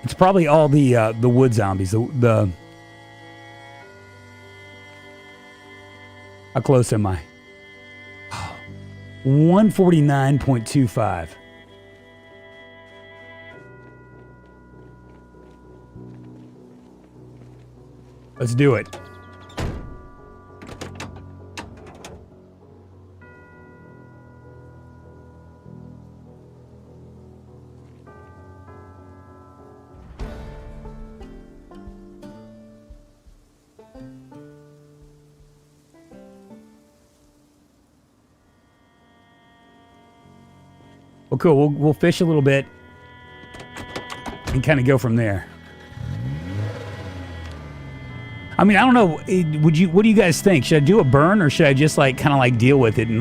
it's probably all the wood zombies. The how close am I? 149.25. Let's do it. Well, cool. We'll fish a little bit and kind of go from there. I mean, I don't know. What do you guys think? Should I do a burn, or should I just kind of deal with it and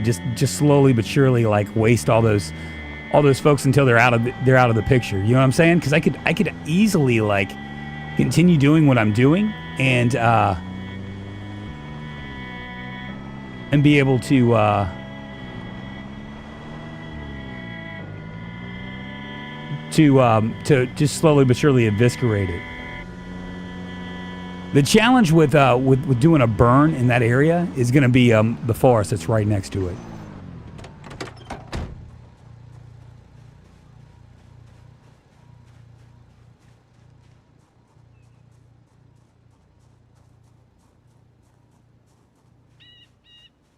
just slowly but surely waste all those folks until they're out of the picture? You know what I'm saying? Because I could easily continue doing what I'm doing and be able to just slowly but surely eviscerate it. The challenge with doing a burn in that area is going to be the forest that's right next to it.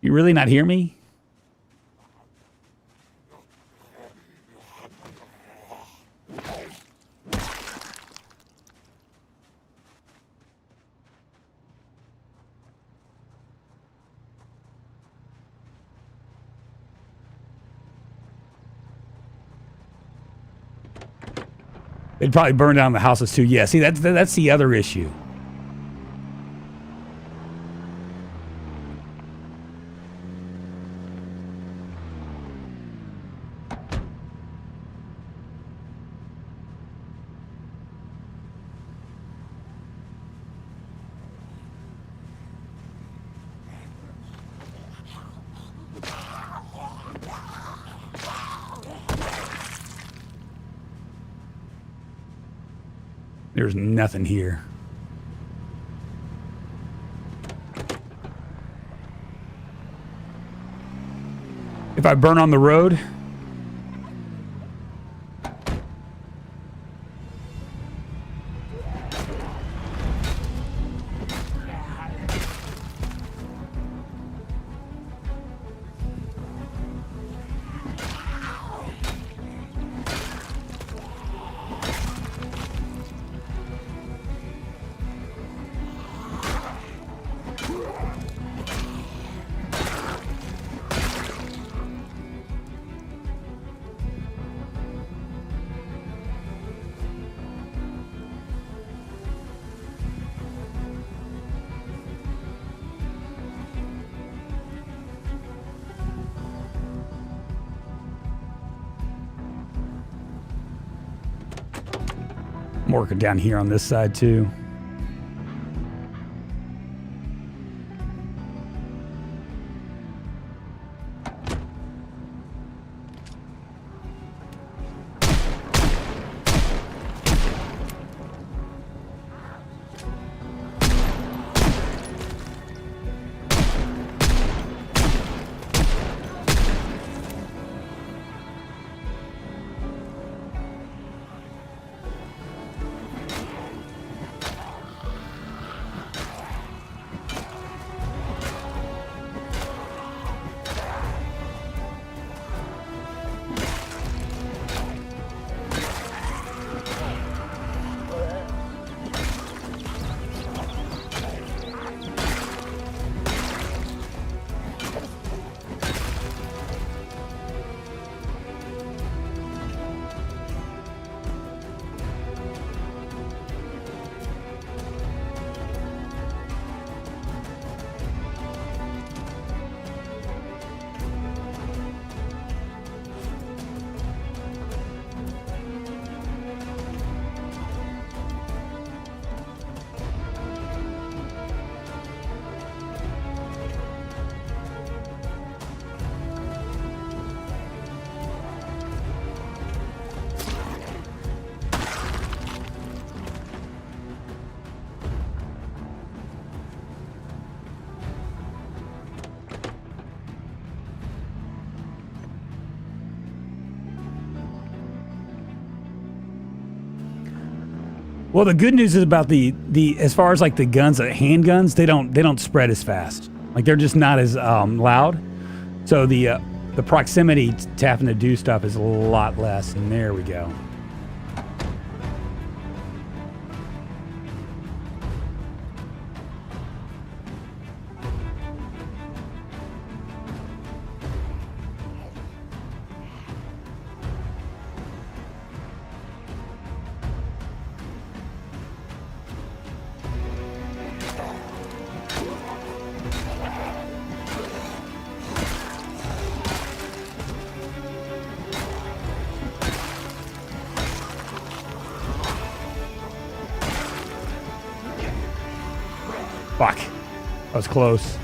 You really not hear me? They'd probably burn down the houses too. Yeah, see, that's the other issue. There's nothing here. If I burn on the road, I'm working down here on this side too. Well, the good news is about the as far as like the guns, the handguns, they don't spread as fast. Like they're just not as loud. So the proximity to having to do stuff is a lot less. And there we go. Fuck. That was close.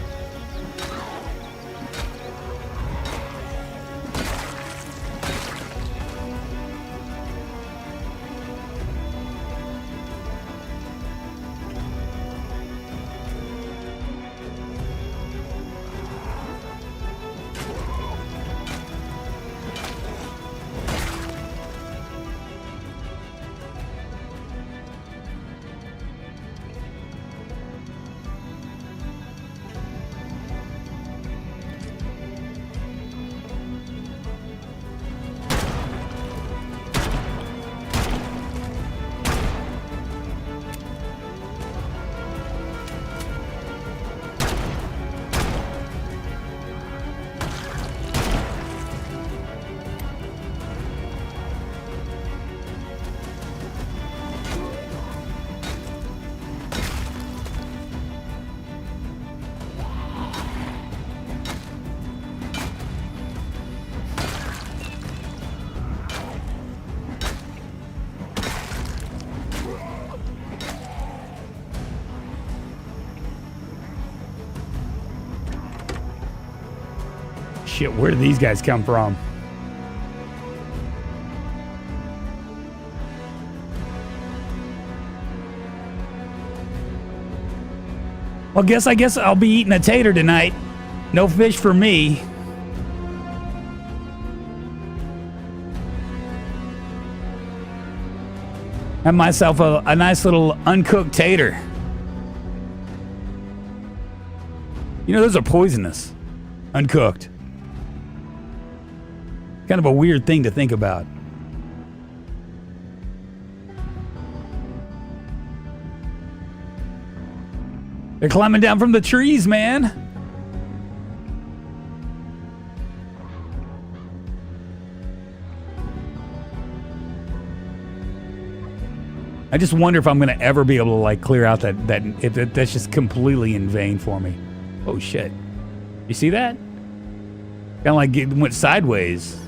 Shit, where did these guys come from? Well, I guess I'll be eating a tater tonight. No fish for me. Have myself a nice little uncooked tater. You know, those are poisonous. Uncooked. Kind of a weird thing to think about. They're climbing down from the trees, man. I just wonder if I'm going to ever be able to like clear out that's just completely in vain for me. Oh shit. You see that? Kind of like it went sideways.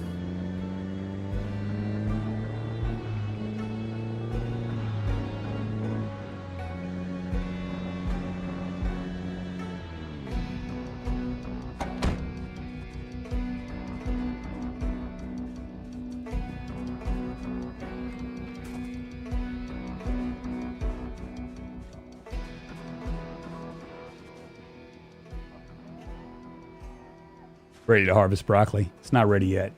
Ready to harvest broccoli. It's not ready yet.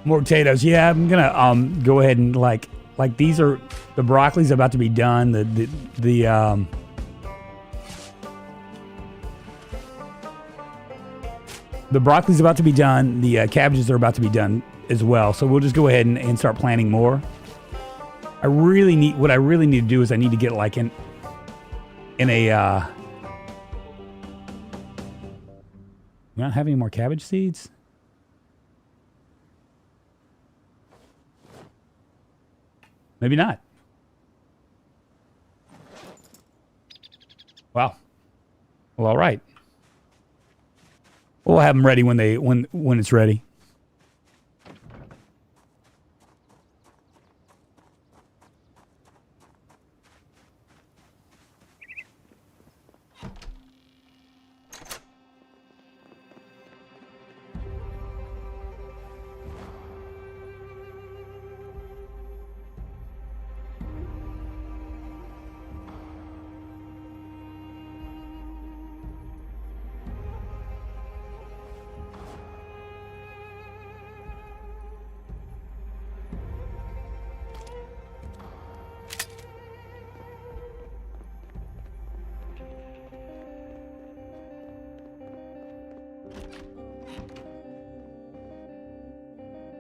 More potatoes. Yeah, I'm gonna go ahead and like these are the broccoli's about to be done. The broccoli's about to be done. The cabbages are about to be done as well. So we'll just go ahead and start planting more. What I really need to do is I need to get like in a. We don't have any more cabbage seeds. Maybe not. Wow. Well, all right. We'll have them ready when it's ready.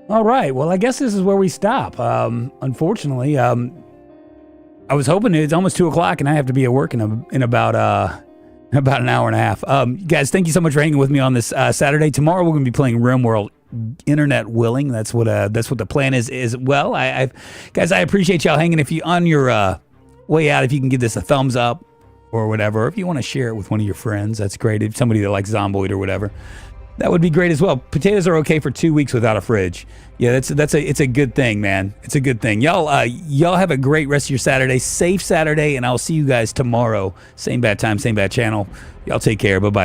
All right. Well, I guess this is where we stop. Unfortunately, I was hoping it's almost 2 o'clock and I have to be at work in about an hour and a half. Guys, thank you so much for hanging with me on this Saturday. Tomorrow we're going to be playing RimWorld, internet willing. That's what the plan is. Well, guys, I appreciate y'all hanging. If you on your way out, if you can give this a thumbs up or whatever, if you want to share it with one of your friends, that's great. If somebody that likes Zomboid or whatever, that would be great as well. Potatoes are okay for 2 weeks without a fridge. Yeah, it's a good thing, man. It's a good thing. Y'all have a great rest of your Saturday. Safe Saturday, and I'll see you guys tomorrow. Same bad time, same bad channel. Y'all take care. Bye-bye.